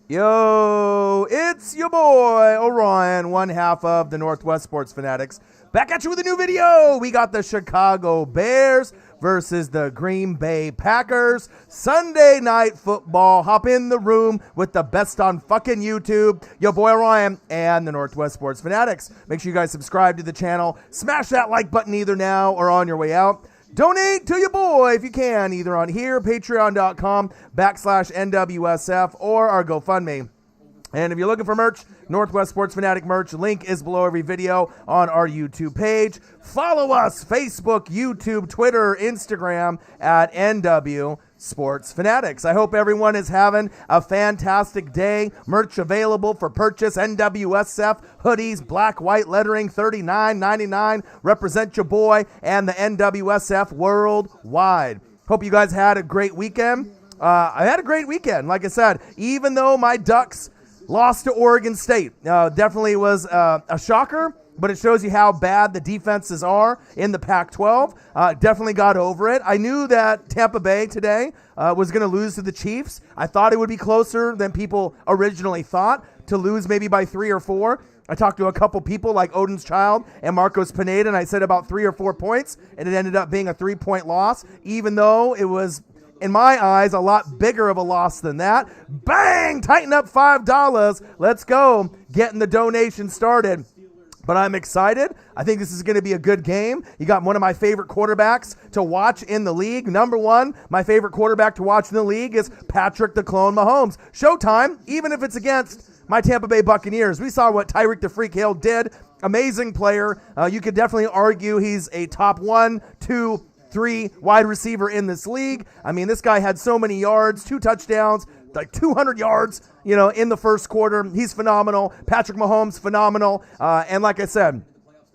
Yo, it's your boy, Orion, one half of the Northwest Sports Fanatics. Back at you with a new video. We got the Chicago Bears versus the Green Bay Packers. Sunday night football. Hop in the room with the best on fucking YouTube. Your boy, Orion, and the Northwest Sports Fanatics. Make sure you guys subscribe to the channel. Smash that like button either now or on your way out. Donate to your boy if you can, either on here, patreon.com/NWSF, or our GoFundMe. And if you're looking for merch, Northwest Sports Fanatic merch, link is below every video on our YouTube page. Follow us, Facebook, YouTube, Twitter, Instagram, at NW Sports Fanatics. I hope everyone is having a fantastic day. Merch available for purchase. NWSF hoodies, black, white lettering, $39.99. Represent your boy and the NWSF worldwide. Hope you guys had a great weekend. I had a great weekend. Like I said, even though my Ducks lost to Oregon State, definitely was a shocker. But it shows you how bad the defenses are in the Pac-12. Definitely got over it. I knew that Tampa Bay today was going to lose to the Chiefs. I thought it would be closer than people originally thought, to lose maybe by 3 or 4. I talked to a couple people like Odin's Child and Marcos Pineda, and I said about 3 or 4 points, and it ended up being a 3-point loss, even though it was, in my eyes, a lot bigger of a loss than that. Bang! Tighten up $5. Let's go. Getting the donation started. But I'm excited. I think this is going to be a good game. You got one of my favorite quarterbacks to watch in the league. Number one, my favorite quarterback to watch in the league is Patrick the Clone Mahomes. Showtime, even if it's against my Tampa Bay Buccaneers. We saw what Tyreek the Freak Hill did. Amazing player. You could definitely argue he's a top 1, 2, 3 wide receiver in this league. I mean, this guy had so many yards, 2 touchdowns, like 200 yards, in the first quarter. He's phenomenal. Patrick Mahomes, phenomenal. And like I said,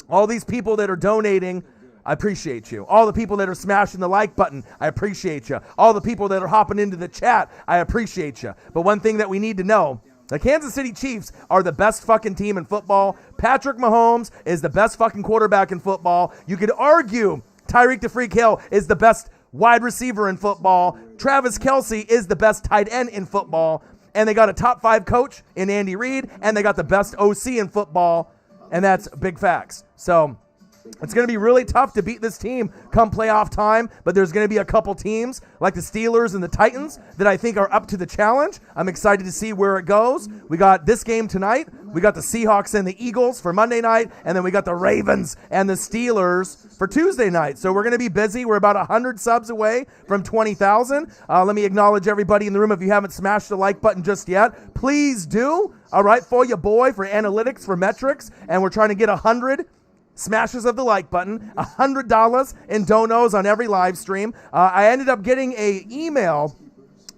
all these people that are donating, I appreciate you. All the people that are smashing the like button, I appreciate you. All the people that are hopping into the chat, I appreciate you. But one thing that we need to know, the Kansas City Chiefs are the best fucking team in football. Patrick Mahomes is the best fucking quarterback in football. You could argue Tyreek the Freak Hill is the best wide receiver in football. Travis Kelce is the best tight end in football. And they got a top 5 coach in Andy Reid, and they got the best OC in football, and that's big facts. So it's going to be really tough to beat this team come playoff time, but there's going to be a couple teams like the Steelers and the Titans that I think are up to the challenge. I'm excited to see where it goes. We got this game tonight. We got the Seahawks and the Eagles for Monday night, and then we got the Ravens and the Steelers for Tuesday night. So we're going to be busy. We're about 100 subs away from 20,000. Let me acknowledge everybody in the room. If you haven't smashed the like button just yet, please do. All right, for your boy, for analytics, for metrics, and we're trying to get 100 smashes of the like button, $100 in donos on every live stream. I ended up getting a email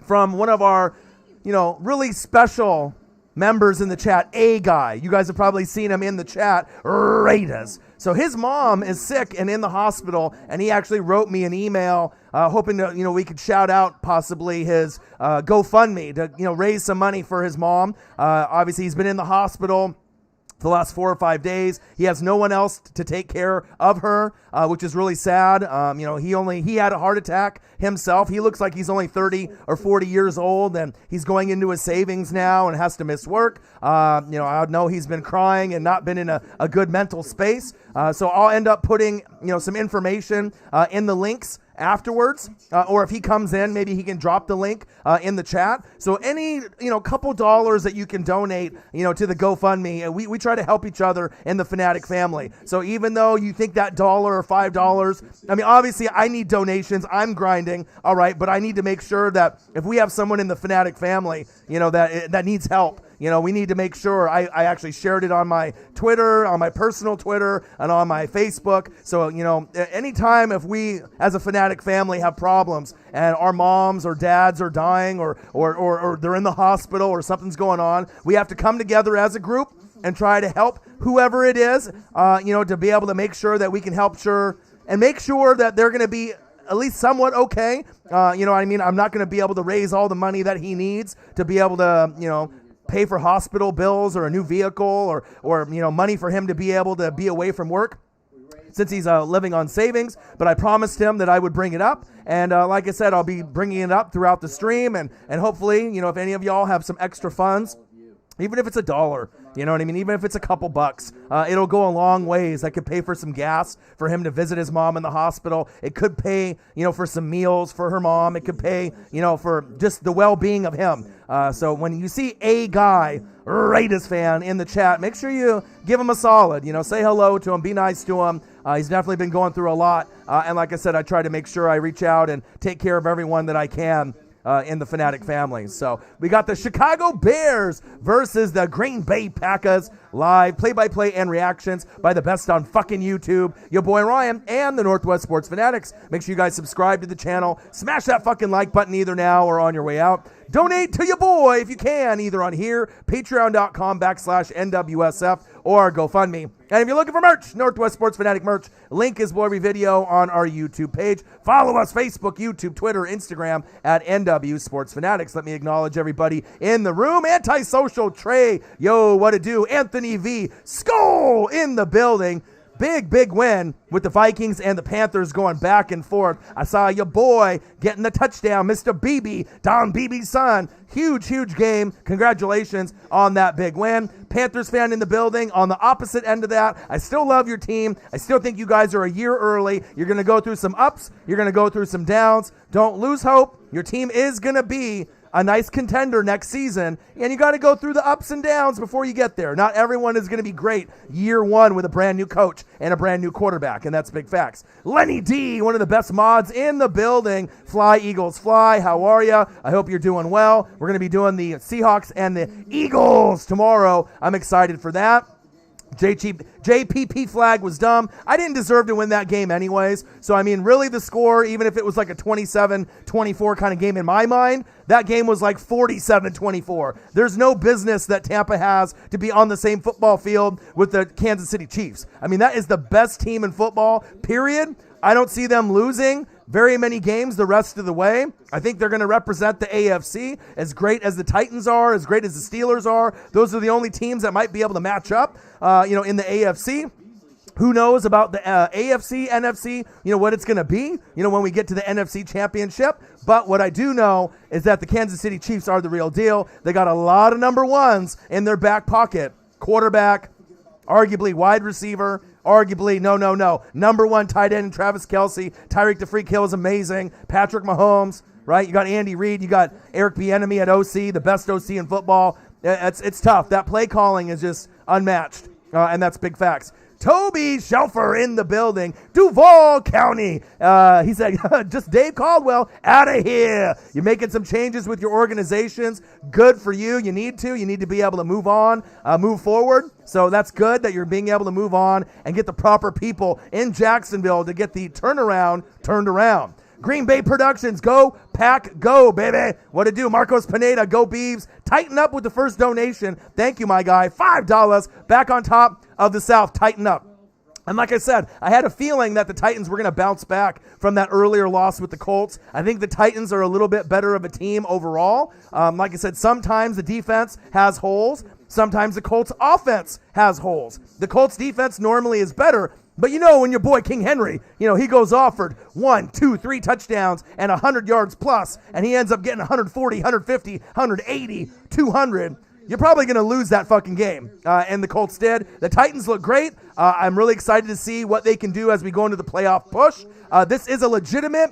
from one of our, really special members in the chat, A Guy. You guys have probably seen him in the chat, Raiders. So his mom is sick and in the hospital, and he actually wrote me an email hoping that, we could shout out possibly his GoFundMe to, raise some money for his mom. Obviously, he's been in the hospital the last 4 or 5 days. He has no one else to take care of her, which is really sad. He had a heart attack himself. He looks like he's only 30 or 40 years old, and he's going into his savings now and has to miss work. I know he's been crying and not been in a good mental space. So I'll end up putting, some information in the links afterwards, or if he comes in, maybe he can drop the link in the chat. So any couple dollars that you can donate to the GoFundMe, we try to help each other in the Fanatic family. So even though you think that $1 or $5, I mean, obviously I need donations, I'm grinding, all right, but I need to make sure that if we have someone in the Fanatic family that needs help, we need to make sure. I actually shared it on my Twitter, on my personal Twitter, and on my Facebook. So, anytime if we as a Fanatic family have problems and our moms or dads are dying or they're in the hospital or something's going on, we have to come together as a group and try to help whoever it is, to be able to make sure that we can help and make sure that they're going to be at least somewhat okay. I'm not going to be able to raise all the money that he needs to be able to, pay for hospital bills or a new vehicle or money for him to be able to be away from work. since he's living on savings, but I promised him that I would bring it up. And like I said, I'll be bringing it up throughout the stream. And hopefully, if any of y'all have some extra funds, even if it's $1, you know what I mean? Even if it's a couple bucks, it'll go a long ways. I could pay for some gas for him to visit his mom in the hospital. It could pay, for some meals for her mom. It could pay, for just the well-being of him. So when you see a guy, Raiders fan, in the chat, make sure you give him a solid. Say hello to him. Be nice to him. He's definitely been going through a lot. And like I said, I try to make sure I reach out and take care of everyone that I can. In the Fanatic family. So we got the Chicago Bears versus the Green Bay Packers live play-by-play and reactions by the best on fucking YouTube. Your boy Ryan and the Northwest Sports Fanatics. Make sure you guys subscribe to the channel. Smash that fucking like button either now or on your way out. Donate to your boy if you can, either on here, patreon.com/NWSF, or GoFundMe. And if you're looking for merch, Northwest Sports Fanatic merch, link is below every video on our YouTube page. Follow us, Facebook, YouTube, Twitter, Instagram at NW Sports Fanatics. Let me acknowledge everybody in the room. Antisocial Trey, yo, what to do? Anthony V, Skull in the building. Big win with the Vikings and the Panthers going back and forth. I saw your boy getting the touchdown, Mr. Beebe, Don Beebe's son. Huge game. Congratulations on that big win. Panthers fan in the building. On the opposite end of that, I still love your team. I still think you guys are a year early. You're going to go through some ups. You're going to go through some downs. Don't lose hope. Your team is going to be a nice contender next season, and you got to go through the ups and downs before you get there. Not everyone is going to be great year one with a brand new coach and a brand new quarterback, and that's big facts. Lenny D, one of the best mods in the building. Fly, Eagles, fly. How are you? I hope you're doing well. We're going to be doing the Seahawks and the Eagles tomorrow. I'm excited for that. JPP flag was dumb. I didn't deserve to win that game anyways. So, really the score, even if it was like a 27-24 kind of game in my mind, that game was like 47-24. There's no business that Tampa has to be on the same football field with the Kansas City Chiefs. That is the best team in football, period. I don't see them losing very many games the rest of the way. I think they're going to represent the AFC as great as the Titans are, as great as the Steelers are. Those are the only teams that might be able to match up, in the AFC. Who knows about the AFC, NFC, what it's going to be, when we get to the NFC Championship. But what I do know is that the Kansas City Chiefs are the real deal. They got a lot of number ones in their back pocket. Quarterback, arguably wide receiver, arguably, no. Number one tight end, Travis Kelce. Tyreek the Freak Hill is amazing. Patrick Mahomes, right? You got Andy Reid. You got Eric Bieniemy at OC, the best OC in football. It's tough. That play calling is just unmatched, and that's big facts. Toby Shelfer in the building. Duval County. He said, just Dave Caldwell out of here. You're making some changes with your organizations. Good for you. You need to. You need to be able to move on, move forward. So that's good that you're being able to move on and get the proper people in Jacksonville to get the turnaround turned around. Green Bay Productions, go Pack, go, baby. What to do? Marcos Pineda, go Beavs. Tighten up with the first donation. Thank you, my guy. $5 back on top of the South. Tighten up. And like I said, I had a feeling that the Titans were going to bounce back from that earlier loss with the Colts. I think the Titans are a little bit better of a team overall. Like I said, sometimes the defense has holes. Sometimes the Colts offense has holes. The Colts defense normally is better. But when your boy King Henry, he goes off for 1, 2, 3 touchdowns and 100 yards plus, and he ends up getting 140, 150, 180, 200, you're probably going to lose that fucking game. And the Colts did. The Titans look great. I'm really excited to see what they can do as we go into the playoff push. This is a legitimate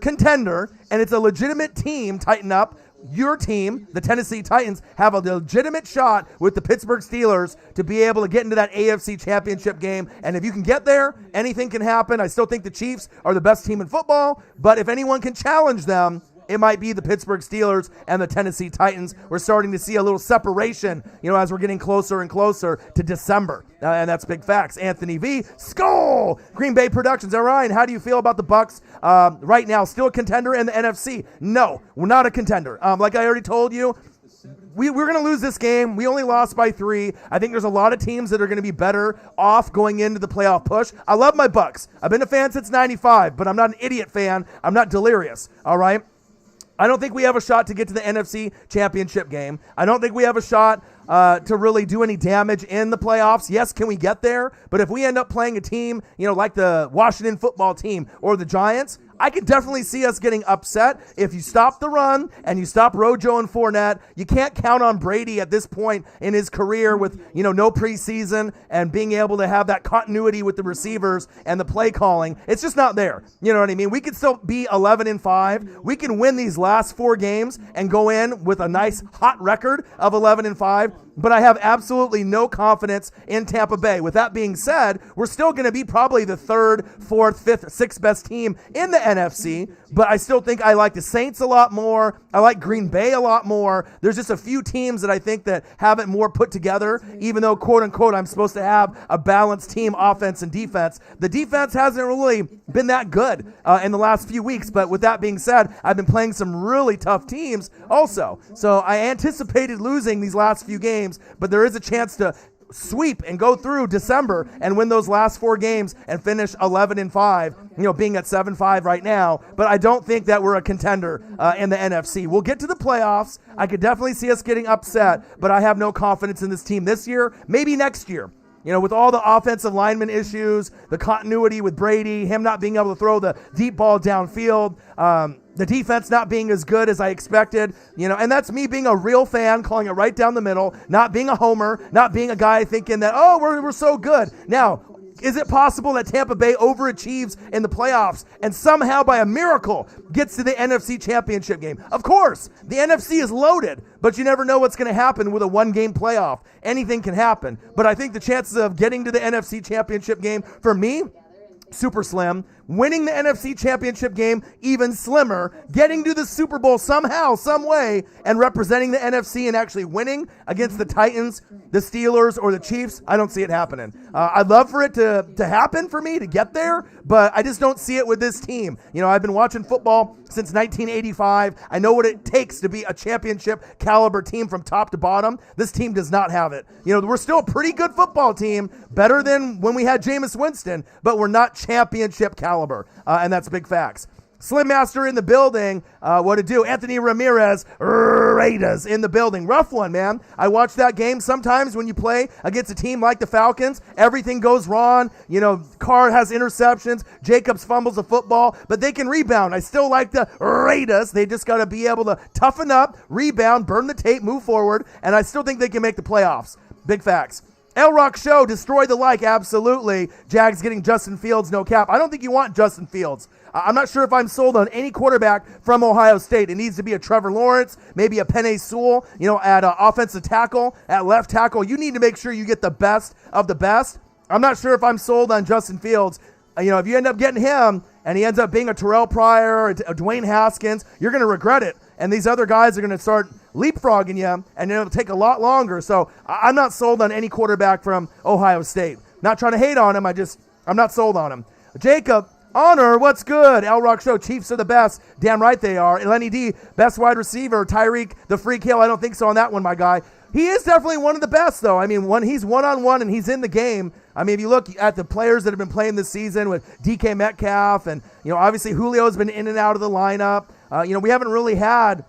contender, and it's a legitimate team. Tighten up. Your team, the Tennessee Titans, have a legitimate shot with the Pittsburgh Steelers to be able to get into that AFC Championship game. And if you can get there, anything can happen. I still think the Chiefs are the best team in football, but if anyone can challenge them, it might be the Pittsburgh Steelers and the Tennessee Titans. We're starting to see a little separation, as we're getting closer and closer to December. And that's big facts. Anthony V. Skull! Green Bay Productions. All right, how do you feel about the Bucs right now? Still a contender in the NFC? No, we're not a contender. Like I already told you, we're going to lose this game. We only lost by 3. I think there's a lot of teams that are going to be better off going into the playoff push. I love my Bucs. I've been a fan since 95, but I'm not an idiot fan. I'm not delirious, all right? I don't think we have a shot to get to the NFC Championship game. I don't think we have a shot to really do any damage in the playoffs. Yes, can we get there? But if we end up playing a team, like the Washington football team or the Giants, I could definitely see us getting upset. If you stop the run and you stop Rojo and Fournette, you can't count on Brady at this point in his career with, no preseason and being able to have that continuity with the receivers and the play calling. It's just not there. You know what I mean? We could still be 11-5. We can win these last 4 games and go in with a nice hot record of 11-5. But I have absolutely no confidence in Tampa Bay. With that being said, we're still going to be probably the 3rd, 4th, 5th, 6th best team in the NFC, but I still think I like the Saints a lot more. I like Green Bay a lot more. There's just a few teams that I think that have it more put together, even though, quote unquote, I'm supposed to have a balanced team, offense and defense. The defense hasn't really been that good in the last few weeks, but with that being said, I've been playing some really tough teams also. So I anticipated losing these last few games, but there is a chance to sweep and go through December and win those last 4 games and finish 11-5, being at 7-5 right now. But I don't think that we're a contender in the NFC. We'll get to the playoffs. I could definitely see us getting upset, but I have no confidence in this team this year, maybe next year. With all the offensive lineman issues, the continuity with Brady, him not being able to throw the deep ball downfield, the defense not being as good as I expected, and that's me being a real fan, calling it right down the middle, not being a homer, not being a guy thinking that, we're so good. Now, is it possible that Tampa Bay overachieves in the playoffs and somehow by a miracle gets to the NFC Championship game? Of course, the NFC is loaded, but you never know what's going to happen with a 1-game playoff. Anything can happen, but I think the chances of getting to the NFC Championship game, for me, super slim. Winning the NFC Championship game, even slimmer. Getting to the Super Bowl somehow, some way, and representing the NFC and actually winning against the Titans, the Steelers, or the Chiefs, I don't see it happening. I'd love for it to happen for me to get there, but I just don't see it with this team. I've been watching football since 1985. I know what it takes to be a championship caliber team from top to bottom. This team does not have it. We're still a pretty good football team, better than when we had Jameis Winston, but we're not championship caliber. And that's big facts. Slim Master in the building. What to do? Anthony Ramirez, Raiders in the building. Rough one, man. I watch that game. Sometimes when you play against a team like the Falcons, everything goes wrong. Carr has interceptions. Jacobs fumbles the football, but they can rebound. I still like the Raiders. They just got to be able to toughen up, rebound, burn the tape, move forward, and I still think they can make the playoffs. Big facts. El Rock Show, destroy the like, absolutely. Jags getting Justin Fields, no cap. I don't think you want Justin Fields. I'm not sure if I'm sold on any quarterback from Ohio State. It needs to be a Trevor Lawrence, maybe a Penei Sewell, at offensive tackle, at left tackle. You need to make sure you get the best of the best. I'm not sure if I'm sold on Justin Fields. If you end up getting him and he ends up being a Terrell Pryor or a Dwayne Haskins, you're going to regret it. And these other guys are going to start leapfrogging you, and it'll take a lot longer. So I'm not sold on any quarterback from Ohio State. Not trying to hate on him. I'm not sold on him. Jacob, Honor, what's good? El Rock Show, Chiefs are the best. Damn right they are. Lenny D, best wide receiver. Tyreek, the freak hill. I don't think so on that one, my guy. He is definitely one of the best, though. When he's one-on-one and he's in the game, if you look at the players that have been playing this season with DK Metcalf and, obviously Julio's been in and out of the lineup. We haven't really had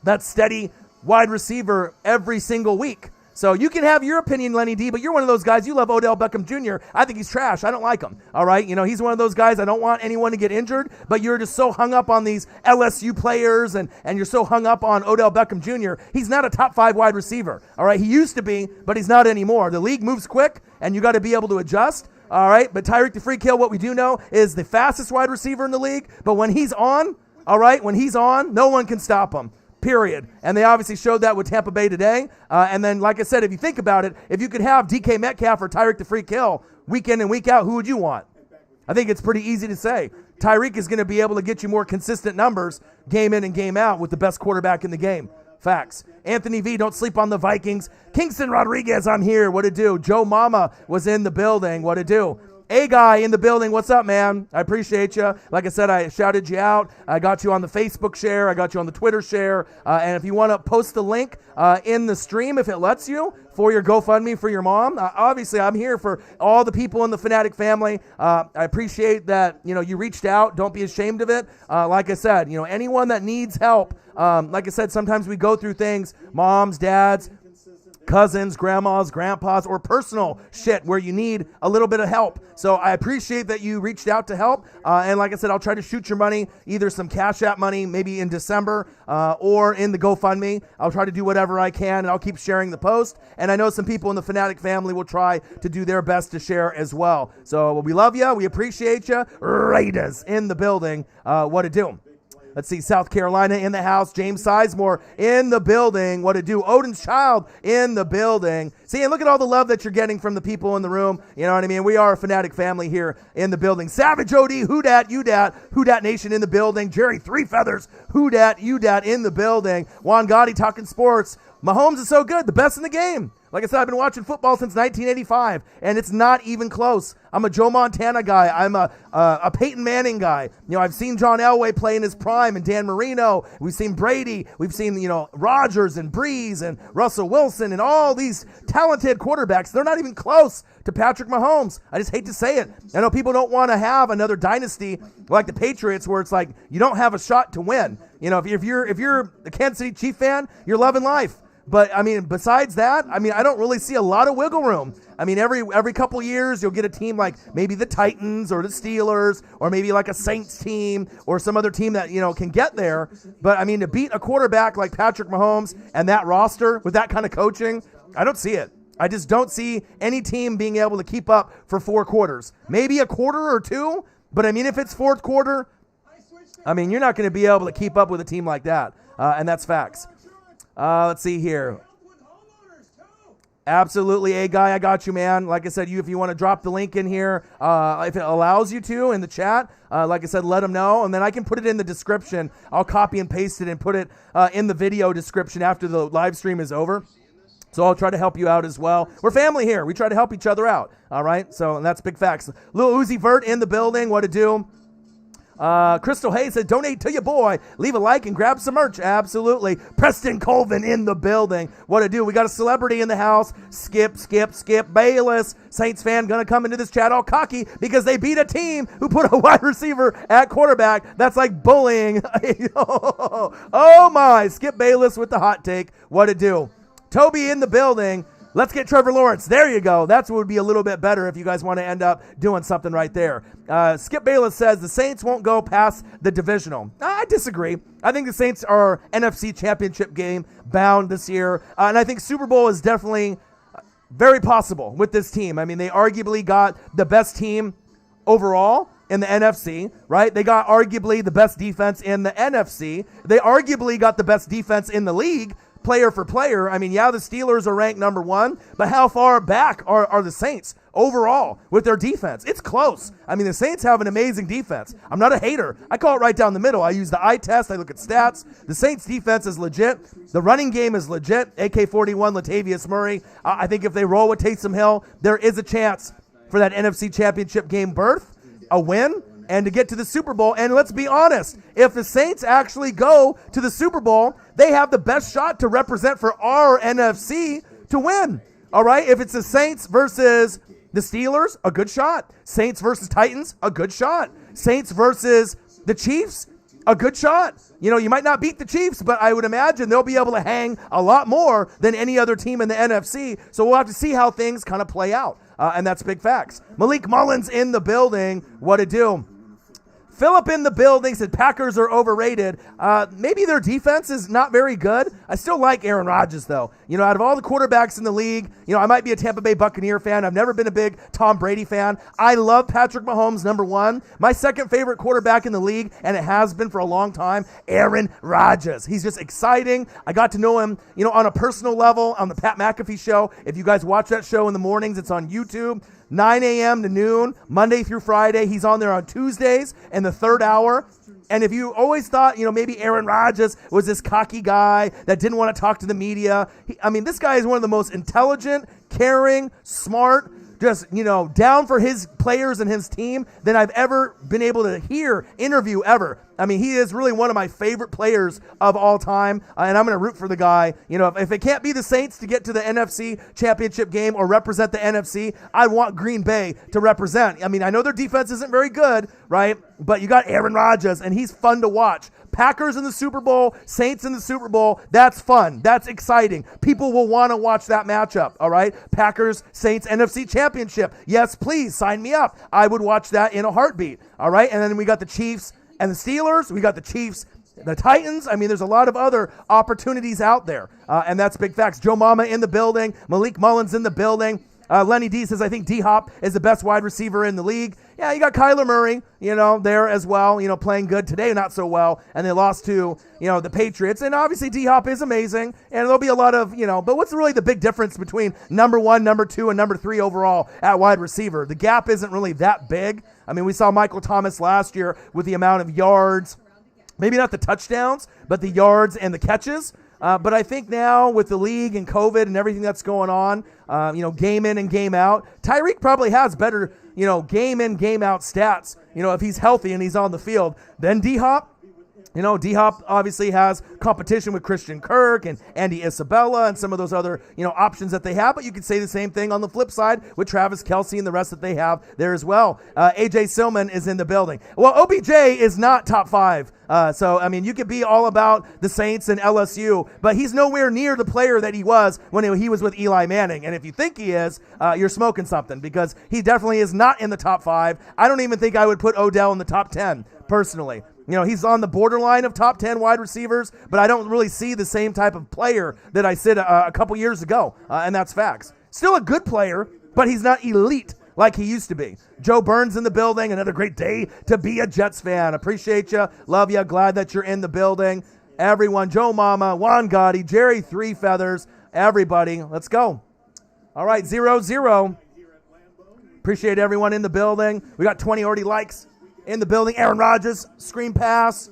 that steady wide receiver every single week. So you can have your opinion, Lenny D, but you're one of those guys. You love Odell Beckham Jr. I think he's trash. I don't like him. All right. He's one of those guys. I don't want anyone to get injured, but you're just so hung up on these LSU players and you're so hung up on Odell Beckham Jr. He's not a top 5 wide receiver. All right. He used to be, but he's not anymore. The league moves quick and you got to be able to adjust. All right. But Tyreek the Freak Hill, what we do know is the fastest wide receiver in the league. But when he's on, all right, when he's on, no one can stop him. Period. And they obviously showed that with Tampa Bay today. And then, like I said, if you think about it, if you could have DK Metcalf or Tyreek the Freak Hill week in and week out, who would you want? I think it's pretty easy to say. Tyreek is going to be able to get you more consistent numbers game in and game out with the best quarterback in the game. Facts. Anthony V, don't sleep on the Vikings. Kingston Rodriguez, I'm here. What to do? Joe Mama was in the building. What to do? A guy in the building, what's up, man? I appreciate you. Like I said, I shouted you out. I got you on the Facebook share. I got you on the Twitter share. And if you want to post the link in the stream, if it lets you, for your GoFundMe for your mom. Obviously, I'm here for all the people in the Fanatic family. I appreciate that, you reached out. Don't be ashamed of it. Like I said, anyone that needs help, like I said, sometimes we go through things, moms, dads, cousins, grandmas, grandpas, or personal shit where you need a little bit of help. So I appreciate that you reached out to help. And like I said, I'll try to shoot your money, either some Cash App money, maybe in December, or in the GoFundMe. I'll try to do whatever I can, and I'll keep sharing the post. And I know some people in the Fanatic family will try to do their best to share as well. So we love you. We appreciate you. Raiders in the building. What to do? Let's see, South Carolina in the house. James Sizemore in the building. What to do? Odin's Child in the building. See, and look at all the love that you're getting from the people in the room. You know what I mean? We are a Fanatic family here in the building. Savage OD, who dat, you dat, who dat nation in the building. Jerry Three Feathers, who dat, you dat in the building. Juan Gotti talking sports. Mahomes is so good, the best in the game. Like I said, I've been watching football since 1985, and it's not even close. I'm a Joe Montana guy. I'm a Peyton Manning guy. I've seen John Elway play in his prime, and Dan Marino. We've seen Brady. We've seen, Rodgers and Breeze and Russell Wilson and all these talented quarterbacks. They're not even close to Patrick Mahomes. I just hate to say it. I know people don't want to have another dynasty like the Patriots where it's like you don't have a shot to win. If you're a Kansas City Chief fan, you're loving life. But, besides that, I don't really see a lot of wiggle room. Every couple years, you'll get a team like maybe the Titans or the Steelers or maybe like a Saints team or some other team that, can get there. But, to beat a quarterback like Patrick Mahomes and that roster with that kind of coaching, I don't see it. I just don't see any team being able to keep up for 4 quarters. Maybe a quarter or two, but, if it's fourth quarter, you're not going to be able to keep up with a team like that, and that's facts. Let's see here. Absolutely, A guy, I got you, man. Like I said, if you want to drop the link in here, if it allows you to in the chat, like I said, let them know, and then I can put it in the description. I'll copy and paste it and put it in the video description after the live stream is over. So I'll try to help you out as well. We're family here. We try to help each other out. All right. And that's big facts. Lil Uzi Vert in the building. What to do? Crystal Hayes said, donate to your boy. Leave a like and grab some merch. Absolutely. Preston Colvin in the building. What to do? We got a celebrity in the house. Skip Bayless. Saints fan going to come into this chat all cocky because they beat a team who put a wide receiver at quarterback. That's like bullying. Oh my. Skip Bayless with the hot take. What to do? Toby in the building. Let's get Trevor Lawrence. There you go. That's what would be a little bit better if you guys want to end up doing something right there. Skip Bayless says the Saints won't go past the divisional. I disagree. I think the Saints are NFC championship game bound this year. And I think Super Bowl is definitely very possible with this team. They arguably got the best team overall in the NFC, right? They got arguably the best defense in the NFC. They arguably got the best defense in the league. Player for player, the Steelers are ranked number 1, but how far back are the Saints overall with their defense? It's close. The Saints have an amazing defense. I'm not a hater. I call it right down the middle. I use the eye test. I look at stats. The Saints defense is legit. The running game is legit. AK-41, Latavius Murray. I think if they roll with Taysom Hill, there is a chance for that NFC championship game berth, a win, and to get to the Super Bowl. And let's be honest, if the Saints actually go to the Super Bowl, they have the best shot to represent for our NFC to win. All right? If it's the Saints versus the Steelers, a good shot. Saints versus Titans, a good shot. Saints versus the Chiefs, a good shot. You might not beat the Chiefs, but I would imagine they'll be able to hang a lot more than any other team in the NFC. So we'll have to see how things kind of play out. And that's big facts. Malik Mullins in the building. What to do? Philip in the building said Packers are overrated. Maybe their defense is not very good. I still like Aaron Rodgers, though. Out of all the quarterbacks in the league, I might be a Tampa Bay Buccaneer fan. I've never been a big Tom Brady fan. I love Patrick Mahomes, number 1. My second favorite quarterback in the league, and it has been for a long time, Aaron Rodgers. He's just exciting. I got to know him, on a personal level on the Pat McAfee show. If you guys watch that show in the mornings, it's on YouTube. 9 a.m. to noon, Monday through Friday. He's on there on Tuesdays in the 3rd hour. And if you always thought, maybe Aaron Rodgers was this cocky guy that didn't want to talk to the media, this guy is one of the most intelligent, caring, smart, just, down for his players and his team than I've ever been able to interview ever. I mean, he is really one of my favorite players of all time, and I'm going to root for the guy. If it can't be the Saints to get to the NFC championship game or represent the NFC, I want Green Bay to represent. I mean, I know their defense isn't very good, right? But you got Aaron Rodgers, and he's fun to watch. Packers in the Super Bowl, Saints in the Super Bowl, that's fun. That's exciting. People will want to watch that matchup, all right? Packers, Saints, NFC Championship. Yes, please, sign me up. I would watch that in a heartbeat, all right? And then we got the Chiefs and the Steelers. We got the Chiefs, the Titans. I mean, there's a lot of other opportunities out there, and that's big facts. Joe Mama in the building. Malik Mullins in the building. Lenny D says, I think D-Hop is the best wide receiver in the league. Yeah, you got Kyler Murray, there as well, playing good today, not so well. And they lost to, the Patriots. And obviously D-Hop is amazing. And there'll be a lot of, but what's really the big difference between number 1, number 2, and number 3 overall at wide receiver? The gap isn't really that big. I mean, we saw Michael Thomas last year with the amount of yards, maybe not the touchdowns, but the yards and the catches. But I think now with the league and COVID and everything that's going on, game in and game out, Tyreek probably has better, game in, game out stats, if he's healthy and he's on the field than D-Hop. D-Hop obviously has competition with Christian Kirk and Andy Isabella and some of those other, options that they have. But you could say the same thing on the flip side with Travis Kelce and the rest that they have there as well. AJ Sillman is in the building. Well, OBJ is not top 5. So, I mean, you could be all about the Saints and LSU, but he's nowhere near the player that he was when he was with Eli Manning. And if you think he is, you're smoking something, because he definitely is not in the top 5. I don't even think I would put Odell in the top 10, personally. He's on the borderline of top 10 wide receivers, but I don't really see the same type of player that I said a couple years ago, and that's facts. Still a good player, but he's not elite like he used to be. Joe Burns in the building. Another great day to be a Jets fan. Appreciate you. Love you. Glad that you're in the building. Everyone, Joe Mama, Juan Gotti, Jerry Three Feathers, everybody. Let's go. All right, 0-0. Appreciate everyone in the building. We got 20 already likes in the building. Aaron Rodgers, screen pass.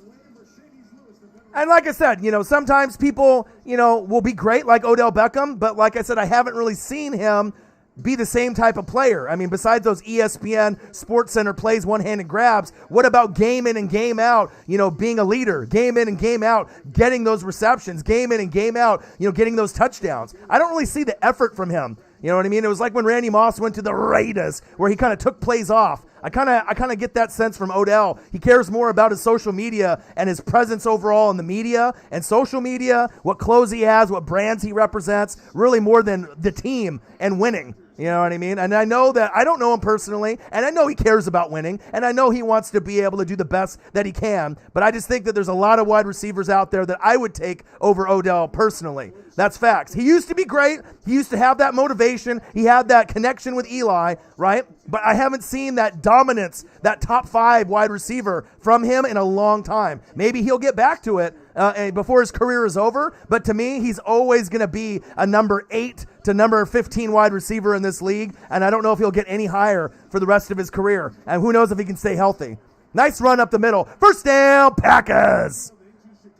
And like I said, sometimes people, will be great like Odell Beckham, but like I said, I haven't really seen him be the same type of player. I mean, besides those ESPN Sports Center plays, one-handed grabs, what about game in and game out, being a leader, game in and game out, getting those receptions, game in and game out, getting those touchdowns? I don't really see the effort from him. You know what I mean? It was like when Randy Moss went to the Raiders, where he kind of took plays off. I kind of get that sense from Odell. He cares more about his social media and his presence overall in the media and social media, what clothes he has, what brands he represents, really more than the team and winning. You know what I mean? And I know that I don't know him personally, and I know he cares about winning, and I know he wants to be able to do the best that he can, but I just think that there's a lot of wide receivers out there that I would take over Odell personally. That's facts. He used to be great. He used to have that motivation. He had that connection with Eli, right? But I haven't seen that dominance, that top 5 wide receiver from him in a long time. Maybe he'll get back to it before his career is over, but to me, he's always going to be a number 8 to number 15 wide receiver in this league, and I don't know if he'll get any higher for the rest of his career, and who knows if he can stay healthy. Nice run up the middle. First down, Packers.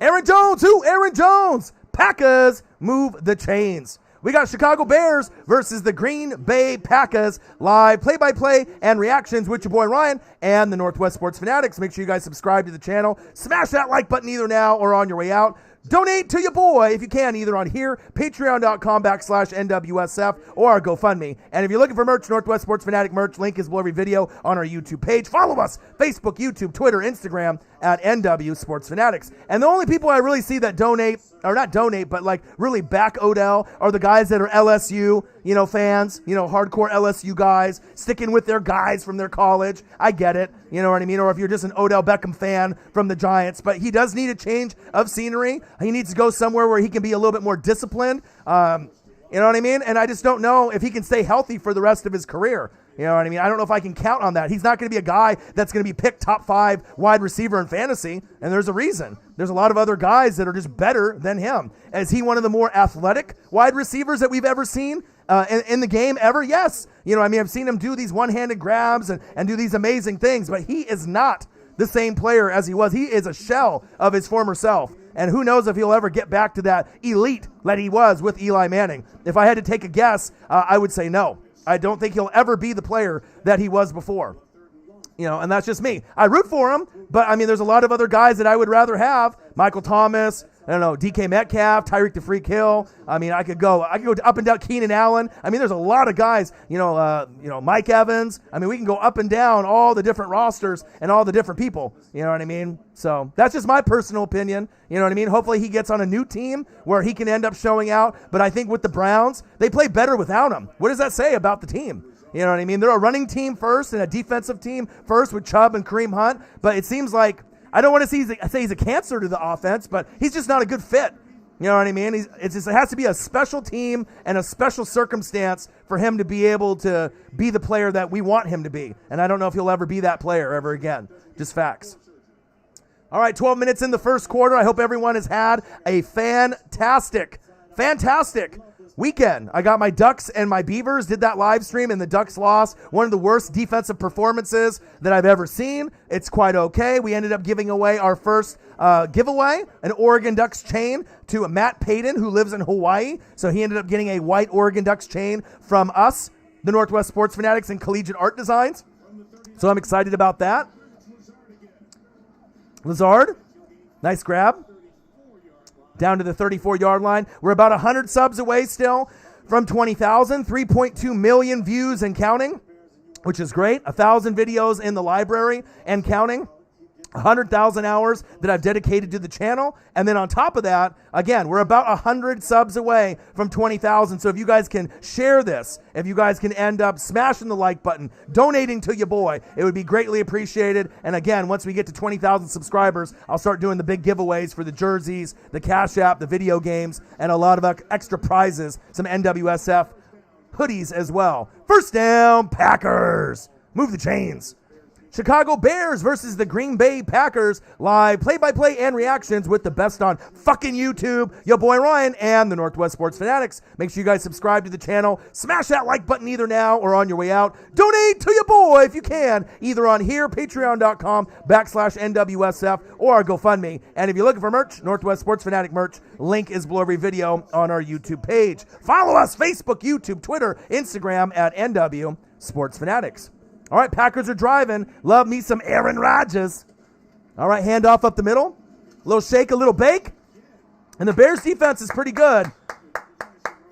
Aaron Jones, Aaron Jones. Packers move the chains. We got Chicago Bears versus the Green Bay Packers. Live play-by-play and reactions with your boy Ryan and the Northwest Sports Fanatics. Make sure you guys subscribe to the channel. Smash that like button either now or on your way out. Donate to your boy if you can, either on here, patreon.com/NWSF, or our GoFundMe. And if you're looking for merch, Northwest Sports Fanatic merch, link is below every video on our YouTube page. Follow us, Facebook, YouTube, Twitter, Instagram, at NW Sports Fanatics. And the only people I really see that donate, or not donate, but like really back Odell, are the guys that are LSU, fans, hardcore LSU guys, sticking with their guys from their college. I get it, you know what I mean? Or if you're just an Odell Beckham fan from the Giants, but he does need a change of scenery. He needs to go somewhere where he can be a little bit more disciplined. You know what I mean? And I just don't know if he can stay healthy for the rest of his career. You know what I mean? I don't know if I can count on that. He's not going to be a guy that's going to be picked top 5 wide receiver in fantasy, and there's a reason. There's a lot of other guys that are just better than him. Is he one of the more athletic wide receivers that we've ever seen in the game ever? Yes. I've seen him do these one-handed grabs and do these amazing things, but he is not the same player as he was. He is a shell of his former self. And who knows if he'll ever get back to that elite that he was with Eli Manning. If I had to take a guess, I would say no. I don't think he'll ever be the player that he was before. And that's just me. I root for him, but I mean, there's a lot of other guys that I would rather have. Michael Thomas, I don't know, DK Metcalf, Tyreek the Freak Hill. I mean, I could go up and down. Keenan Allen. I mean, there's a lot of guys. Mike Evans. I mean, we can go up and down all the different rosters and all the different people. You know what I mean? So that's just my personal opinion. You know what I mean? Hopefully he gets on a new team where he can end up showing out. But I think with the Browns, they play better without him. What does that say about the team? You know what I mean? They're a running team first and a defensive team first with Chubb and Kareem Hunt. But it seems like, I don't want to say he's a cancer to the offense, but he's just not a good fit. You know what I mean? It has to be a special team and a special circumstance for him to be able to be the player that we want him to be. And I don't know if he'll ever be that player ever again. Just facts. All right, 12 minutes in the first quarter. I hope everyone has had a fantastic weekend. I got my Ducks and my Beavers, did that live stream, and the Ducks lost. One of the worst defensive performances that I've ever seen. It's quite okay. We ended up giving away our first giveaway, an Oregon Ducks chain to Matt Payton, who lives in Hawaii. So he ended up getting a white Oregon Ducks chain from us, the Northwest Sports Fanatics and Collegiate Art Designs. So I'm excited about that. Lazard, nice grab. Down to the 34-yard line. We're about 100 subs away still from 20,000, 3.2 million views and counting, which is great. 1,000 videos in the library and counting. 100,000 hours that I've dedicated to the channel. And then on top of that, again, we're about 100 subs away from 20,000. So if you guys can share this, if you guys can end up smashing the like button, donating to your boy, it would be greatly appreciated. And again, once we get to 20,000 subscribers, I'll start doing the big giveaways for the jerseys, the Cash App, the video games, and a lot of extra prizes, some NWSF hoodies as well. First down, Packers. Move the chains. Chicago Bears versus the Green Bay Packers. Live play-by-play and reactions with the best on fucking YouTube. Your boy Ryan and the Northwest Sports Fanatics. Make sure you guys subscribe to the channel. Smash that like button either now or on your way out. Donate to your boy if you can, either on here, patreon.com/NWSF, or our GoFundMe. And if you're looking for merch, Northwest Sports Fanatic merch, link is below every video on our YouTube page. Follow us, Facebook, YouTube, Twitter, Instagram at NW Sports Fanatics. All right, Packers are driving. Love me some Aaron Rodgers. All right, handoff up the middle. A little shake, a little bake. And the Bears defense is pretty good.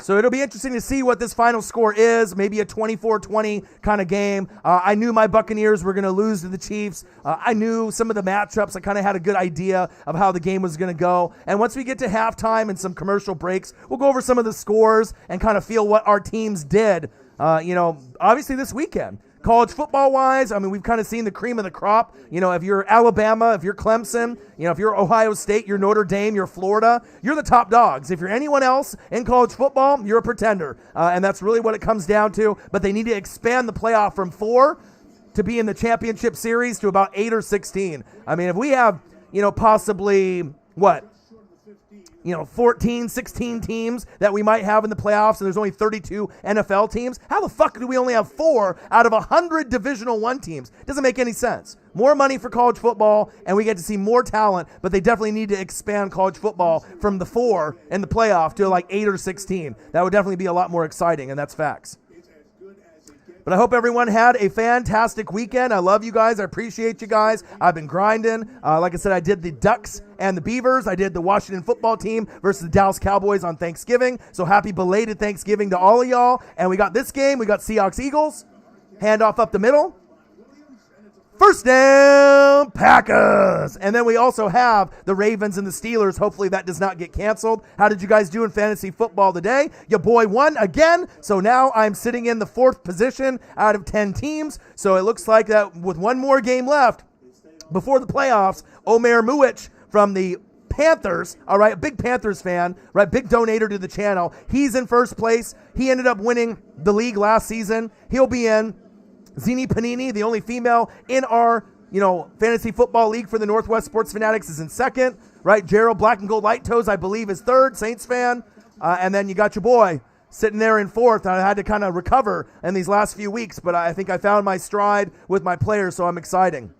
So it'll be interesting to see what this final score is. Maybe a 24-20 kind of game. I knew my Buccaneers were going to lose to the Chiefs. I knew some of the matchups. I kind of had a good idea of how the game was going to go. And once we get to halftime and some commercial breaks, we'll go over some of the scores and kind of feel what our teams did, obviously this weekend. College football-wise, I mean, we've kind of seen the cream of the crop. If you're Alabama, if you're Clemson, if you're Ohio State, you're Notre Dame, you're Florida, you're the top dogs. If you're anyone else in college football, you're a pretender. And that's really what it comes down to. But they need to expand the playoff from 4 to be in the championship series to about 8 or 16. I mean, if we have, possibly, 14, 16 teams that we might have in the playoffs, and there's only 32 NFL teams. How the fuck do we only have 4 out of 100 Divisional I teams? Doesn't make any sense. More money for college football, and we get to see more talent, but they definitely need to expand college football from the 4 in the playoff to like 8 or 16. That would definitely be a lot more exciting, and that's facts. But I hope everyone had a fantastic weekend. I love you guys. I appreciate you guys. I've been grinding. Like I said, I did the Ducks and the Beavers. I did the Washington football team versus the Dallas Cowboys on Thanksgiving. So happy belated Thanksgiving to all of y'all. And we got this game. We got Seahawks-Eagles. Handoff up the middle. First down, Packers. And then we also have the Ravens and the Steelers. Hopefully that does not get canceled. How did you guys do in fantasy football today? Your boy won again. So now I'm sitting in the 4th position out of 10 teams. So it looks like that with one more game left before the playoffs, Omer Muich from the Panthers, all right, big Panthers fan, right, big donator to the channel. He's in first place. He ended up winning the league last season. He'll be in. Zini Panini, the only female in our, fantasy football league for the Northwest Sports Fanatics, is in 2nd, right? Gerald Black and Gold Light Toes, I believe, is 3rd, Saints fan. And then you got your boy sitting there in 4th. I had to kind of recover in these last few weeks, but I think I found my stride with my players, so I'm exciting.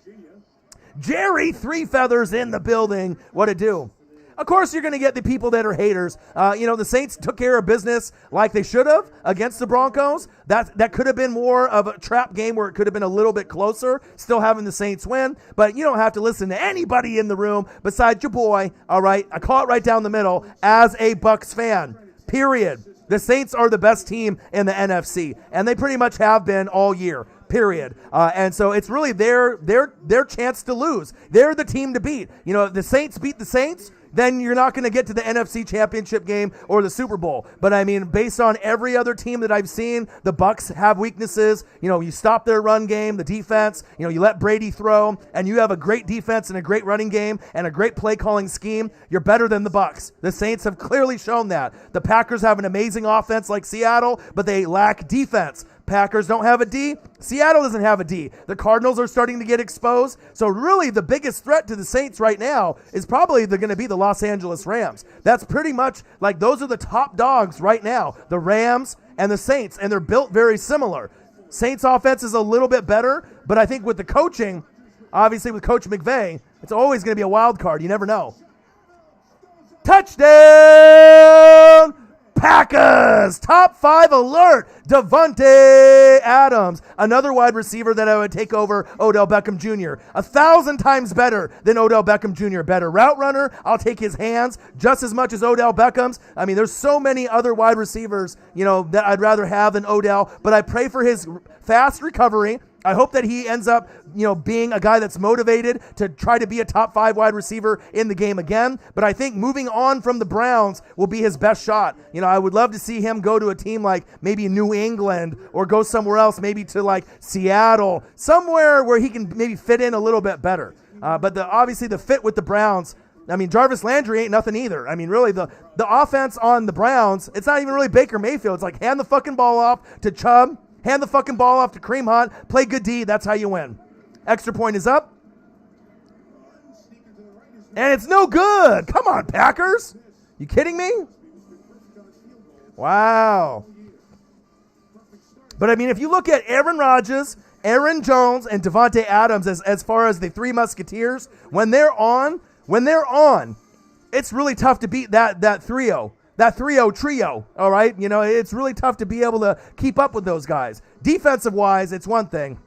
Jerry Three Feathers in the building. What it do? Of course, you're going to get the people that are haters. The Saints took care of business like they should have against the Broncos. That could have been more of a trap game where it could have been a little bit closer, still having the Saints win. But you don't have to listen to anybody in the room besides your boy, all right? I call it right down the middle as a Bucs fan, period. The Saints are the best team in the NFC, and they pretty much have been all year. Period. And so it's really their chance to lose. They're the team to beat. If the Saints beat the Saints, then you're not going to get to the NFC Championship game or the Super Bowl. But I mean, based on every other team that I've seen, the Bucs have weaknesses. You stop their run game, the defense, you let Brady throw, and you have a great defense and a great running game and a great play calling scheme. You're better than the Bucs. The Saints have clearly shown that. The Packers have an amazing offense like Seattle, but they lack defense. Packers don't have a D. Seattle doesn't have a D. The Cardinals are starting to get exposed. So really the biggest threat to the Saints right now is probably going to be the Los Angeles Rams. That's pretty much like those are the top dogs right now, the Rams and the Saints, and they're built very similar. Saints offense is a little bit better, but I think with the coaching, obviously with Coach McVay, it's always going to be a wild card. You never know. Touchdown! Packers! Top 5 alert! Davante Adams, another wide receiver that I would take over Odell Beckham Jr. 1,000 times better than Odell Beckham Jr. Better route runner. I'll take his hands just as much as Odell Beckham's. I mean, there's so many other wide receivers, that I'd rather have than Odell, but I pray for his fast recovery. I hope that he ends up, being a guy that's motivated to try to be a top 5 wide receiver in the game again. But I think moving on from the Browns will be his best shot. I would love to see him go to a team like maybe New England or go somewhere else, maybe to like Seattle, somewhere where he can maybe fit in a little bit better. But obviously the fit with the Browns, I mean, Jarvis Landry ain't nothing either. I mean, really, the offense on the Browns, it's not even really Baker Mayfield. It's like hand the fucking ball off to Chubb, hand the fucking ball off to Kareem Hunt, play good D, that's how you win. Extra point is up. And it's no good. Come on, Packers. You kidding me? Wow. But I mean, if you look at Aaron Rodgers, Aaron Jones, and Davante Adams as far as the 3 Musketeers, when they're on, it's really tough to beat that trio. That 3-0 trio, all right? It's really tough to be able to keep up with those guys. Defensive-wise, it's one thing,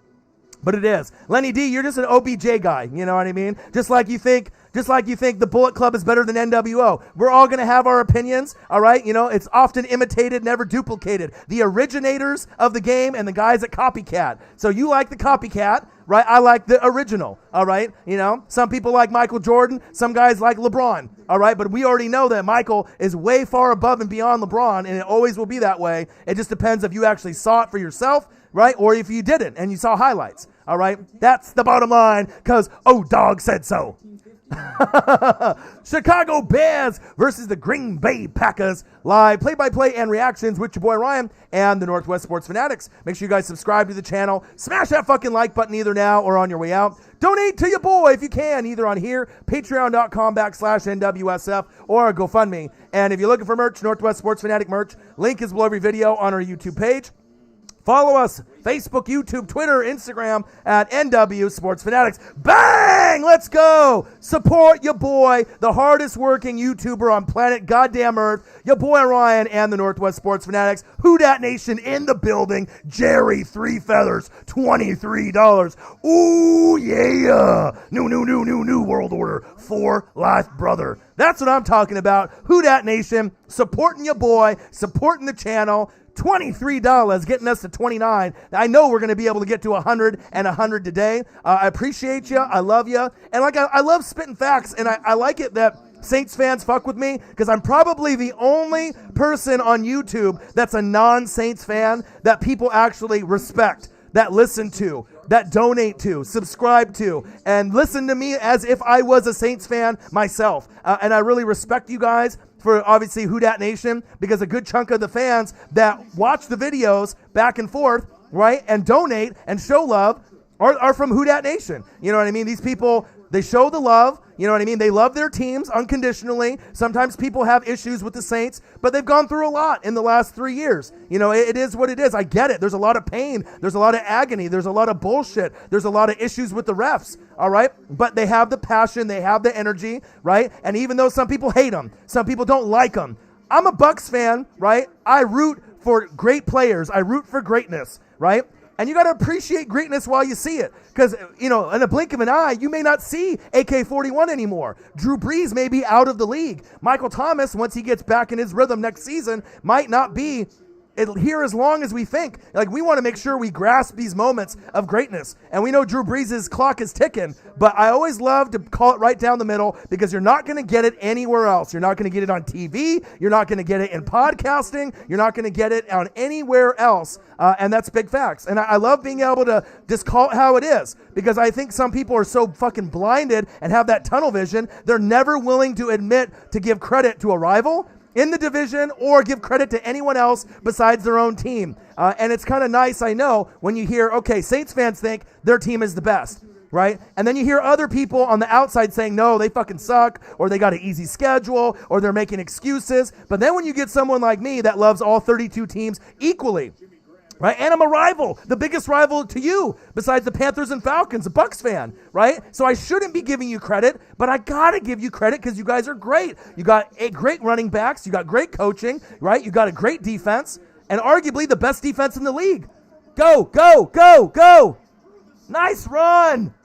but it is. Lenny D, you're just an OBJ guy, you know what I mean? Just like you think the Bullet Club is better than NWO. We're all going to have our opinions, all right? It's often imitated, never duplicated. The originators of the game and the guys that copycat. So you like the copycat, right? I like the original, all right? Some people like Michael Jordan. Some guys like LeBron, all right? But we already know that Michael is way far above and beyond LeBron, and it always will be that way. It just depends if you actually saw it for yourself, right? Or if you didn't and you saw highlights, all right? That's the bottom line because dog said so. Chicago Bears versus the Green Bay Packers. Live play-by-play and reactions with your boy Ryan and the Northwest Sports Fanatics. Make sure you guys subscribe to the channel. Smash that fucking like button either now or on your way out. Donate to your boy if you can, either on here, patreon.com/NWSF, or GoFundMe. And if you're looking for merch, Northwest Sports Fanatic merch, link is below every video on our YouTube page. Follow us, Facebook, YouTube, Twitter, Instagram at NW Sports Fanatics. Bang! Let's go! Support your boy, the hardest working YouTuber on planet goddamn Earth, your boy Ryan and the Northwest Sports Fanatics. Who Dat Nation in the building. Jerry, 3 feathers, $23. Ooh, yeah! New world order. 4 life brother. That's what I'm talking about. Who Dat Nation, supporting your boy, supporting the channel. $23, getting us to 29. I know we're going to be able to get to 100 and 100 today. I appreciate you. I love you. And I love spitting facts, and I like it that Saints fans fuck with me because I'm probably the only person on YouTube that's a non-Saints fan that people actually respect, that listen to, that donate to, subscribe to, and listen to me as if I was a Saints fan myself. And I really respect you guys for obviously Who Dat Nation, because a good chunk of the fans that watch the videos back and forth, right, and donate and show love are from Who Dat Nation. You know what I mean? These people, they show the love, You know what I mean? They love their teams unconditionally. Sometimes people have issues with the Saints, but they've gone through a lot in the last 3 years. You know, it is what it is. I get it. There's a lot of pain. There's a lot of agony. There's a lot of bullshit. There's a lot of issues with the refs, all right? But they have the passion. They have the energy, right? And even though some people hate them, some people don't like them, I'm a Bucs fan, right? I root for great players. I root for greatness, right? And you got to appreciate greatness while you see it. Because, you know, in a blink of an eye, you may not see AK-41 anymore. Drew Brees may be out of the league. Michael Thomas, once he gets back in his rhythm next season, might not be here as long as we think. Like, we want to make sure we grasp these moments of greatness. And we know Drew Brees' clock is ticking, but I always love to call it right down the middle because you're not going to get it anywhere else. You're not going to get it on TV. You're not going to get it in podcasting. You're not going to get it on anywhere else. And that's big facts. And I love being able to just call it how it is because I think some people are so fucking blinded and have that tunnel vision, they're never willing to admit to give credit to a rival in the division or give credit to anyone else besides their own team. And it's kind of nice, I know, when you hear, okay, Saints fans think their team is the best, right? And then you hear other people on the outside saying, no, they fucking suck, or they got an easy schedule, or they're making excuses. But then when you get someone like me that loves all 32 teams equally, right? And I'm a rival, the biggest rival to you besides the Panthers and Falcons, a Bucs fan, right? So I shouldn't be giving you credit, but I got to give you credit because you guys are great. You got great running backs. You got great coaching, right? You got a great defense and arguably the best defense in the league. Go, go, go, go. Nice run.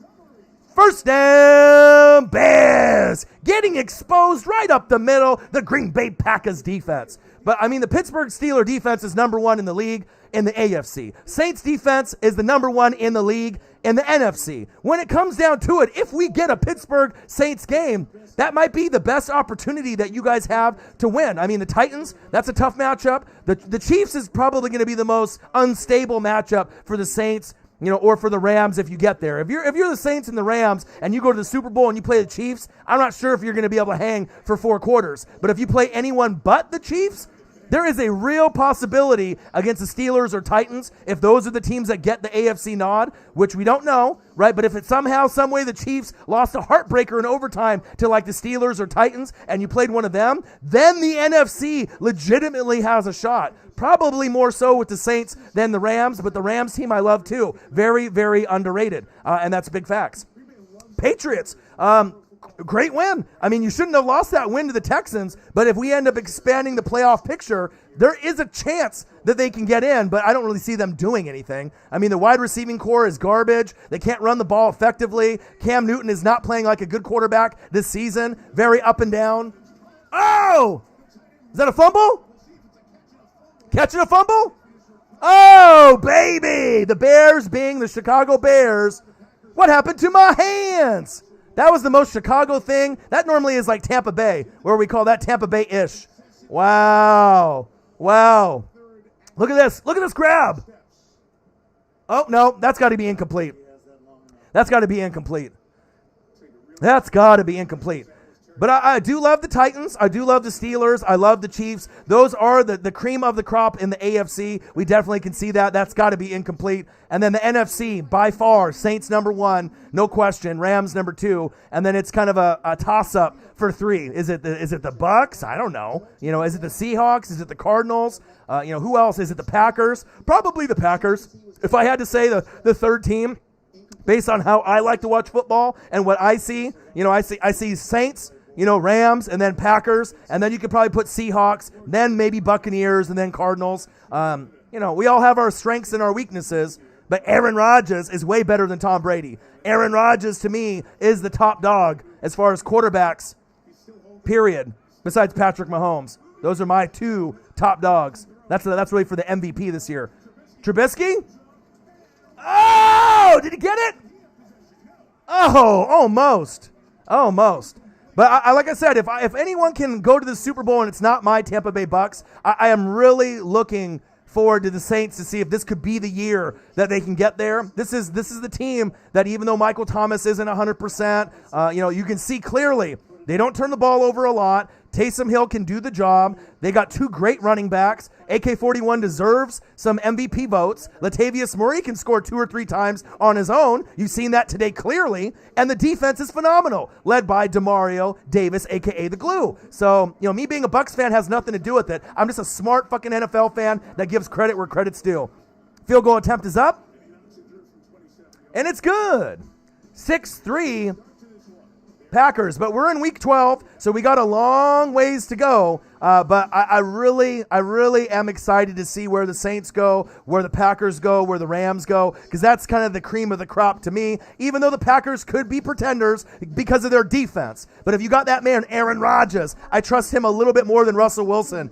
First down, Bears. Getting exposed right up the middle, the Green Bay Packers defense. But, I mean, the Pittsburgh Steelers defense is number one in the league in the AFC. Saints defense is the number one in the league in the NFC. When it comes down to it, if we get a Pittsburgh Saints game, that might be the best opportunity that you guys have to win. I mean, the Titans, that's a tough matchup. The Chiefs is probably going to be the most unstable matchup for the Saints, you know, or for the Rams if you get there. If you're the Saints and the Rams and you go to the Super Bowl and you play the Chiefs, I'm not sure if you're going to be able to hang for 4 quarters. But if you play anyone but the Chiefs, there is a real possibility against the Steelers or Titans, if those are the teams that get the AFC nod, which we don't know, right? But if it's somehow, some way the Chiefs lost a heartbreaker in overtime to like the Steelers or Titans and you played one of them, then the NFC legitimately has a shot. Probably more so with the Saints than the Rams, but the Rams team I love too. Very, very underrated, and that's big facts. Patriots, great win. I mean, you shouldn't have lost that win to the Texans, but if we end up expanding the playoff picture, there is a chance that they can get in, but I don't really see them doing anything. I mean, the wide receiving core is garbage. They can't run the ball effectively. Cam Newton is not playing like a good quarterback this season. Very up and down. Oh! Is that a fumble? Catching a fumble? Oh, baby! The Bears being the Chicago Bears. What happened to my hands? That was the most Chicago thing. That normally is like Tampa Bay, where we call that Tampa Bay-ish. Wow. Wow. Look at this. Look at this grab. Oh, no. That's got to be incomplete. That's got to be incomplete. That's got to be incomplete. But I do love the Titans. I do love the Steelers. I love the Chiefs. Those are the cream of the crop in the AFC. We definitely can see that. That's got to be incomplete. And then the NFC, by far, Saints number 1, no question. Rams number 2. And then it's kind of a toss-up for 3. Is it the Bucks? I don't know. You know, is it the Seahawks? Is it the Cardinals? You know, who else? Is it the Packers? Probably the Packers. If I had to say the third team, based on how I like to watch football and what I see, you know, I see Saints, you know, Rams, and then Packers, and then you could probably put Seahawks, then maybe Buccaneers, and then Cardinals. You know, we all have our strengths and our weaknesses, but Aaron Rodgers is way better than Tom Brady. Aaron Rodgers, to me, is the top dog as far as quarterbacks, period, besides Patrick Mahomes. Those are my 2 top dogs. That's really for the MVP this year. Trubisky? Oh, did he get it? Oh, almost. Almost. But like I said, if anyone can go to the Super Bowl and it's not my Tampa Bay Bucks, I am really looking forward to the Saints to see if this could be the year that they can get there. This is the team that even though Michael Thomas isn't 100%, you know, you can see clearly they don't turn the ball over a lot. Taysom Hill can do the job. They got two great running backs. AK-41 deserves some MVP votes. Latavius Murray can score 2 or 3 times on his own. You've seen that today clearly. And the defense is phenomenal, led by Demario Davis, a.k.a. the Glue. So, me being a Bucs fan has nothing to do with it. I'm just a smart fucking NFL fan that gives credit where credit's due. Field goal attempt is up. And it's good. 6-3 Packers, but we're in week 12, so we got a long ways to go. But I really am excited to see where the Saints go, where the Packers go, where the Rams go, because that's kind of the cream of the crop to me, even though the Packers could be pretenders because of their defense. But if you got that man, Aaron Rodgers, I trust him a little bit more than Russell Wilson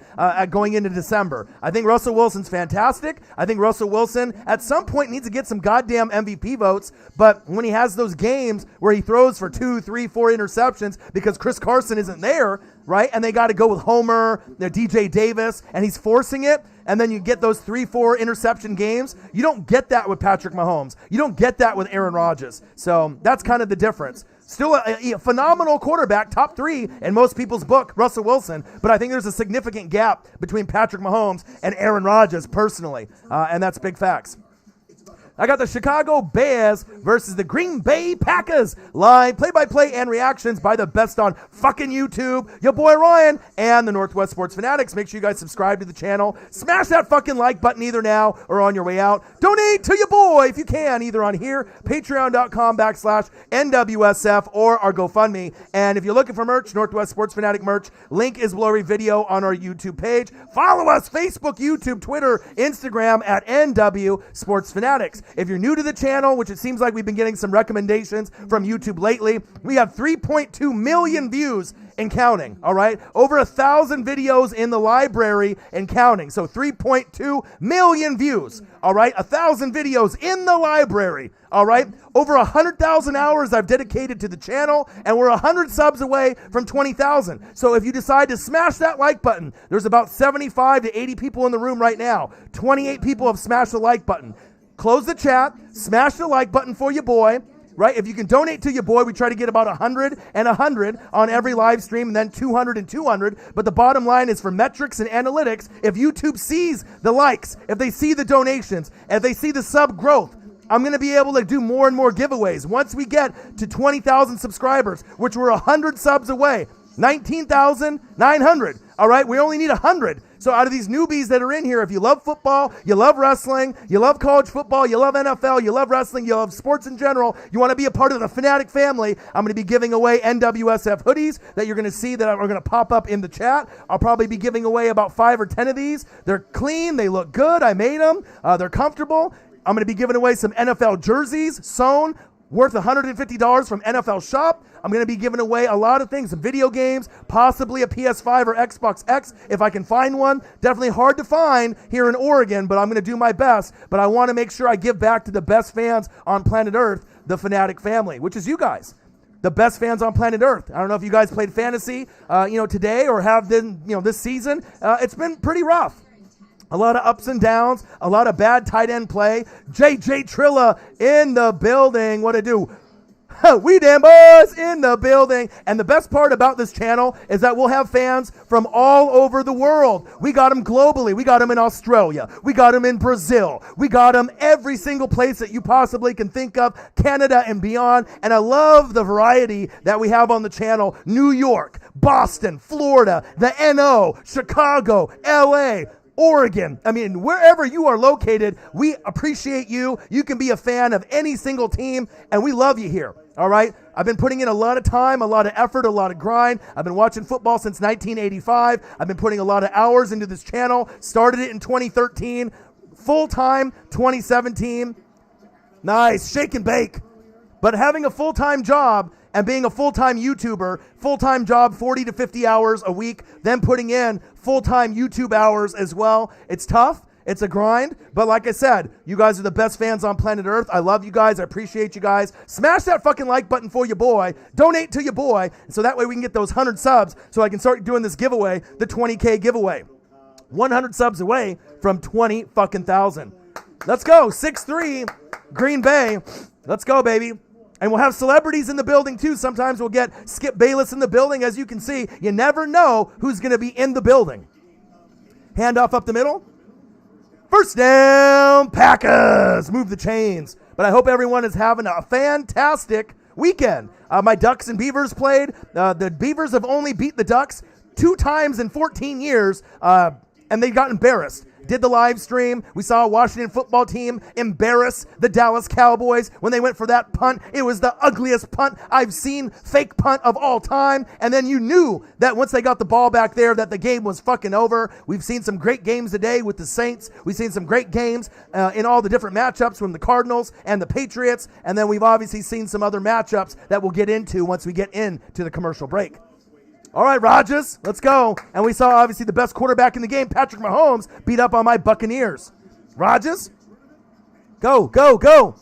going into December. I think Russell Wilson's fantastic. I think Russell Wilson at some point needs to get some goddamn MVP votes, but when he has those games where he throws for 2, 3, 4 interceptions because Chris Carson isn't there, right? And they got to go with Homer, DJ Davis, and he's forcing it. And then you get those 3, 4 interception games. You don't get that with Patrick Mahomes. You don't get that with Aaron Rodgers. So that's kind of the difference. Still a phenomenal quarterback, top 3 in most people's book, Russell Wilson. But I think there's a significant gap between Patrick Mahomes and Aaron Rodgers personally. And that's big facts. I got the Chicago Bears versus the Green Bay Packers. Live play-by-play and reactions by the best on fucking YouTube. Your boy Ryan and the Northwest Sports Fanatics. Make sure you guys subscribe to the channel. Smash that fucking like button either now or on your way out. Donate to your boy if you can, either on here, patreon.com/NWSF, or our GoFundMe. And if you're looking for merch, Northwest Sports Fanatic merch, link is below every video on our YouTube page. Follow us, Facebook, YouTube, Twitter, Instagram at NW Sports Fanatics. If you're new to the channel, which it seems like we've been getting some recommendations from YouTube lately, we have 3.2 million views and counting, all right? Over 1,000 videos in the library and counting. So 3.2 million views, all right? 1,000 videos in the library, all right? Over 100,000 hours I've dedicated to the channel, and we're 100 subs away from 20,000. So if you decide to smash that like button, there's about 75 to 80 people in the room right now. 28 people have smashed the like button. Close the chat, smash the like button for your boy, right? If you can donate to your boy, we try to get about 100 and 100 on every live stream, and then 200 and 200. But the bottom line is for metrics and analytics, if YouTube sees the likes, if they see the donations, if they see the sub growth, I'm going to be able to do more and more giveaways. Once we get to 20,000 subscribers, which we're 100 subs away, 19,900. All right, we only need 100. So out of these newbies that are in here, if you love football, you love wrestling, you love college football, you love NFL, you love wrestling, you love sports in general, you want to be a part of the Fanatic family, I'm going to be giving away NWSF hoodies that you're going to see that are going to pop up in the chat. I'll probably be giving away about 5 or 10 of these. They're clean. They look good. I made them. They're comfortable. I'm going to be giving away some NFL jerseys sewn, worth $150 from NFL Shop. I'm going to be giving away a lot of things, some video games, possibly a PS5 or Xbox X if I can find one. Definitely hard to find here in Oregon, but I'm going to do my best. But I want to make sure I give back to the best fans on planet Earth, the Fanatic family, which is you guys. The best fans on planet Earth. I don't know if you guys played fantasy, today or have been, this season. It's been pretty rough. A lot of ups and downs, a lot of bad tight end play. JJ Trilla in the building. What to do? We damn boys in the building. And the best part about this channel is that we'll have fans from all over the world. We got them globally. We got them in Australia. We got them in Brazil. We got them every single place that you possibly can think of, Canada and beyond. And I love the variety that we have on the channel. New York, Boston, Florida, the NO, Chicago, LA, Oregon. I mean, wherever you are located, we appreciate you. You can be a fan of any single team, and we love you here. All right? I've been putting in a lot of time, a lot of effort, a lot of grind. I've been watching football since 1985. I've been putting a lot of hours into this channel. Started it in 2013. Full-time 2017. Nice. Shake and bake. But having a full-time job and being a full-time YouTuber, full-time job, 40 to 50 hours a week, then putting in full-time YouTube hours as well. It's tough. It's a grind. But like I said, you guys are the best fans on planet Earth. I love you guys. I appreciate you guys. Smash that fucking like button for your boy. Donate to your boy. So that way we can get those 100 subs so I can start doing this giveaway, the 20K giveaway. 100 subs away from 20 fucking thousand. Let's go. 6-3 Green Bay. Let's go, baby. And we'll have celebrities in the building too. Sometimes we'll get Skip Bayless in the building. As you can see, you never know who's going to be in the building. Handoff up the middle. First down, Packers. Move the chains. But I hope everyone is having a fantastic weekend. My Ducks and Beavers played. The Beavers have only beat the Ducks 2 times in 14 years, and they got embarrassed. Did the live stream. We saw a Washington football team embarrass the Dallas Cowboys when they went for that punt. It was the ugliest punt I've seen, fake punt of all time. And then you knew that once they got the ball back there that the game was fucking over. We've seen some great games today with the Saints. We've seen some great games in all the different matchups from the Cardinals and the Patriots. And then we've obviously seen some other matchups that we'll get into once we get into the commercial break. All right, Rogers, let's go. And we saw, obviously, the best quarterback in the game, Patrick Mahomes, beat up on my Buccaneers. Rogers, go, go, go.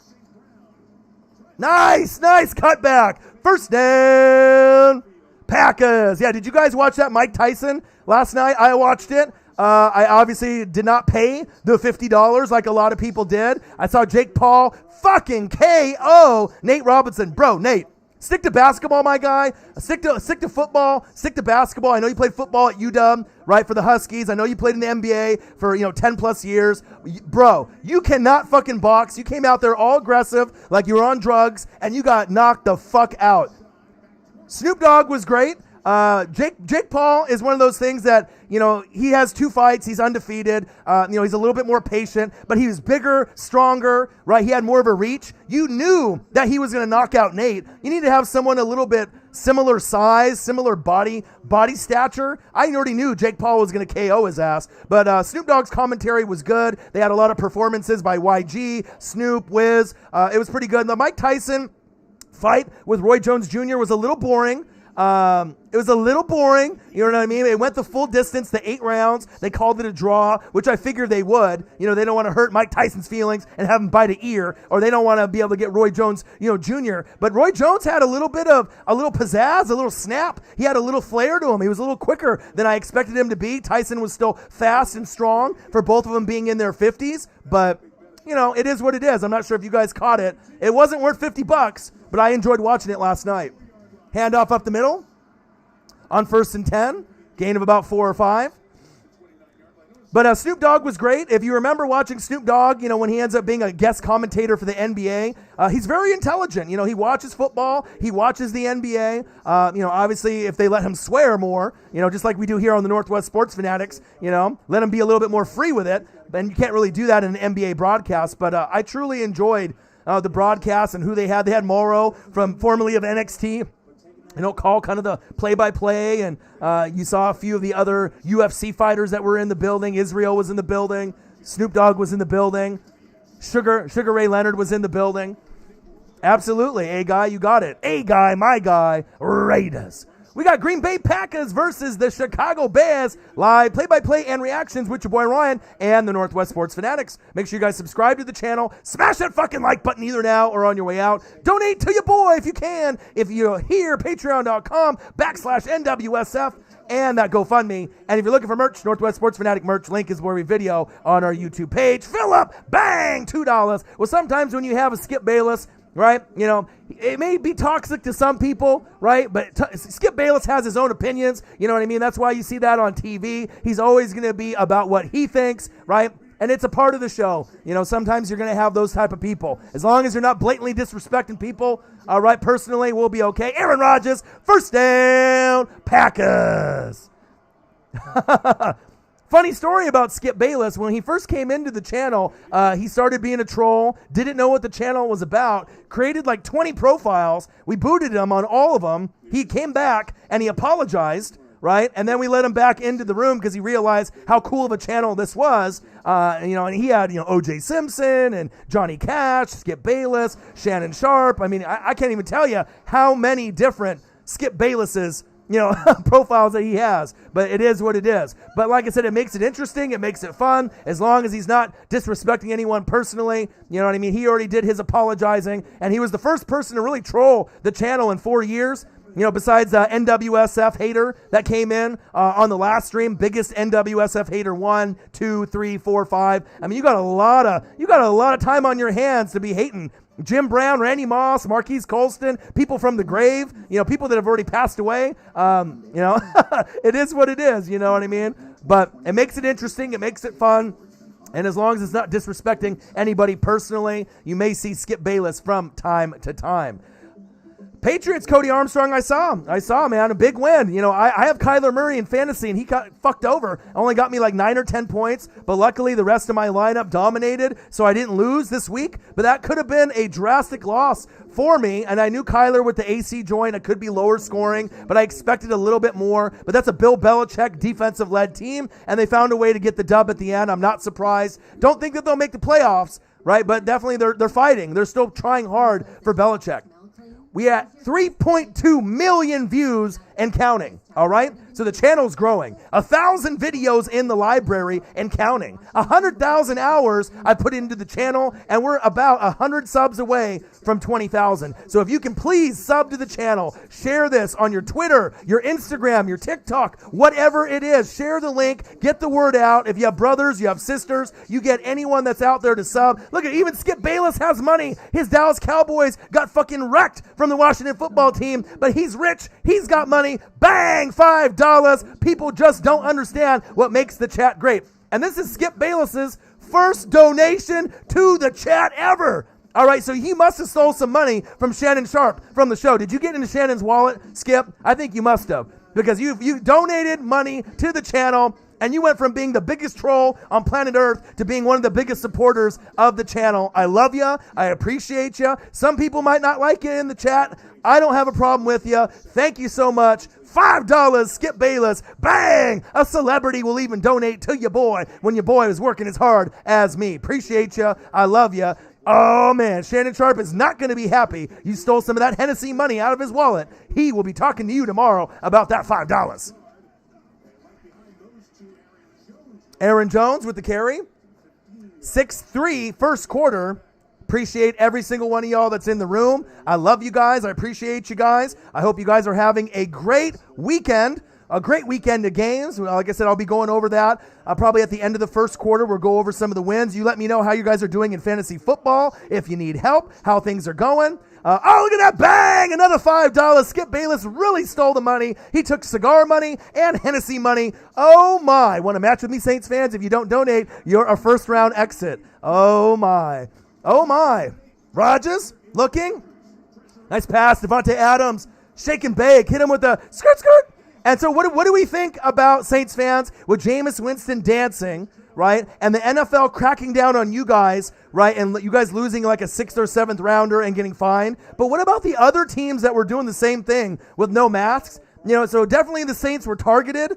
Nice cutback. First down, Packers. Yeah, did you guys watch that Mike Tyson last night? I watched it. I obviously did not pay the $50 like a lot of people did. I saw Jake Paul fucking KO Nate Robinson. Bro, Nate. Stick to basketball, my guy. Stick to football. Stick to basketball. I know you played football at UW, right, for the Huskies. I know you played in the NBA for, 10 plus years. Bro, you cannot fucking box. You came out there all aggressive like you were on drugs, and you got knocked the fuck out. Snoop Dogg was great. Jake Paul is one of those things that, he has 2 fights. He's undefeated. He's a little bit more patient, but he was bigger, stronger, right? He had more of a reach. You knew that he was going to knock out Nate. You need to have someone a little bit similar size, similar body stature. I already knew Jake Paul was going to KO his ass, but Snoop Dogg's commentary was good. They had a lot of performances by YG, Snoop, Wiz. It was pretty good. The Mike Tyson fight with Roy Jones Jr. was a little boring. It was a little boring, you know what I mean? It went the full distance, the 8 rounds. They called it a draw, which I figured they would. They don't want to hurt Mike Tyson's feelings and have him bite an ear, or they don't want to be able to get Roy Jones, Jr. But Roy Jones had a little pizzazz, a little snap. He had a little flair to him. He was a little quicker than I expected him to be. Tyson was still fast and strong for both of them being in their 50s, but it is what it is. I'm not sure if you guys caught it. It wasn't worth $50, but I enjoyed watching it last night. Handoff up the middle on 1st and 10, gain of about 4 or 5. But Snoop Dogg was great. If you remember watching Snoop Dogg, when he ends up being a guest commentator for the NBA, he's very intelligent. He watches football. He watches the NBA. Obviously, if they let him swear more, just like we do here on the Northwest Sports Fanatics, let him be a little bit more free with it. And you can't really do that in an NBA broadcast. But I truly enjoyed the broadcast and who they had. They had Morrow, formerly of NXT. Call kind of the play-by-play, and you saw a few of the other UFC fighters that were in the building. Israel was in the building. Snoop Dogg was in the building. Sugar Ray Leonard was in the building. Absolutely. A guy, you got it. A guy, my guy, Raiders. We got Green Bay Packers versus the Chicago Bears. Live play-by-play and reactions with your boy Ryan and the Northwest Sports Fanatics. Make sure you guys subscribe to the channel. Smash that fucking like button either now or on your way out. Donate to your boy if you can. If you're here, patreon.com/NWSF and that GoFundMe. And if you're looking for merch, Northwest Sports Fanatic merch, link is where we video on our YouTube page. Fill up, bang, $2. Well, sometimes when you have a Skip Bayless, right? It may be toxic to some people, right? But Skip Bayless has his own opinions. You know what I mean? That's why you see that on TV. He's always going to be about what he thinks, right? And it's a part of the show. Sometimes you're going to have those type of people. As long as you're not blatantly disrespecting people, all right, personally, we'll be okay. Aaron Rodgers, first down, Packers. Funny story about Skip Bayless. When he first came into the channel, he started being a troll, didn't know what the channel was about, created like 20 profiles. We booted him on all of them. He came back and he apologized, right? And then we let him back into the room because he realized how cool of a channel this was. And he had, O.J. Simpson and Johnny Cash, Skip Bayless, Shannon Sharp. I mean, I can't even tell you how many different Skip Baylesses profiles that he has, but it is what it is. But like I said, it makes it interesting. It makes it fun as long as he's not disrespecting anyone personally. You know what I mean? He already did his apologizing, and he was the first person to really troll the channel in 4 years. Besides NWSF hater that came in on the last stream, biggest NWSF hater 1, 2, 3, 4, 5. I mean, you got a lot of time on your hands to be hating Jim Brown, Randy Moss, Marquise Colston, people from the grave, people that have already passed away. It is what it is, you know what I mean? But it makes it interesting. It makes it fun. And as long as it's not disrespecting anybody personally, you may see Skip Bayless from time to time. Patriots, Cody Armstrong, I saw, man, a big win. I have Kyler Murray in fantasy, and he got fucked over. Only got me like 9 or 10 points, but luckily the rest of my lineup dominated, so I didn't lose this week. But that could have been a drastic loss for me, and I knew Kyler with the AC joint, it could be lower scoring, but I expected a little bit more. But that's a Bill Belichick defensive-led team, and they found a way to get the dub at the end. I'm not surprised. Don't think that they'll make the playoffs, right? But definitely they're fighting. They're still trying hard for Belichick. We had 3.2 million views and counting, all right? So the channel's growing. 1,000 videos in the library and counting. 100,000 hours I put into the channel, and we're about 100 subs away from 20,000. So if you can please sub to the channel, share this on your Twitter, your Instagram, your TikTok, whatever it is, share the link, get the word out. If you have brothers, you have sisters, you get anyone that's out there to sub. Look at even Skip Bayless has money. His Dallas Cowboys got fucking wrecked from the Washington football team, but he's rich. He's got money. Bang, $5. People just don't understand what makes the chat great. And this is Skip Bayless's first donation to the chat ever. All right, so he must have stole some money from Shannon Sharp from the show. Did you get into Shannon's wallet, Skip? I think you must have, because you donated money to the channel, and you went from being the biggest troll on planet Earth to being one of the biggest supporters of the channel. I love you. I appreciate you. Some people might not like you in the chat. I don't have a problem with you. Thank you so much. $5, Skip Bayless. Bang! A celebrity will even donate to your boy when your boy is working as hard as me. Appreciate you. I love you. Oh, man, Shannon Sharp is not going to be happy you stole some of that Hennessy money out of his wallet. He will be talking to you tomorrow about that $5. Aaron Jones with the carry. 6-3 first quarter. Appreciate every single one of y'all that's in the room. I love you guys. I appreciate you guys. I hope you guys are having a great weekend. A great weekend of games. Like I said, I'll be going over that probably at the end of the first quarter. We'll go over some of the wins. You let me know how you guys are doing in fantasy football. If you need help, how things are going. Oh, look at that. Bang! Another $5. Skip Bayless really stole the money. He took cigar money and Hennessy money. Oh, my. Want to match with me, Saints fans? If you don't donate, you're a first-round exit. Oh, my. Oh, my. Rodgers looking. Nice pass. Devontae Adams. Shake and bake. Hit him with the skirt. And so what do we think about Saints fans with Jameis Winston dancing, right? And the NFL cracking down on you guys, right? And you guys losing like a 6th or 7th rounder and getting fined. But what about the other teams that were doing the same thing with no masks? So definitely the Saints were targeted,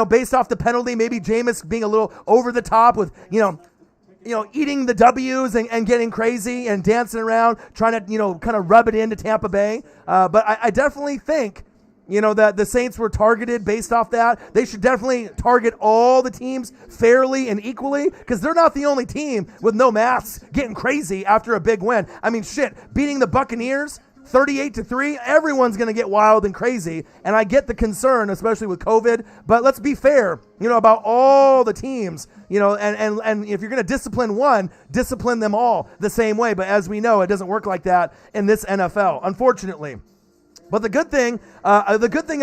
based off the penalty. Maybe Jameis being a little over the top with, eating the W's and getting crazy and dancing around, trying to, kind of rub it into Tampa Bay. But I definitely think, that the Saints were targeted based off that. They should definitely target all the teams fairly and equally, because they're not the only team with no masks getting crazy after a big win. I mean, shit, beating the Buccaneers 38-3, everyone's going to get wild and crazy. And I get the concern, especially with COVID, but let's be fair, about all the teams, and if you're going to discipline one, discipline them all the same way. But as we know, it doesn't work like that in this NFL, unfortunately. But the good thing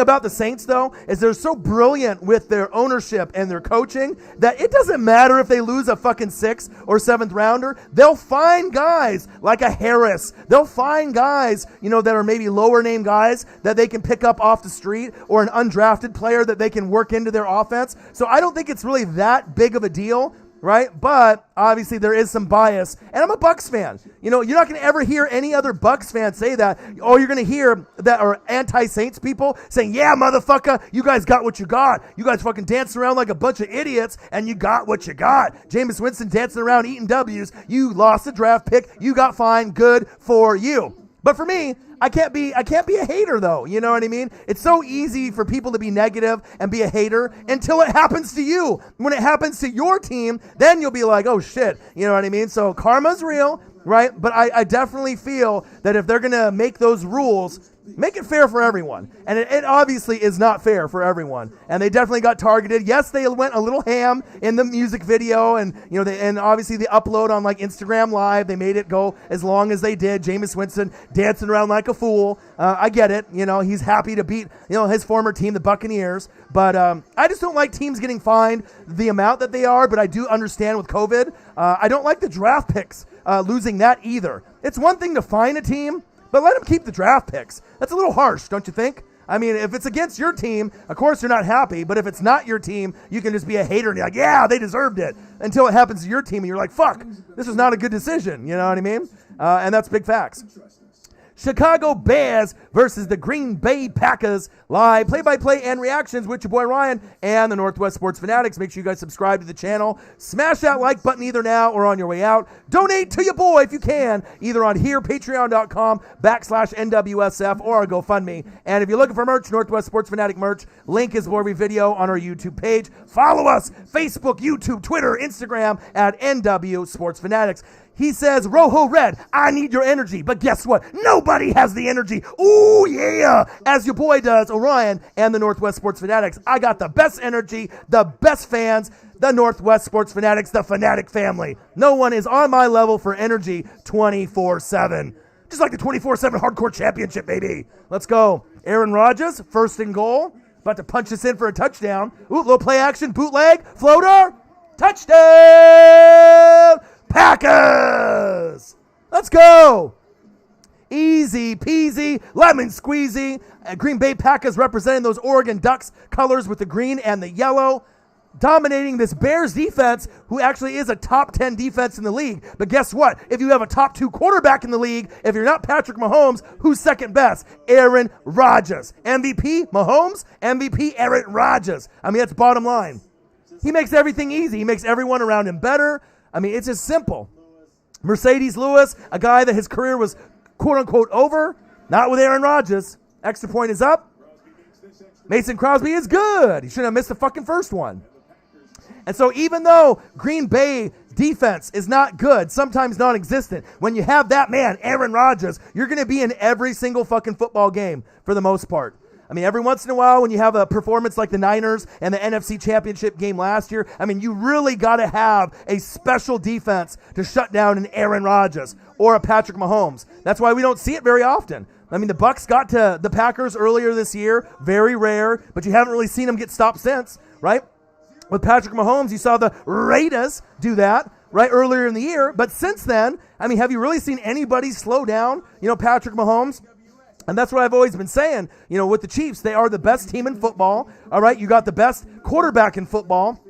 about the Saints, though, is they're so brilliant with their ownership and their coaching that it doesn't matter if they lose a fucking 6th or 7th rounder. They'll find guys like a Harris. They'll find guys, that are maybe lower name guys that they can pick up off the street, or an undrafted player that they can work into their offense. So I don't think it's really that big of a deal. Right? But obviously there is some bias. And I'm a Bucs fan. You're not going to ever hear any other Bucs fan say that. Oh, you're going to hear that are anti-Saints people saying, yeah, motherfucker, you guys got what you got. You guys fucking dancing around like a bunch of idiots, and you got what you got. Jameis Winston dancing around eating W's. You lost a draft pick. You got fined. Good for you. But for me, I can't be a hater, though. You know what I mean? It's so easy for people to be negative and be a hater until it happens to you. When it happens to your team, then you'll be like, oh shit. You know what I mean? So karma's real. right? But I definitely feel that if they're going to make those rules, make it fair for everyone. And it obviously is not fair for everyone. And they definitely got targeted. Yes, they went a little ham in the music video, and and obviously the upload on like Instagram Live, they made it go as long as they did. Jameis Winston dancing around like a fool. I get it. He's happy to beat his former team, the Buccaneers. But I just don't like teams getting fined the amount that they are. But I do understand with COVID. I don't like the draft picks losing that either. It's one thing to fine a team, but let them keep the draft picks. That's a little harsh, don't you think? I mean, if it's against your team, of course you're not happy. But if it's not your team, you can just be a hater and you're like, yeah, they deserved it. Until it happens to your team and you're like, fuck, this is not a good decision. You know what I mean? And that's big facts. Chicago Bears versus the Green Bay Packers. Live play-by-play and reactions with your boy Ryan and the Northwest Sports Fanatics. Make sure you guys subscribe to the channel. Smash that like button either now or on your way out. Donate to your boy if you can, either on here, patreon.com/NWSF, or our GoFundMe. And if you're looking for merch, Northwest Sports Fanatic merch, link is below every video on our YouTube page. Follow us, Facebook, YouTube, Twitter, Instagram at NW Sports Fanatics. He says, Rojo Red, I need your energy. But guess what? Nobody has the energy. Ooh, yeah. As your boy does, Orion and the Northwest Sports Fanatics. I got the best energy, the best fans, the Northwest Sports Fanatics, the Fanatic family. No one is on my level for energy 24/7. Just like the 24/7 Hardcore Championship, baby. Let's go. Aaron Rodgers, first and goal. About to punch this in for a touchdown. Ooh, little play action, bootleg, floater. Touchdown! Packers! Let's go! Easy peasy, lemon squeezy. Green Bay Packers representing those Oregon Ducks colors with the green and the yellow. Dominating this Bears defense, who actually is a top 10 defense in the league. But guess what? If you have a top 2 quarterback in the league, if you're not Patrick Mahomes, who's second best? Aaron Rodgers. MVP, Mahomes. MVP, Aaron Rodgers. I mean, that's bottom line. He makes everything easy. He makes everyone around him better. I mean, it's just simple. Mercedes Lewis, a guy that his career was quote-unquote over, not with Aaron Rodgers. Extra point is up. Mason Crosby is good. He shouldn't have missed the fucking first one. And so even though Green Bay defense is not good, sometimes non-existent, when you have that man, Aaron Rodgers, you're going to be in every single fucking football game for the most part. I mean, every once in a while when you have a performance like the Niners and the NFC Championship game last year, I mean, you really got to have a special defense to shut down an Aaron Rodgers or a Patrick Mahomes. That's why we don't see it very often. I mean, the Bucs got to the Packers earlier this year, very rare, but you haven't really seen them get stopped since, right? With Patrick Mahomes, you saw the Raiders do that, right, earlier in the year. But since then, I mean, have you really seen anybody slow down, Patrick Mahomes? And that's what I've always been saying, with the Chiefs. They are the best team in football, all right? You got the best quarterback in football,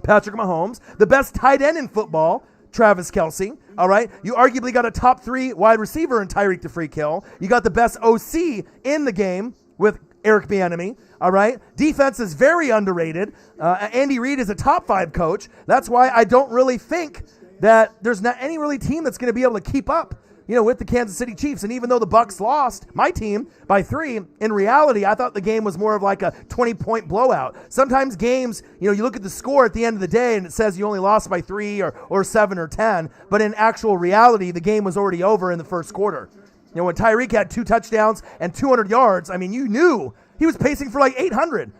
Patrick Mahomes. The best tight end in football, Travis Kelce, all right? You arguably got a top 3 wide receiver in Tyreek the Freak Hill. You got the best OC in the game with Eric Bieniemy, all right? Defense is very underrated. Andy Reid is a top 5 coach. That's why I don't really think that there's not any really team that's going to be able to keep up, with the Kansas City Chiefs. And even though the Bucs lost, my team, by 3, in reality, I thought the game was more of like a 20-point blowout. Sometimes games, you look at the score at the end of the day and it says you only lost by 3 or 7 or 10. But in actual reality, the game was already over in the first quarter. When Tyreek had 2 touchdowns and 200 yards, I mean, you knew he was pacing for like 800.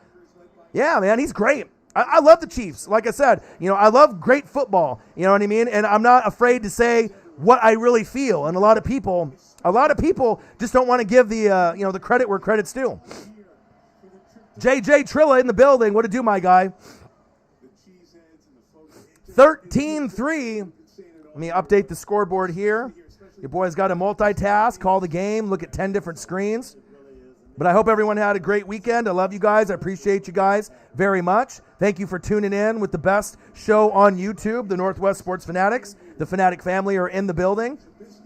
Yeah, man, he's great. I love the Chiefs. Like I said, I love great football. You know what I mean? And I'm not afraid to say what I really feel. And a lot of people just don't want to give the the credit where credit's due. JJ Trilla in the building. What to do, my guy? 13-3. Let me update the scoreboard here. Your boy's got to multitask, call the game, look at 10 different screens. But I hope everyone had a great weekend. I love you guys. I appreciate you guys very much. Thank you for tuning in with the best show on YouTube, the Northwest Sports Fanatics. The Fanatic family are in the building.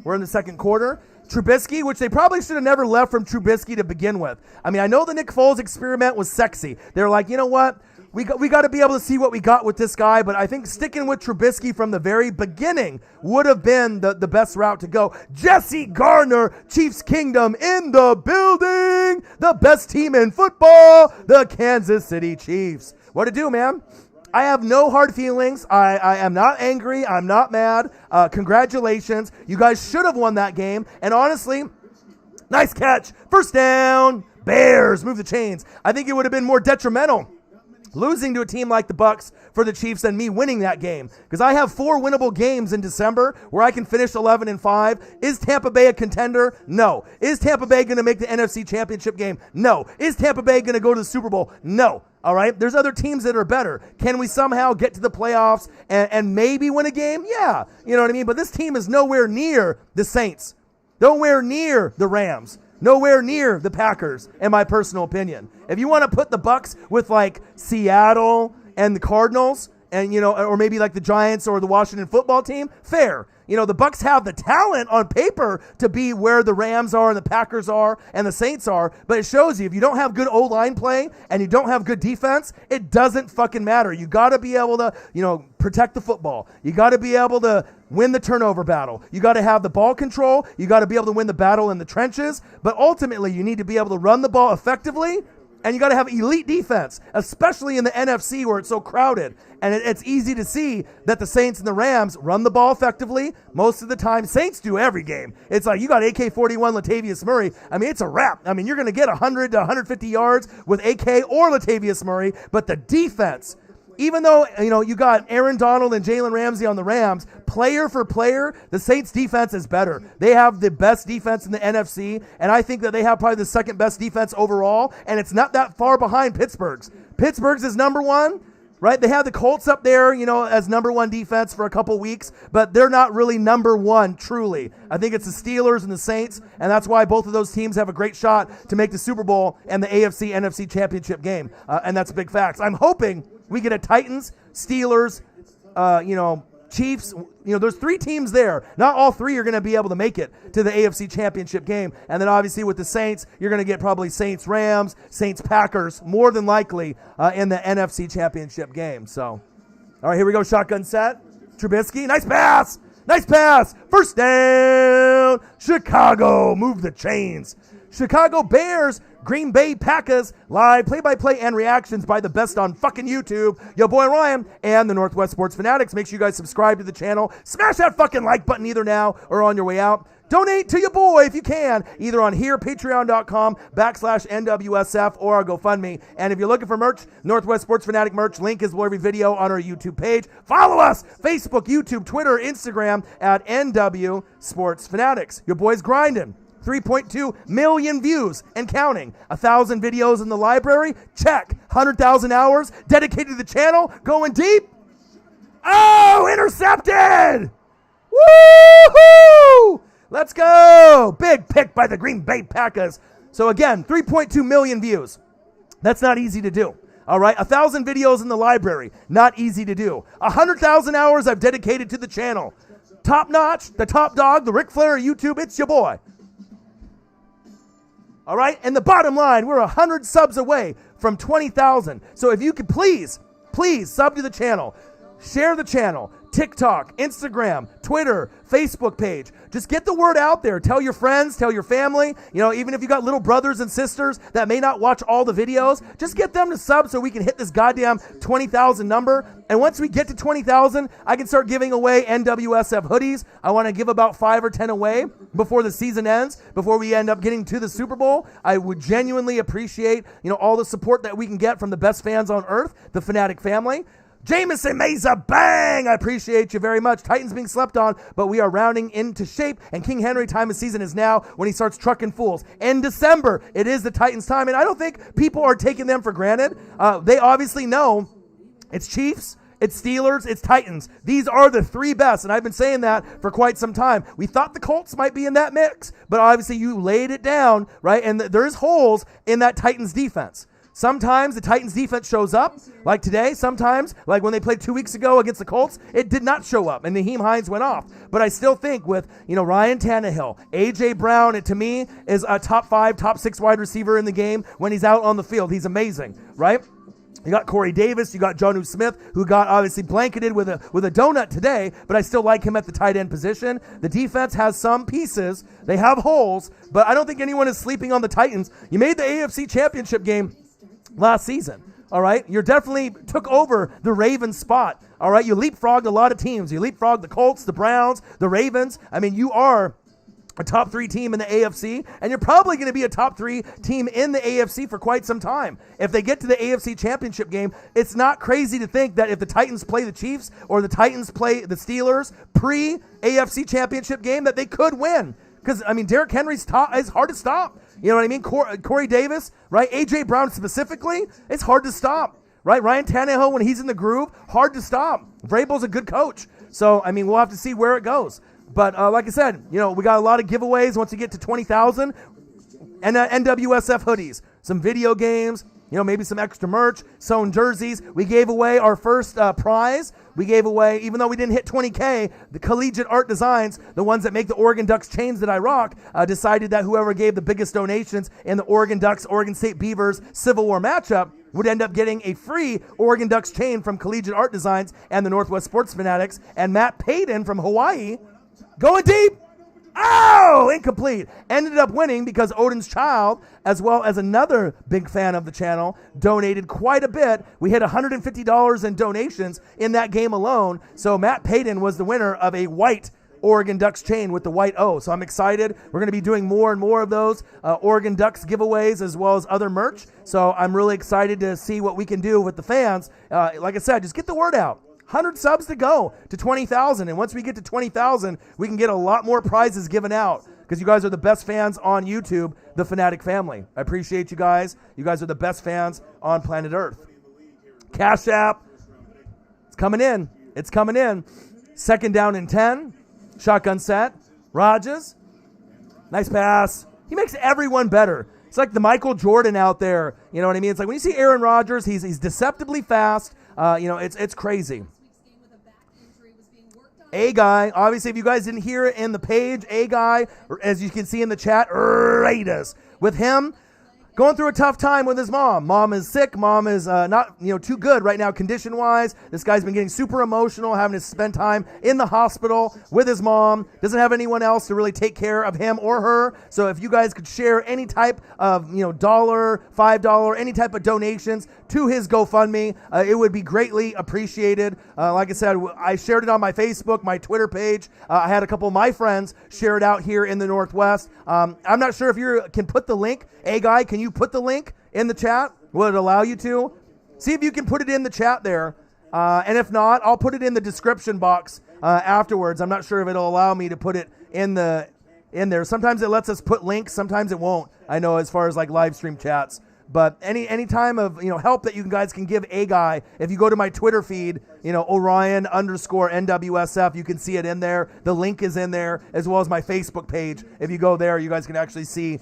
We're in the second quarter. Trubisky, which they probably should have never left from Trubisky to begin with. I mean, I know the Nick Foles experiment was sexy. They're like, you know what? We got to be able to see what we got with this guy, but I think sticking with Trubisky from the very beginning would have been the best route to go. Jesse Garner, Chiefs Kingdom in the building. The best team in football, the Kansas City Chiefs. What to do, man? I have no hard feelings. I am not angry. I'm not mad. Congratulations. You guys should have won that game. And honestly, nice catch. First down. Bears move the chains. I think it would have been more detrimental losing to a team like the Bucs for the Chiefs than me winning that game, because I have 4 winnable games in December where I can finish 11-5. Is Tampa Bay a contender? No. Is Tampa Bay going to make the NFC Championship game? No. Is Tampa Bay going to go to the Super Bowl? No. All right? There's other teams that are better. Can we somehow get to the playoffs and maybe win a game? Yeah. You know what I mean? But this team is nowhere near the Saints. Nowhere near the Rams. Nowhere near the Packers, in my personal opinion. If you want to put the Bucs with like Seattle and the Cardinals, and or maybe like the Giants or the Washington football team, fair. The Bucs have the talent on paper to be where the Rams are and the Packers are and the Saints are, but it shows you if you don't have good O-line play and you don't have good defense, it doesn't fucking matter. You got to be able to, protect the football. You got to be able to win the turnover battle. You got to have the ball control. You got to be able to win the battle in the trenches, but ultimately you need to be able to run the ball effectively. And you got to have elite defense, especially in the NFC where it's so crowded. And it's easy to see that the Saints and the Rams run the ball effectively most of the time. Saints do every game. It's like you got AK-41 Latavius Murray. I mean, it's a wrap. I mean, you're going to get 100 to 150 yards with AK or Latavius Murray. But the defense, even though, you got Aaron Donald and Jalen Ramsey on the Rams, player for player, the Saints defense is better. They have the best defense in the NFC, and I think that they have probably the second best defense overall, and it's not that far behind Pittsburgh's. Pittsburgh's is number 1, right? They have the Colts up there, as number 1 defense for a couple weeks, but they're not really number 1, truly. I think it's the Steelers and the Saints, and that's why both of those teams have a great shot to make the Super Bowl and the AFC-NFC championship game, and that's big facts. I'm hoping we get a Titans, Steelers, Chiefs. There's 3 teams there. Not all 3 are going to be able to make it to the AFC Championship game. And then obviously with the Saints, you're going to get probably Saints, Rams, Saints, Packers, more than likely in the NFC Championship game. So, all right, here we go. Shotgun set. Trubisky. Nice pass. Nice pass. First down. Chicago. Move the chains. Chicago Bears, Green Bay Packers, live play-by-play and reactions by the best on fucking YouTube. Yo, boy Ryan and the Northwest Sports Fanatics. Make sure you guys subscribe to the channel. Smash that fucking like button either now or on your way out. Donate to your boy if you can, either on here, patreon.com/NWSF, or our GoFundMe. And if you're looking for merch, Northwest Sports Fanatic merch, link is below every video on our YouTube page. Follow us, Facebook, YouTube, Twitter, Instagram, at NW Sports Fanatics. Your boy's grinding. 3.2 million views and counting. 1,000 videos in the library. Check. 100,000 hours dedicated to the channel. Going deep. Oh, intercepted. Woo-hoo! Let's go. Big pick by the Green Bay Packers. So again, 3.2 million views. That's not easy to do. All right, 1,000 videos in the library. Not easy to do. 100,000 hours I've dedicated to the channel. Top notch, the top dog, the Ric Flair of YouTube. It's your boy. All right, and the bottom line, we're 100 subs away from 20,000. So if you could please sub to the channel, share the channel, TikTok, Instagram, Twitter, Facebook page. Just get the word out there. Tell your friends, tell your family. Even if you got little brothers and sisters that may not watch all the videos, just get them to sub so we can hit this goddamn 20,000 number. And once we get to 20,000, I can start giving away NWSF hoodies. I want to give about 5 or 10 away before the season ends, before we end up getting to the Super Bowl. I would genuinely appreciate, all the support that we can get from the best fans on earth, the Fanatic family. Jamison Mesa, bang! I appreciate you very much. Titans being slept on, but we are rounding into shape, and King Henry time of season is now when he starts trucking fools. In December, it is the Titans' time, and I don't think people are taking them for granted. They obviously know it's Chiefs, it's Steelers, it's Titans. These are the 3 best, and I've been saying that for quite some time. We thought the Colts might be in that mix, but obviously you laid it down, right? And there's holes in that Titans defense. Sometimes the Titans defense shows up, like today. Sometimes, like when they played 2 weeks ago against the Colts, it did not show up, and Naheem Hines went off. But I still think with, Ryan Tannehill, A.J. Brown, it to me is a top 5, top 6 wide receiver in the game when he's out on the field. He's amazing, right? You got Corey Davis, you got Jonnu Smith, who got obviously blanketed with a donut today, but I still like him at the tight end position. The defense has some pieces. They have holes, but I don't think anyone is sleeping on the Titans. You made the AFC Championship game last season. All right, you definitely took over the Ravens spot. All right, you leapfrogged a lot of teams. You leapfrogged the Colts, the Browns, the Ravens. I mean, you are a top 3 team in the AFC, and you're probably going to be a top 3 team in the AFC for quite some time. If they get to the AFC Championship game, it's not crazy to think that if the Titans play the Chiefs or the Titans play the Steelers pre-AFC Championship game, that they could win. Because, I mean, Derrick Henry's is hard to stop. You know what I mean? Corey Davis, right? A.J. Brown specifically, it's hard to stop, right? Ryan Tannehill, when he's in the groove, hard to stop. Vrabel's a good coach. So, I mean, we'll have to see where it goes. But like I said, you know, we got a lot of giveaways once you get to 20,000. And NWSF hoodies, some video games, you know, maybe some extra merch, sewn jerseys. We gave away our first prize. We gave away, even though we didn't hit 20K, the Collegiate Art Designs, the ones that make the Oregon Ducks chains that I rock, decided that whoever gave the biggest donations in the Oregon Ducks, Oregon State Beavers Civil War matchup would end up getting a free Oregon Ducks chain from Collegiate Art Designs and the Northwest Sports Fanatics. And Matt Payton from Hawaii, going deep. Oh, incomplete. Ended up winning because Odin's Child, as well as another big fan of the channel, donated quite a bit. We hit $150 in donations in that game alone. So Matt Payton was the winner of a white Oregon Ducks chain with the white O. So I'm excited. We're going to be doing more and more of those Oregon Ducks giveaways as well as other merch. So I'm really excited to see what we can do with the fans. Like I said, just get the word out. 100 subs to go to 20,000. And once we get to 20,000, we can get a lot more prizes given out because you guys are the best fans on YouTube, the Fanatic family. I appreciate you guys. You guys are the best fans on planet Earth. Cash App. It's coming in. It's coming in. 2nd down and 10. Shotgun set. Rodgers. Nice pass. He makes everyone better. It's like the Michael Jordan out there. You know what I mean? It's like when you see Aaron Rodgers, he's deceptively fast. You know, it's crazy. A-Guy, obviously, if you guys didn't hear it in the page, A-Guy, as you can see in the chat, Raiders. With him, going through a tough time with his mom. Mom is sick. Mom is not, too good right now condition-wise. This guy's been getting super emotional, having to spend time in the hospital with his mom. Doesn't have anyone else to really take care of him or her. So if you guys could share any type of, $1, $5, any type of donations to his GoFundMe, it would be greatly appreciated. Like I said, I shared it on my Facebook, my Twitter page. I had a couple of my friends share it out here in the Northwest. I'm not sure if you can put the link. A-Guy, can you put the link in the chat? Will it allow you to? See if you can put it in the chat there. And if not, I'll put it in the description box afterwards. I'm not sure if it'll allow me to put it in there. Sometimes it lets us put links. Sometimes it won't. I know as far as like live stream chats. But any time of help that you guys can give A-Guy, if you go to my Twitter feed, OrionNWSF, you can see it in there. The link is in there, as well as my Facebook page. If you go there, you guys can actually see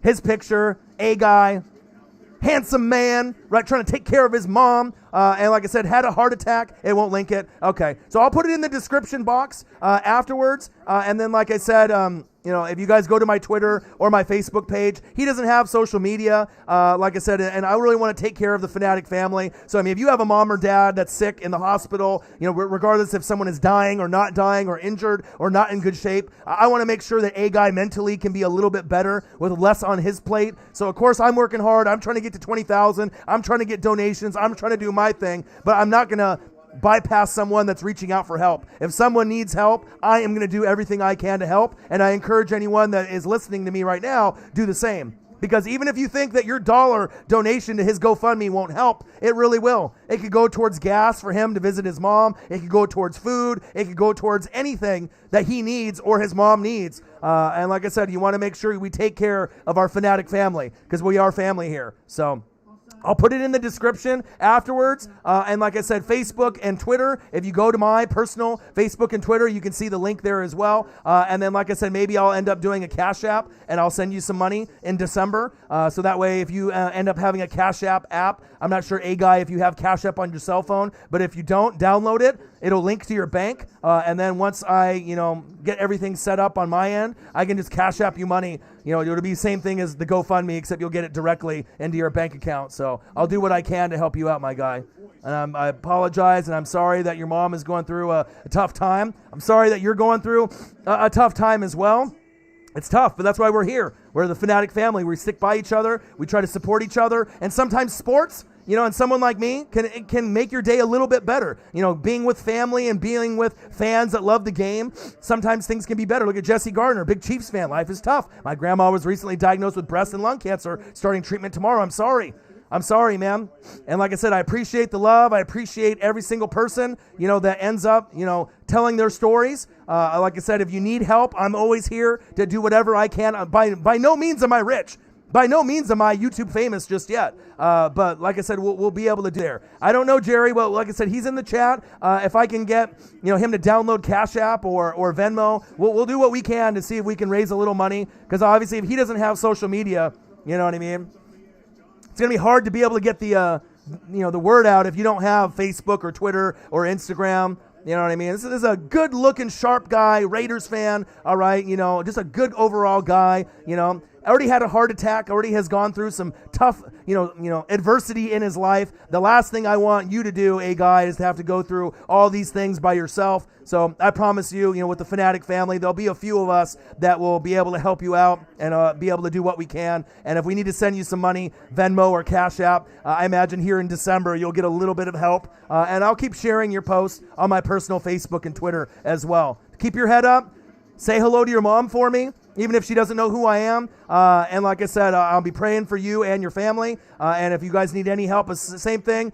his picture, A-Guy, handsome man, right, trying to take care of his mom. And like I said, had a heart attack. It won't link it. Okay, so I'll put it in the description box afterwards. And then, like I said, if you guys go to my Twitter or my Facebook page, he doesn't have social media, like I said, and I really want to take care of the Fanatic family. So, I mean, if you have a mom or dad that's sick in the hospital, regardless if someone is dying or not dying or injured or not in good shape, I want to make sure that A-Guy mentally can be a little bit better with less on his plate. So, of course, I'm working hard. I'm trying to get to 20,000. I'm trying to get donations. I'm trying to do my thing, but I'm not going to bypass someone that's reaching out for help. If someone needs help, I am going to do everything I can to help, and I encourage anyone that is listening to me right now, do the same. Because even if you think that your dollar donation to his GoFundMe won't help, it really will. It could go towards gas for him to visit his mom. It could go towards food. It could go towards anything that he needs or his mom needs. And like I said, you want to make sure we take care of our Fanatic family because we are family here. So I'll put it in the description afterwards. And like I said, Facebook and Twitter, if you go to my personal Facebook and Twitter, you can see the link there as well. And then, like I said, maybe I'll end up doing a Cash App and I'll send you some money in December. So that way, if you end up having a Cash App, I'm not sure, A-Guy, if you have Cash App on your cell phone, but if you don't, download it. It'll link to your bank. And then once I, get everything set up on my end, I can just Cash App you money. It'll be the same thing as the GoFundMe, except you'll get it directly into your bank account. So I'll do what I can to help you out, my guy. And I apologize, and I'm sorry that your mom is going through a tough time. I'm sorry that you're going through a tough time as well. It's tough, but that's why we're here. We're the Fanatic family. We stick by each other. We try to support each other. And sometimes sports, and someone like me can make your day a little bit better. Being with family and being with fans that love the game, sometimes things can be better. Look at Jesse Gardner, big Chiefs fan. Life is tough. My grandma was recently diagnosed with breast and lung cancer, starting treatment tomorrow. I'm sorry, man. And like I said, I appreciate the love. I appreciate every single person, that ends up, telling their stories. Like I said, if you need help, I'm always here to do whatever I can. By no means am I rich. By no means am I YouTube famous just yet. But like I said, we'll be able to do there. I don't know Jerry, but like I said, he's in the chat. If I can get him to download Cash App or Venmo, we'll do what we can to see if we can raise a little money. Because obviously, if he doesn't have social media, you know what I mean? It's going to be hard to be able to get the word out if you don't have Facebook or Twitter or Instagram. You know what I mean? This is a good-looking, sharp guy, Raiders fan, all right? Just a good overall guy, Already had a heart attack, already has gone through some tough, adversity in his life. The last thing I want you to do, guy, is to have to go through all these things by yourself. So I promise you, with the Fanatic family, there'll be a few of us that will be able to help you out and be able to do what we can. And if we need to send you some money, Venmo or Cash App, I imagine here in December you'll get a little bit of help. And I'll keep sharing your posts on my personal Facebook and Twitter as well. Keep your head up. Say hello to your mom for me, even if she doesn't know who I am. And like I said, I'll be praying for you and your family. And if you guys need any help, it's the same thing,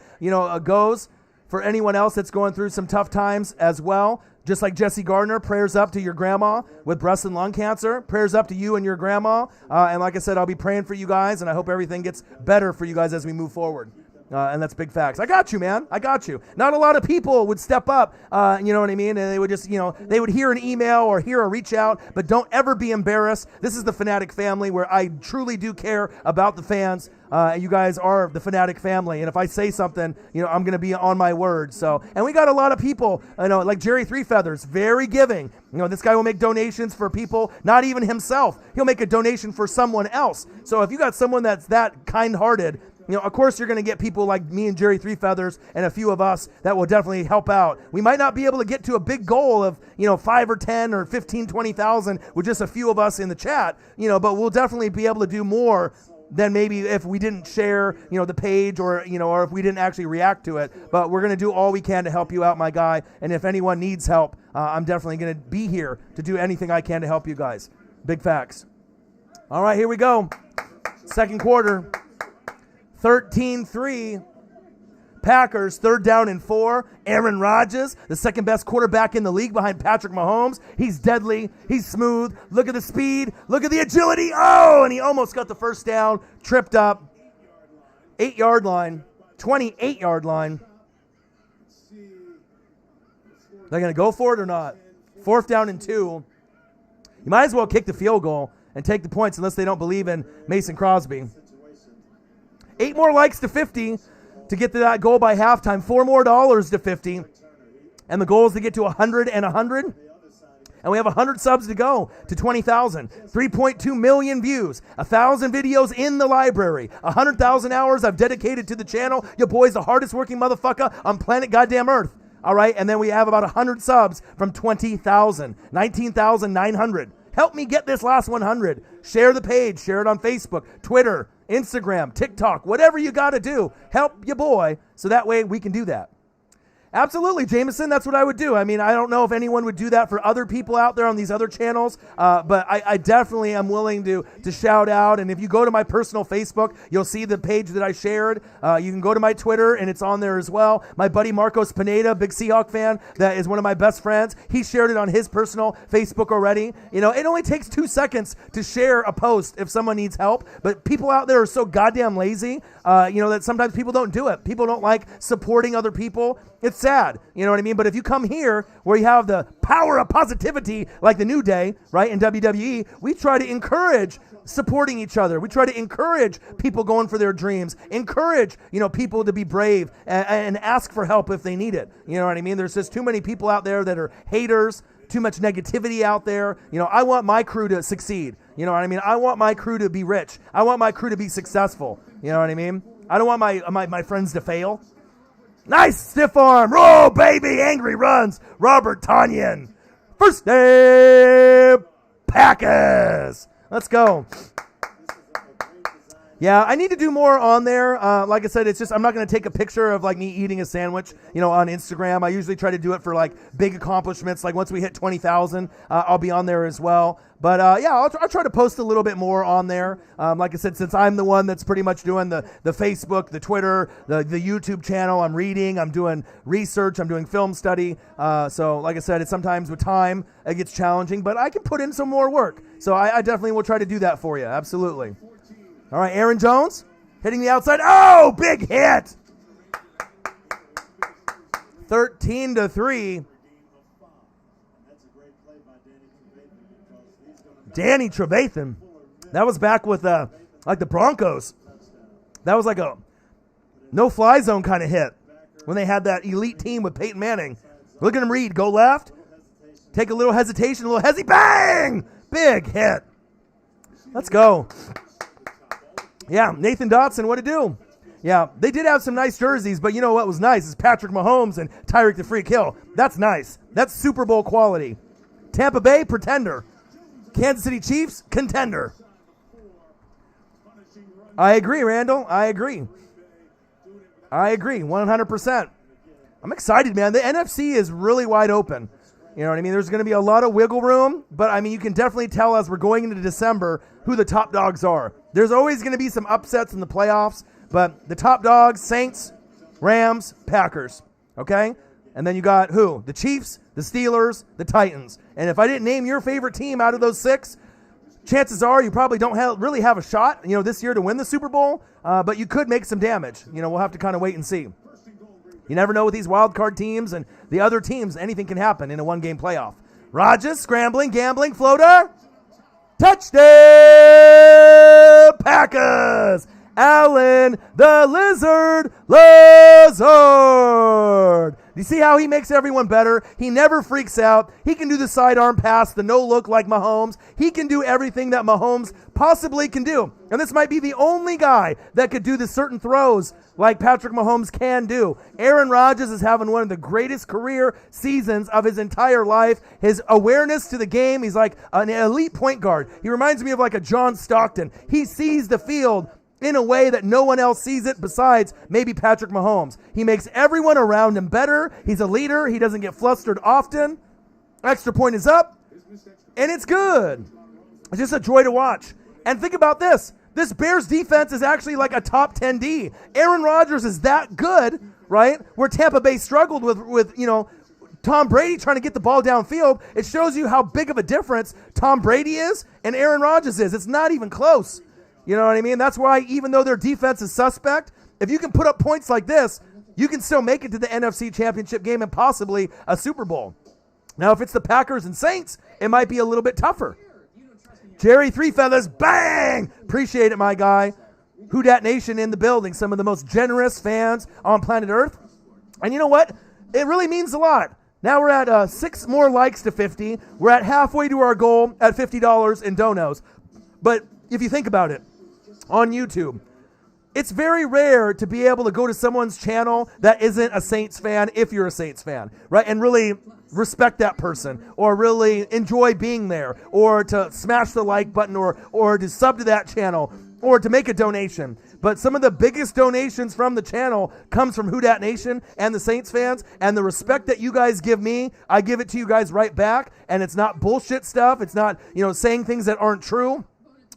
goes for anyone else that's going through some tough times as well. Just like Jesse Gardner, prayers up to your grandma with breast and lung cancer. Prayers up to you and your grandma. And like I said, I'll be praying for you guys, and I hope everything gets better for you guys as we move forward. And that's big facts. I got you, man. I got you. Not a lot of people would step up, you know what I mean? And they would just, they would hear an email or hear a reach out, but don't ever be embarrassed. This is the Fanatic family where I truly do care about the fans. You guys are the Fanatic family. And if I say something, I'm going to be on my word. So, and we got a lot of people, like Jerry Three Feathers, very giving. This guy will make donations for people, not even himself. He'll make a donation for someone else. So if you got someone that's that kind-hearted, of course you're going to get people like me and Jerry Three Feathers and a few of us that will definitely help out. We might not be able to get to a big goal of, 5 or 10 or 15, 20,000 with just a few of us in the chat, but we'll definitely be able to do more than maybe if we didn't share, the page or if we didn't actually react to it. But we're going to do all we can to help you out, my guy. And if anyone needs help, I'm definitely going to be here to do anything I can to help you guys. Big facts. All right, here we go. Second quarter. 13-3. Packers, 3rd down and 4. Aaron Rodgers, the second best quarterback in the league behind Patrick Mahomes. He's deadly. He's smooth. Look at the speed. Look at the agility. Oh, and he almost got the first down. Tripped up. 8-yard line. 28-yard line. They're going to go for it or not? 4th down and 2. You might as well kick the field goal and take the points unless they don't believe in Mason Crosby. 8 more likes to 50 to get to that goal by halftime. $4 more to 50. And the goal is to get to 100 and 100. And we have 100 subs to go to 20,000. 3.2 million views. 1,000 videos in the library. 100,000 hours I've dedicated to the channel. Your boy's the hardest working motherfucker on planet goddamn Earth. All right? And then we have about 100 subs from 20,000. 19,900. Help me get this last 100. Share the page. Share it on Facebook, Twitter, Instagram, TikTok, whatever you got to do. Help your boy so that way we can do that. Absolutely, Jameson, that's what I would do. I mean, I don't know if anyone would do that for other people out there on these other channels, but I definitely am willing to shout out. And if you go to my personal Facebook, you'll see the page that I shared. You can go to my Twitter, and it's on there as well. My buddy Marcos Pineda, big Seahawk fan, that is one of my best friends. He shared it on his personal Facebook already. It only takes 2 seconds to share a post if someone needs help, but people out there are so goddamn lazy, that sometimes people don't do it. People don't like supporting other people. It's sad, you know what I mean? But if you come here where you have the power of positivity like the New Day, right, in WWE, we try to encourage supporting each other. We try to encourage people going for their dreams, encourage, people to be brave and ask for help if they need it. You know what I mean? There's just too many people out there that are haters, too much negativity out there. I want my crew to succeed. You know what I mean? I want my crew to be rich. I want my crew to be successful. You know what I mean? I don't want my friends to fail. Nice stiff arm. Roll, baby. Angry runs. Robert Tonyan. First day, Packers. Let's go. Yeah, I need to do more on there. Like I said, it's just I'm not going to take a picture of like me eating a sandwich, on Instagram. I usually try to do it for like big accomplishments. Like once we hit 20,000, I'll be on there as well. But yeah, I'll try to post a little bit more on there. Like I said, since I'm the one that's pretty much doing the Facebook, the Twitter, the YouTube channel, I'm reading, I'm doing research, I'm doing film study. So like I said, it's sometimes with time it gets challenging, but I can put in some more work. So I definitely will try to do that for you. Absolutely. All right, Aaron Jones hitting the outside. Oh, big hit. 13-3. Danny Trevathan. That was back with like the Broncos. That was like a no-fly zone kind of hit when they had that elite team with Peyton Manning. Look at him read. Go left. Take a little hesitation. A little hezzy. Bang! Big hit. Let's go. Yeah, Nathan Dotson, what'd it do? Yeah, they did have some nice jerseys, but you know what was nice is Patrick Mahomes and Tyreek the Freak Hill. That's nice. That's Super Bowl quality. Tampa Bay, pretender. Kansas City Chiefs, contender. I agree, Randall. I agree. 100%. I'm excited, man. The NFC is really wide open. You know what I mean? There's going to be a lot of wiggle room, but I mean, you can definitely tell as we're going into December who the top dogs are. There's always going to be some upsets in the playoffs, but the top dogs, Saints, Rams, Packers, okay? And then you got who? The Chiefs, the Steelers, the Titans. And if I didn't name your favorite team out of those 6, chances are you probably don't really have a shot, this year to win the Super Bowl, but you could make some damage. We'll have to kind of wait and see. You never know with these wild card teams and the other teams, anything can happen in a one-game playoff. Rodgers, scrambling, gambling, floater. Touchdown, Packers. Allen, the Lizard Lazard. You see how he makes everyone better? He never freaks out. He can do the sidearm pass, the no-look like Mahomes. He can do everything that Mahomes possibly can do. And this might be the only guy that could do the certain throws like Patrick Mahomes can do. Aaron Rodgers is having one of the greatest career seasons of his entire life. His awareness to the game, he's like an elite point guard. He reminds me of like a John Stockton. He sees the field in a way that no one else sees it besides maybe Patrick Mahomes. He makes everyone around him better. He's a leader. He doesn't get flustered often. Extra point is up, and it's good. It's just a joy to watch. And think about this. This Bears defense is actually like a top 10 D. Aaron Rodgers is that good, right? Where Tampa Bay struggled with Tom Brady trying to get the ball downfield. It shows you how big of a difference Tom Brady is and Aaron Rodgers is. It's not even close. You know what I mean? That's why even though their defense is suspect, if you can put up points like this, you can still make it to the NFC Championship game and possibly a Super Bowl. Now, if it's the Packers and Saints, it might be a little bit tougher. Jerry Three Feathers, bang! Appreciate it, my guy. Who Dat Nation in the building, some of the most generous fans on planet Earth. And you know what? It really means a lot. Now we're at 6 more likes to 50. We're at halfway to our goal at $50 in donos. But if you think about it, on YouTube, it's very rare to be able to go to someone's channel that isn't a Saints fan if you're a Saints fan, right? And really respect that person or really enjoy being there or to smash the like button or to sub to that channel or to make a donation. But some of the biggest donations from the channel comes from Who Dat Nation and the Saints fans, and the respect that you guys give me, I give it to you guys right back, and it's not bullshit stuff. It's not, saying things that aren't true.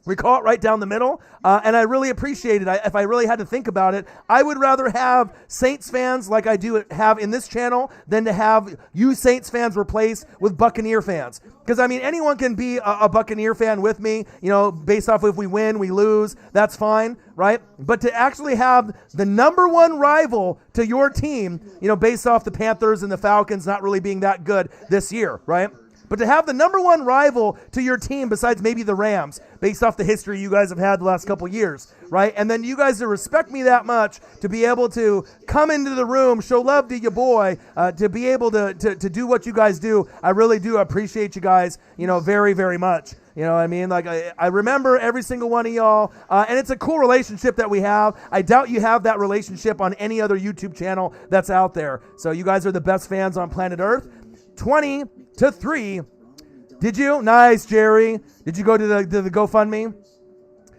We call it right down the middle, and I really appreciate it. If I really had to think about it, I would rather have Saints fans like I do have in this channel than to have you Saints fans replaced with Buccaneer fans. Because, I mean, anyone can be a Buccaneer fan with me, based off if we win, we lose, that's fine, right? But to actually have the number one rival to your team, based off the Panthers and the Falcons not really being that good this year, right? But to have the number one rival to your team besides maybe the Rams, based off the history you guys have had the last couple years, right? And then you guys to respect me that much, to be able to come into the room, show love to your boy, to be able to do what you guys do, I really do appreciate you guys, very, very much. You know what I mean? Like, I remember every single one of y'all, and it's a cool relationship that we have. I doubt you have that relationship on any other YouTube channel that's out there. So you guys are the best fans on planet Earth. 20-3. Did you? Nice, Jerry. Did you go to the GoFundMe?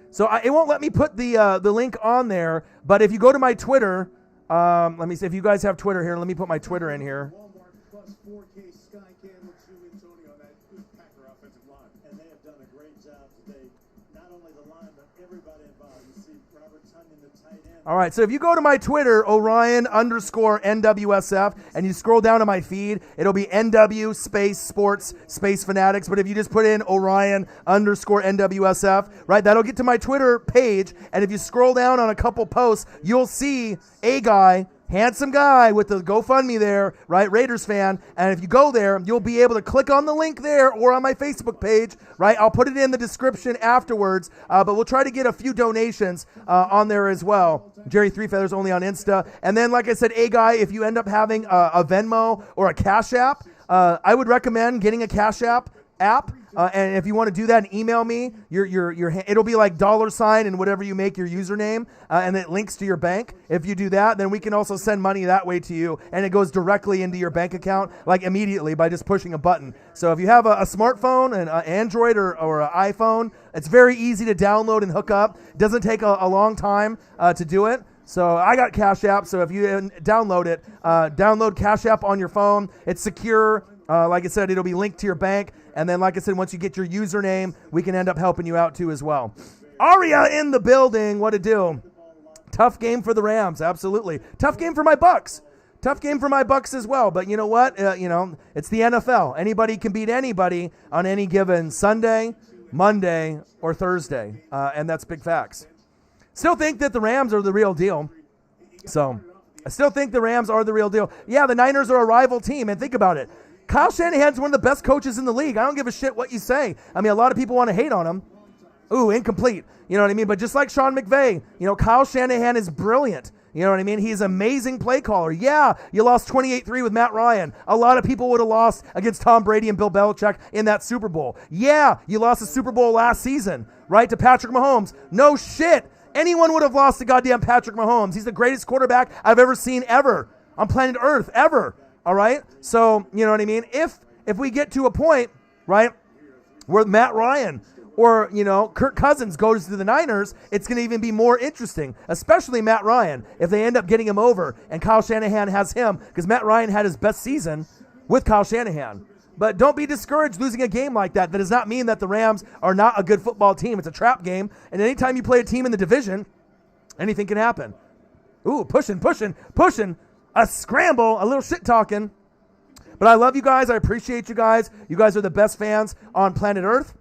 So it won't let me put the link on there. But if you go to my Twitter, let me see if you guys have Twitter here. Let me put my Twitter in here. Walmart plus 4K Sky Cam with Zoom in Tony on that good Packer offensive line. And they have done a great job today. Not only the line, but everybody involved. You see Robert Tunyon, the tight end. All right, so if you go to my Twitter, OrionNWSF, and you scroll down to my feed, it'll be NW space sports space fanatics. But if you just put in OrionNWSF, right, that'll get to my Twitter page. And if you scroll down on a couple posts, you'll see a guy, handsome guy with the GoFundMe there, right, Raiders fan. And if you go there, you'll be able to click on the link there or on my Facebook page, right? I'll put it in the description afterwards, but we'll try to get a few donations on there as well. Jerry Three Feathers only on Insta. And then, like I said, a guy, if you end up having a Venmo or a Cash App, I would recommend getting a Cash App. And if you want to do that and email me, it'll be like $ and whatever you make your username, and it links to your bank. If you do that, then we can also send money that way to you, and it goes directly into your bank account, like immediately by just pushing a button. So if you have a smartphone, an Android or an iPhone, it's very easy to download and hook up. It doesn't take a long time to do it. So I got Cash App, so if you download it, download Cash App on your phone. It's secure. Like I said, it'll be linked to your bank. And then, like I said, once you get your username, we can end up helping you out too as well. Aria in the building. What to do? Tough game for the Rams. Absolutely. Tough game for my Bucks. Tough game for my Bucks as well. But you know what? It's the NFL. Anybody can beat anybody on any given Sunday, Monday, or Thursday. And that's big facts. Still think that the Rams are the real deal. So I still think the Rams are the real deal. Yeah, the Niners are a rival team. And think about it. Kyle Shanahan's one of the best coaches in the league. I don't give a shit what you say. I mean, a lot of people want to hate on him. Ooh, incomplete. You know what I mean? But just like Sean McVay, Kyle Shanahan is brilliant. You know what I mean? He's an amazing play caller. Yeah, you lost 28-3 with Matt Ryan. A lot of people would have lost against Tom Brady and Bill Belichick in that Super Bowl. Yeah, you lost the Super Bowl last season, right, to Patrick Mahomes. No shit. Anyone would have lost to goddamn Patrick Mahomes. He's the greatest quarterback I've ever seen ever on planet Earth, ever. All right, so you know what I mean. If we get to a point, right, where Matt Ryan or Kirk Cousins goes to the Niners, it's going to even be more interesting, especially Matt Ryan if they end up getting him over and Kyle Shanahan has him, because Matt Ryan had his best season with Kyle Shanahan. But don't be discouraged losing a game like that. That does not mean that the Rams are not a good football team. It's a trap game, and anytime you play a team in the division, anything can happen. Ooh, pushing. A scramble, a little shit talking. But I love you guys. I appreciate you guys. You guys are the best fans on planet Earth.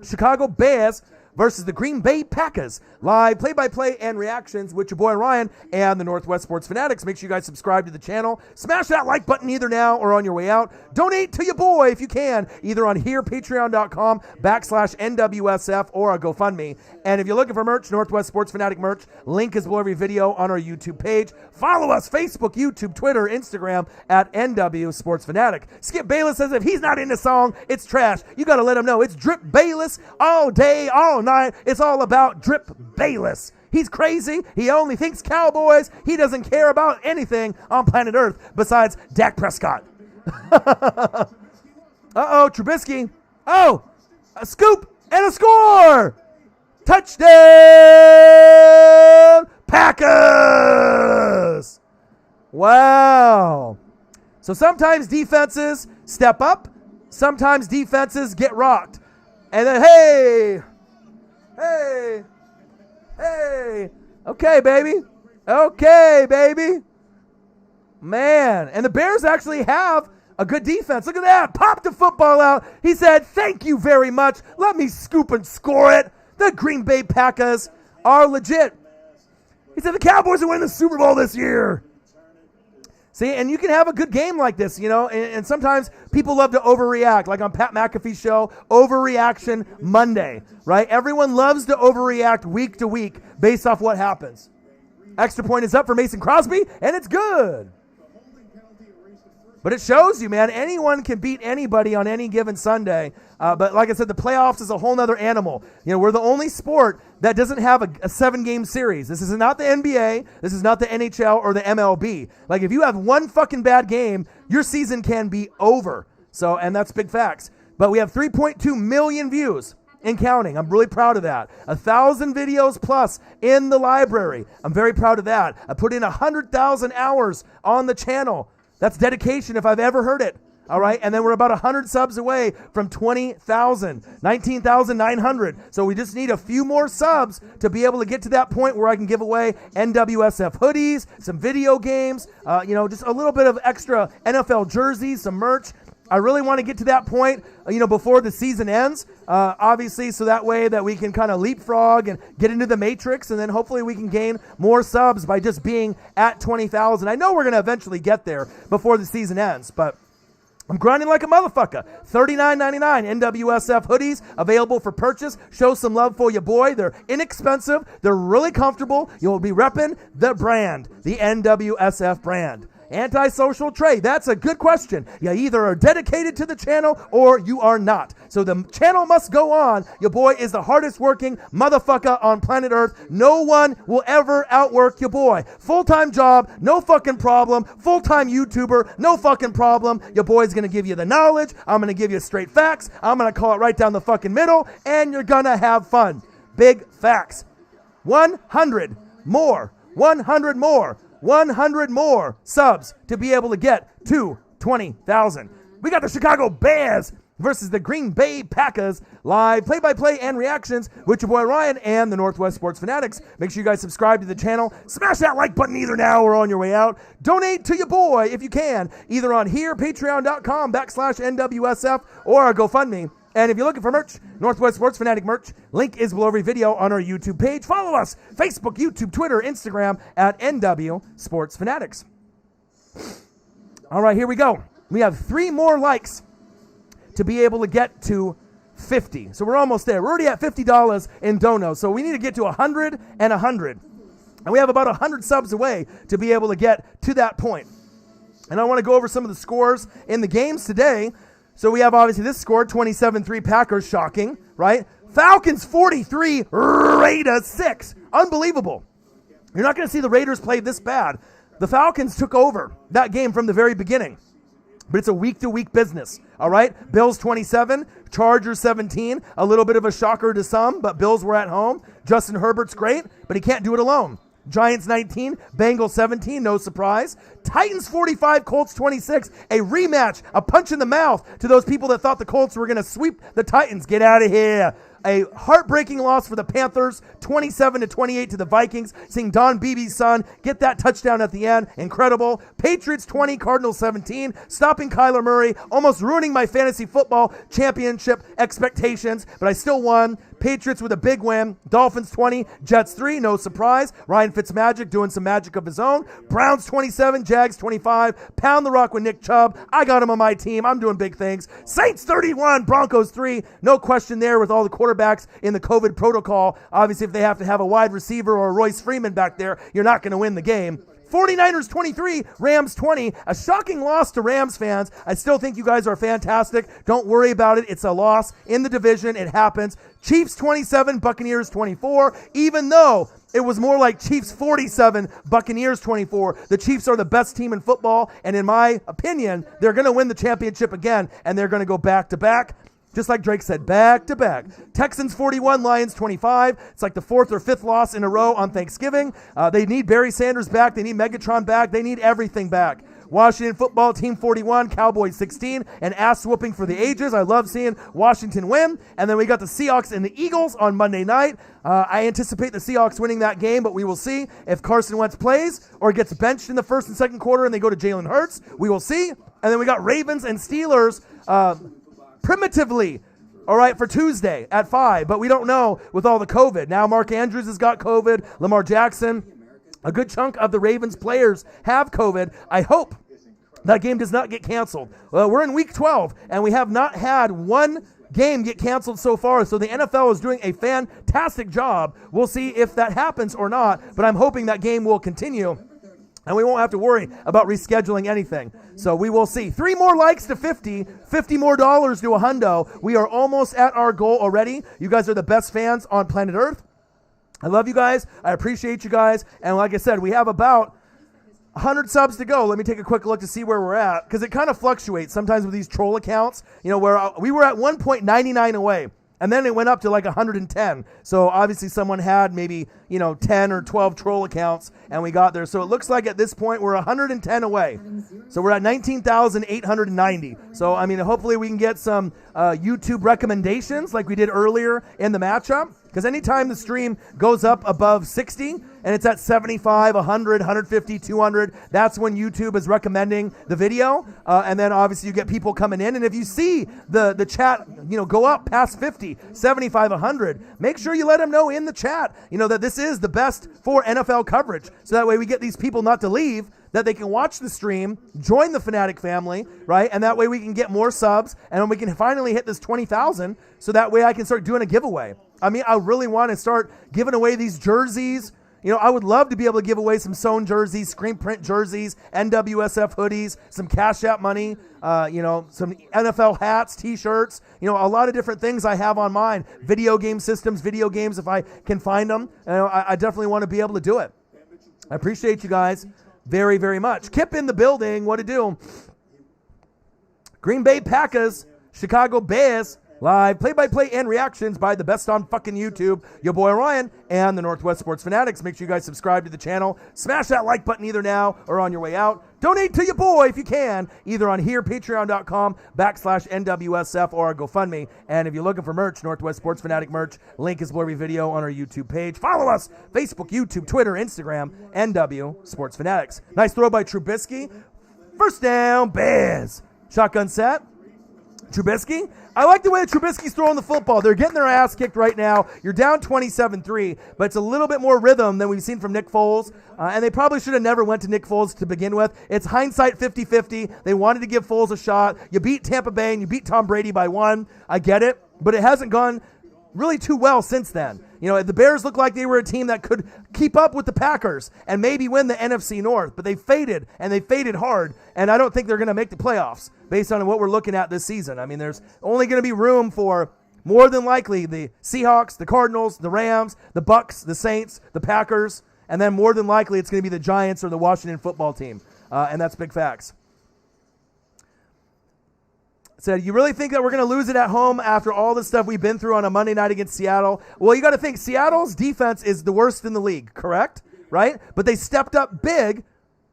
Chicago Bears versus the Green Bay Packers. Live play-by-play and reactions with your boy Ryan and the Northwest Sports Fanatics. Make sure you guys subscribe to the channel. Smash that like button either now or on your way out. Donate to your boy if you can, either on here, patreon.com/NWSF or a GoFundMe. And if you're looking for merch, Northwest Sports Fanatic merch, link is below every video on our YouTube page. Follow us, Facebook, YouTube, Twitter, Instagram at NW Sports Fanatic. Skip Bayless says if he's not in the song, it's trash. You got to let him know. It's Drip Bayless all day, all night. It's all about Drip Bayless. He's crazy. He only thinks Cowboys. He doesn't care about anything on planet Earth besides Dak Prescott. Uh-oh, Trubisky. Oh, a scoop and a score. Touchdown, Packers. Wow. So sometimes defenses step up. Sometimes defenses get rocked. And then, hey. Okay, baby. Man, and the Bears actually have a good defense. Look at that. Popped the football out. He said, thank you very much. Let me scoop and score it. The Green Bay Packers are legit. He said the Cowboys are winning the Super Bowl this year. See, and you can have a good game like this, and sometimes people love to overreact, like on Pat McAfee's show, Overreaction Monday, right? Everyone loves to overreact week to week based off what happens. Extra point is up for Mason Crosby, and it's good. But it shows you, man, anyone can beat anybody on any given Sunday. But like I said, the playoffs is a whole nother animal. We're the only sport that doesn't have a 7-game series. This is not the NBA. This is not the NHL or the MLB. Like, if you have one fucking bad game, your season can be over. So, and that's big facts. But we have 3.2 million views and counting. I'm really proud of that. 1,000 videos plus in the library. I'm very proud of that. I put in 100,000 hours on the channel. That's dedication if I've ever heard it. All right, and then we're about 100 subs away from 20,000, 19,900. So we just need a few more subs to be able to get to that point where I can give away NWSF hoodies, some video games, just a little bit of extra NFL jerseys, some merch. I really want to get to that point, before the season ends, obviously, so that way that we can kind of leapfrog and get into the matrix, and then hopefully we can gain more subs by just being at 20,000. I know we're going to eventually get there before the season ends, but I'm grinding like a motherfucker. $39.99 NWSF hoodies available for purchase. Show some love for your boy. They're inexpensive. They're really comfortable. You'll be repping the brand, the NWSF brand. Antisocial Trey, that's a good question. You either are dedicated to the channel or you are not. So the channel must go on. Your boy is the hardest working motherfucker on planet Earth. No one will ever outwork your boy. Full-time job, no fucking problem. Full-time YouTuber, no fucking problem. Your boy's gonna give you the knowledge. I'm gonna give you straight facts. I'm gonna call it right down the fucking middle, and you're gonna have fun. Big facts. 100 more. 100 more. 100 more subs to be able to get to 20,000. We got the Chicago Bears versus the Green Bay Packers live play-by-play and reactions with your boy Ryan and the Northwest Sports Fanatics. Make sure you guys subscribe to the channel. Smash that like button either now or on your way out. Donate to your boy if you can, either on here, patreon.com/NWSF, or our GoFundMe. And if you're looking for merch, Northwest Sports Fanatic merch, link is below every video on our YouTube page. Follow us, Facebook, YouTube, Twitter, Instagram, at NW Sports Fanatics. All right, here we go. We have 3 more likes to be able to get to 50. So we're almost there. We're already at $50 in dono. So we need to get to 100 and 100. And we have about 100 subs away to be able to get to that point. And I want to go over some of the scores in the games today. So we have obviously this score, 27-3 Packers, shocking, right? Falcons 43, Raiders 6. Unbelievable. You're not going to see the Raiders play this bad. The Falcons took over that game from the very beginning. But it's a week-to-week business, all right? Bills 27, Chargers 17. A little bit of a shocker to some, but Bills were at home. Justin Herbert's great, but he can't do it alone. Giants 19, Bengals 17, no surprise. Titans 45, Colts 26, a rematch, a punch in the mouth to those people that thought the Colts were going to sweep the Titans. Get out of here. A heartbreaking loss for the Panthers, 27-28 to the Vikings. Seeing Don Beebe's son get that touchdown at the end, incredible. Patriots 20, Cardinals 17, stopping Kyler Murray, almost ruining my fantasy football championship expectations, but I still won. Patriots with a big win. Dolphins 20, Jets 3, no surprise. Ryan Fitzmagic doing some magic of his own. Browns 27, Jags 25. Pound the rock with Nick Chubb. I got him on my team. I'm doing big things. Saints 31, Broncos 3. No question there with all the quarterbacks in the COVID protocol. Obviously, if they have to have a wide receiver or a Royce Freeman back there, you're not going to win the game. 49ers 23, Rams 20. A shocking loss to Rams fans. I still think you guys are fantastic. Don't worry about it. It's a loss in the division. It happens. Chiefs 27, Buccaneers 24. Even though it was more like Chiefs 47, Buccaneers 24. The Chiefs are the best team in football, and in my opinion, they're going to win the championship again, and they're going to go back-to-back. Just like Drake said, back-to-back. Texans 41, Lions 25. It's like the 4th or 5th loss in a row on Thanksgiving. They need Barry Sanders back. They need Megatron back. They need everything back. Washington football team 41, Cowboys 16, an ass whooping for the ages. I love seeing Washington win. And then we got the Seahawks and the Eagles on Monday night. I anticipate the Seahawks winning that game, but we will see if Carson Wentz plays or gets benched in the first and second quarter and they go to Jalen Hurts. We will see. And then we got Ravens and Steelers primitively, all right, for Tuesday at 5, but we don't know with all the COVID. Now Mark Andrews has got COVID, Lamar Jackson, a good chunk of the Ravens players have COVID. I hope that game does not get canceled. Well, we're in week 12, and we have not had one game get canceled so far, so the NFL is doing a fantastic job. We'll see if that happens or not, but I'm hoping that game will continue. And we won't have to worry about rescheduling anything. So we will see. 3 more likes to 50, $50 more to a hundo. We are almost at our goal already. You guys are the best fans on planet Earth. I love you guys. I appreciate you guys. And like I said, we have about 100 subs to go. Let me take a quick look to see where we're at, because it kind of fluctuates sometimes with these troll accounts. You know, where we were at 1.99 away. And then it went up to like 110. So obviously someone had maybe, 10 or 12 troll accounts and we got there. So it looks like at this point we're 110 away. So we're at 19,890. So, hopefully we can get some YouTube recommendations like we did earlier in the matchup. Because anytime the stream goes up above 60 and it's at 75, 100, 150, 200, that's when YouTube is recommending the video. And then obviously you get people coming in. And if you see the chat, go up past 50, 75, 100, make sure you let them know in the chat, that this is the best for NFL coverage. So that way we get these people not to leave, that they can watch the stream, join the Fanatic family, right? And that way we can get more subs and we can finally hit this 20,000 so that way I can start doing a giveaway. I really want to start giving away these jerseys. I would love to be able to give away some sewn jerseys, screen print jerseys, NWSF hoodies, some Cash App money, some NFL hats, T-shirts, a lot of different things I have on mine. Video game systems, video games if I can find them. I definitely want to be able to do it. I appreciate you guys very, very much. Kip in the building. What to do? Green Bay Packers, Chicago Bears. Live play-by-play and reactions by the best on fucking YouTube, your boy Ryan and the Northwest Sports Fanatics. Make sure you guys subscribe to the channel. Smash that like button either now or on your way out. Donate to your boy if you can, either on here, patreon.com/NWSF or our GoFundMe. And if you're looking for merch, Northwest Sports Fanatic merch, link is below every video on our YouTube page. Follow us, Facebook, YouTube, Twitter, Instagram, NW Sports Fanatics. Nice throw by Trubisky. First down, Bears. Shotgun set. Trubisky. I like the way Trubisky's throwing the football. They're getting their ass kicked right now. You're down 27-3, but it's a little bit more rhythm than we've seen from Nick Foles. And they probably should have never went to Nick Foles to begin with. It's hindsight 50-50. They wanted to give Foles a shot. You beat Tampa Bay and you beat Tom Brady by 1. I get it, but it hasn't gone really too well since then. The Bears looked like they were a team that could keep up with the Packers and maybe win the NFC North, but they faded, and they faded hard, and I don't think they're going to make the playoffs based on what we're looking at this season. There's only going to be room for, more than likely, the Seahawks, the Cardinals, the Rams, the Bucks, the Saints, the Packers, and then more than likely it's going to be the Giants or the Washington football team, and that's big facts. Said, you really think that we're going to lose it at home after all the stuff we've been through on a Monday night against Seattle? Well, you got to think Seattle's defense is the worst in the league, correct? Right? But they stepped up big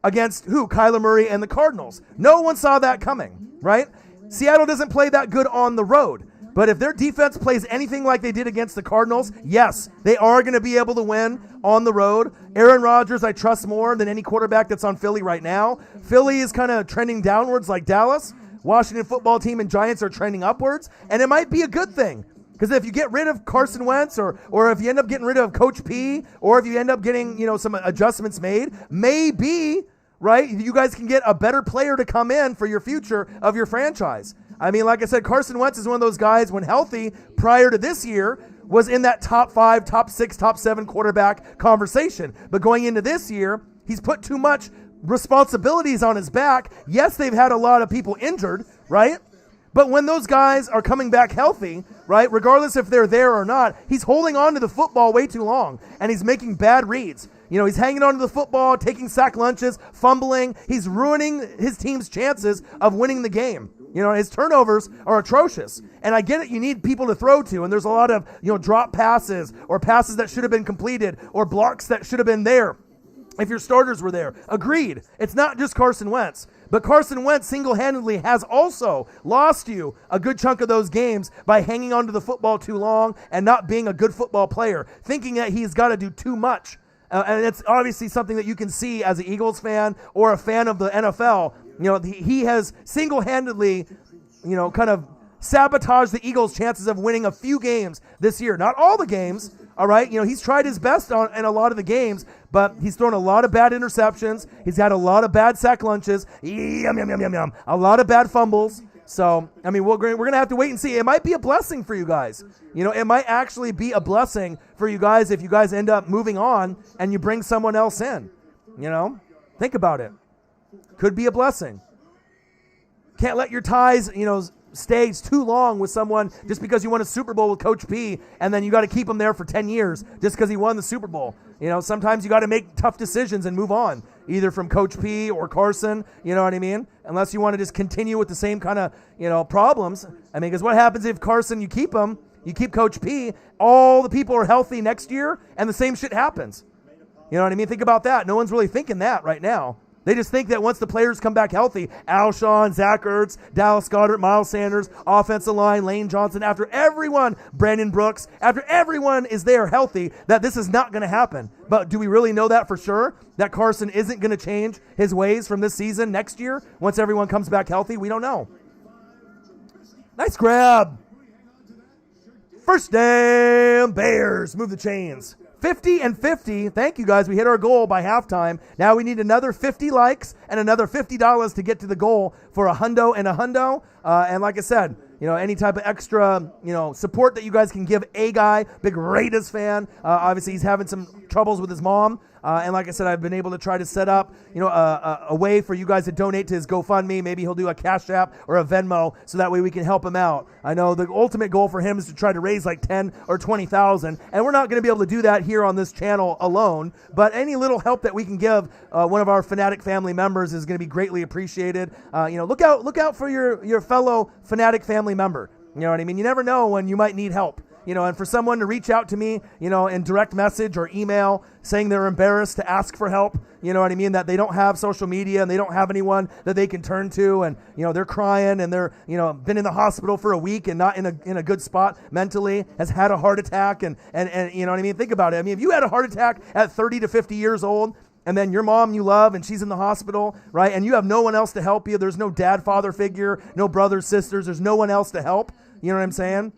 against who? Kyler Murray and the Cardinals. No one saw that coming, right? Seattle doesn't play that good on the road. But if their defense plays anything like they did against the Cardinals, yes, they are going to be able to win on the road. Aaron Rodgers, I trust more than any quarterback that's on Philly right now. Philly is kind of trending downwards like Dallas. Washington football team and Giants are trending upwards, and it might be a good thing. Because if you get rid of Carson Wentz or if you end up getting rid of Coach P, or if you end up getting, some adjustments made, maybe, right, you guys can get a better player to come in for your future of your franchise. Like I said, Carson Wentz is one of those guys, when healthy, prior to this year, was in that top 5, top 6, top 7 quarterback conversation. But going into this year, he's put too much responsibilities on his back. Yes, they've had a lot of people injured, right? But when those guys are coming back healthy, right, regardless if they're there or not, he's holding on to the football way too long, and he's making bad reads. He's hanging on to the football, taking sack lunches, fumbling. He's ruining his team's chances of winning the game. His turnovers are atrocious. And I get it, you need people to throw to, and there's a lot of, drop passes or passes that should have been completed or blocks that should have been there if your starters were there. Agreed. It's not just Carson Wentz. But Carson Wentz single-handedly has also lost you a good chunk of those games by hanging onto the football too long and not being a good football player, thinking that he's got to do too much. And it's obviously something that you can see as an Eagles fan or a fan of the NFL. He has single-handedly, kind of sabotaged the Eagles' chances of winning a few games this year. Not all the games. All right, he's tried his best in a lot of the games, but he's thrown a lot of bad interceptions. He's had a lot of bad sack lunches. Yum, yum, yum, yum, yum. A lot of bad fumbles. So, we're going to have to wait and see. It might be a blessing for you guys. It might actually be a blessing for you guys if you guys end up moving on and you bring someone else in. Think about it. Could be a blessing. Can't let your ties, stays too long with someone just because you won a Super Bowl with Coach P, and then you got to keep him there for 10 years just because he won the Super Bowl. Sometimes you got to make tough decisions and move on, either from Coach P or Carson, you know what I mean? Unless you want to just continue with the same kind of, problems. Because what happens if Carson, you keep him, You keep Coach P, all the people are healthy next year, and the same shit happens. You know what I mean? Think about that. No one's really thinking that right now. They just think that once the players come back healthy, Alshon, Zach Ertz, Dallas Goedert, Miles Sanders, offensive line, Lane Johnson, after everyone, Brandon Brooks, after everyone is there healthy, that this is not going to happen. But do we really know that for sure? That Carson isn't going to change his ways from this season next year once everyone comes back healthy? We don't know. Nice grab. First down, Bears. Move the chains. 50 and 50. Thank you, guys. We hit our goal by halftime. Now we need another 50 likes and another $50 to get to the goal for a hundo and a hundo. And like I said, any type of extra, support that you guys can give a guy, big Raiders fan. Obviously, he's having some troubles with his mom. And like I said, I've been able to try to set up, a way for you guys to donate to his GoFundMe. Maybe he'll do a Cash App or a Venmo, so that way we can help him out. I know the ultimate goal for him is to try to raise like 10 or 20,000, and we're not going to be able to do that here on this channel alone. But any little help that we can give one of our Fanatic family members is going to be greatly appreciated. Look out for your fellow Fanatic family member. You know what I mean? You never know when you might need help. And for someone to reach out to me, in direct message or email saying they're embarrassed to ask for help, you know what I mean, that they don't have social media and they don't have anyone that they can turn to, and, they're crying and they're, been in the hospital for a week and not in a good spot mentally, has had a heart attack and you know what I mean? Think about it. I mean, if you had a heart attack at 30 to 50 years old, and then your mom you love and she's in the hospital, right? And you have no one else to help you. There's no dad, father figure, no brothers, sisters. There's no one else to help. You know what I'm saying?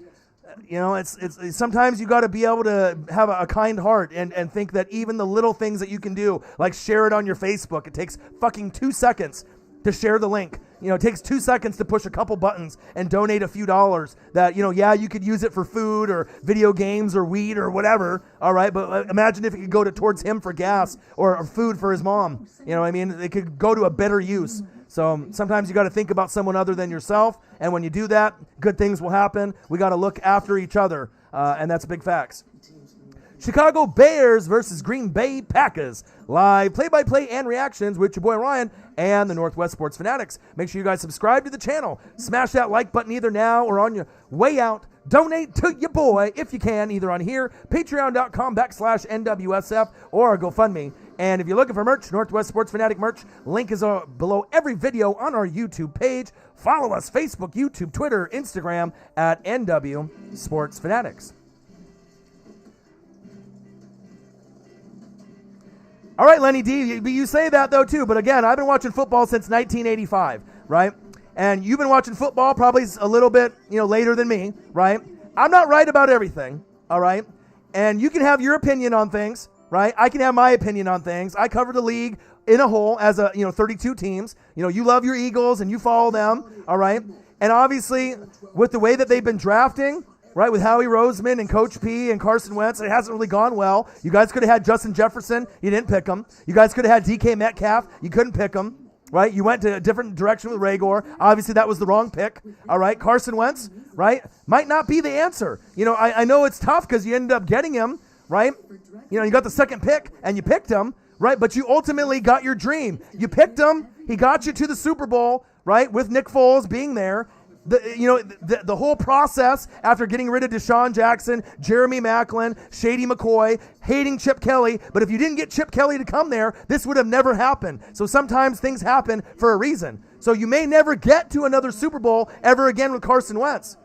It's sometimes you got to be able to have a kind heart and think that even the little things that you can do, like share it on your Facebook. It takes fucking 2 seconds to share the link. It takes 2 seconds to push a couple buttons and donate a few dollars that, you could use it for food or video games or weed or whatever. All right. But imagine if it could go towards him for gas or food for his mom. You know what I mean? It could go to a better use. So sometimes you got to think about someone other than yourself. And when you do that, good things will happen. We got to look after each other. And that's big facts. Chicago Bears versus Green Bay Packers. Live play-by-play and reactions with your boy Ryan and the Northwest Sports Fanatics. Make sure you guys subscribe to the channel. Smash that like button either now or on your way out. Donate to your boy if you can, either on here, patreon.com/NWSF, or GoFundMe. And if you're looking for merch, Northwest Sports Fanatic merch, link is below every video on our YouTube page. Follow us, Facebook, YouTube, Twitter, Instagram at NW Sports Fanatics. All right, Lenny D, you say that though too, but again, I've been watching football since 1985, right? And you've been watching football probably a little bit, later than me, right? I'm not right about everything, all right? And you can have your opinion on things, right? I can have my opinion on things. I cover the league in a whole as 32 teams. You love your Eagles and you follow them, all right? And obviously, with the way that they've been drafting, right, with Howie Roseman and Coach P and Carson Wentz, it hasn't really gone well. You guys could have had Justin Jefferson. You didn't pick him. You guys could have had DK Metcalf. You couldn't pick him, right? You went to a different direction with Raygor. Obviously, that was the wrong pick, all right? Carson Wentz, right, might not be the answer. I know it's tough because you ended up getting him, right? You got the second pick and you picked him, right? But you ultimately got your dream. You picked him. He got you to the Super Bowl, right, with Nick Foles being there. The whole process after getting rid of Deshaun Jackson, Jeremy Maclin, Shady McCoy, hating Chip Kelly. But if you didn't get Chip Kelly to come there, this would have never happened. So sometimes things happen for a reason. So you may never get to another Super Bowl ever again with Carson Wentz.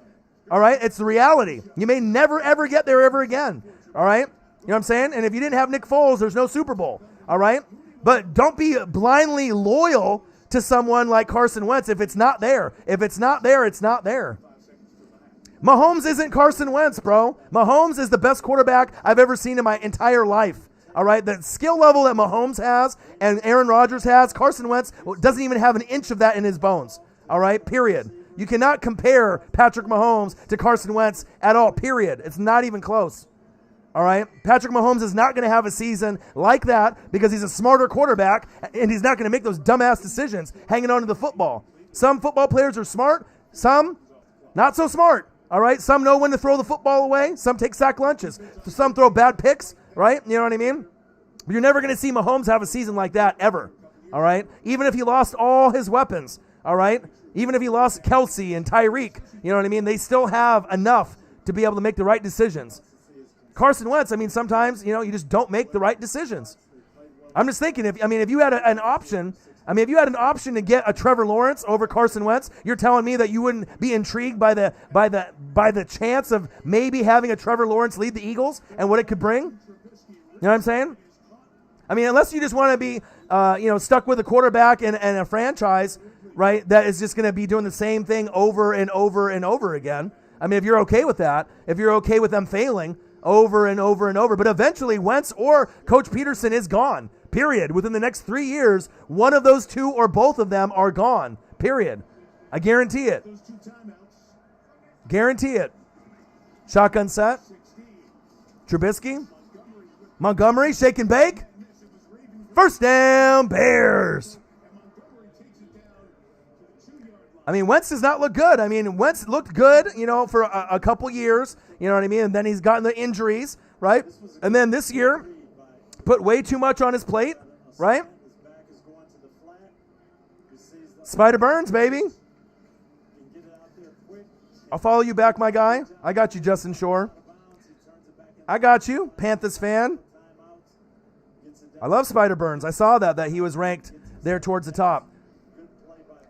All right? It's the reality. You may never, ever get there ever again. All right? You know what I'm saying? And if you didn't have Nick Foles, there's no Super Bowl. All right? But don't be blindly loyal to someone like Carson Wentz if it's not there. If it's not there, it's not there. Mahomes isn't Carson Wentz, bro. Mahomes is the best quarterback I've ever seen in my entire life. All right? The skill level that Mahomes has and Aaron Rodgers has, Carson Wentz doesn't even have an inch of that in his bones. All right? Period. You cannot compare Patrick Mahomes to Carson Wentz at all, period. It's not even close. All right? Patrick Mahomes is not going to have a season like that because he's a smarter quarterback and he's not going to make those dumbass decisions hanging on to the football. Some football players are smart, some not so smart. All right? Some know when to throw the football away. Some take sack lunches. Some throw bad picks, right? You know what I mean? But you're never going to see Mahomes have a season like that ever. All right? Even if he lost all his weapons, all right? Even if he lost Kelsey and Tyreek, you know what I mean? They still have enough to be able to make the right decisions. Carson Wentz, I mean, sometimes, you just don't make the right decisions. I'm just thinking, if you had an option, if you had an option to get a Trevor Lawrence over Carson Wentz, you're telling me that you wouldn't be intrigued by the chance of maybe having a Trevor Lawrence lead the Eagles and what it could bring? You know what I'm saying? Unless you just want to be, stuck with a quarterback and a franchise, right, that is just going to be doing the same thing over and over and over again. If you're okay with that, if you're okay with them failing over and over and over, but eventually Wentz or Coach Peterson is gone, period. Within the next 3 years, one of those two or both of them are gone, period. I guarantee it. Guarantee it. Shotgun set. Trubisky. Montgomery, shake and bake. First down, Bears. Wentz does not look good. Wentz looked good, for a couple years, you know what I mean? And then he's gotten the injuries, right? And then this year, put way too much on his plate, right? Spider Burns, baby. I'll follow you back, my guy. I got you, Justin Shore. I got you, Panthers fan. I love Spider Burns. I saw that he was ranked there towards the top.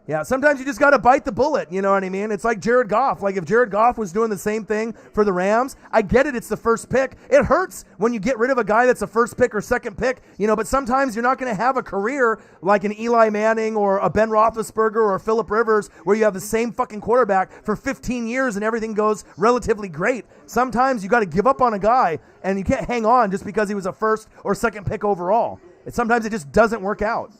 Yeah, sometimes you just got to bite the bullet, you know what I mean? It's like Jared Goff. Like if Jared Goff was doing the same thing for the Rams, I get it, it's the first pick. It hurts when you get rid of a guy that's a first pick or second pick, but sometimes you're not going to have a career like an Eli Manning or a Ben Roethlisberger or a Phillip Rivers where you have the same fucking quarterback for 15 years and everything goes relatively great. Sometimes you got to give up on a guy and you can't hang on just because he was a first or second pick overall. Sometimes it just doesn't work out.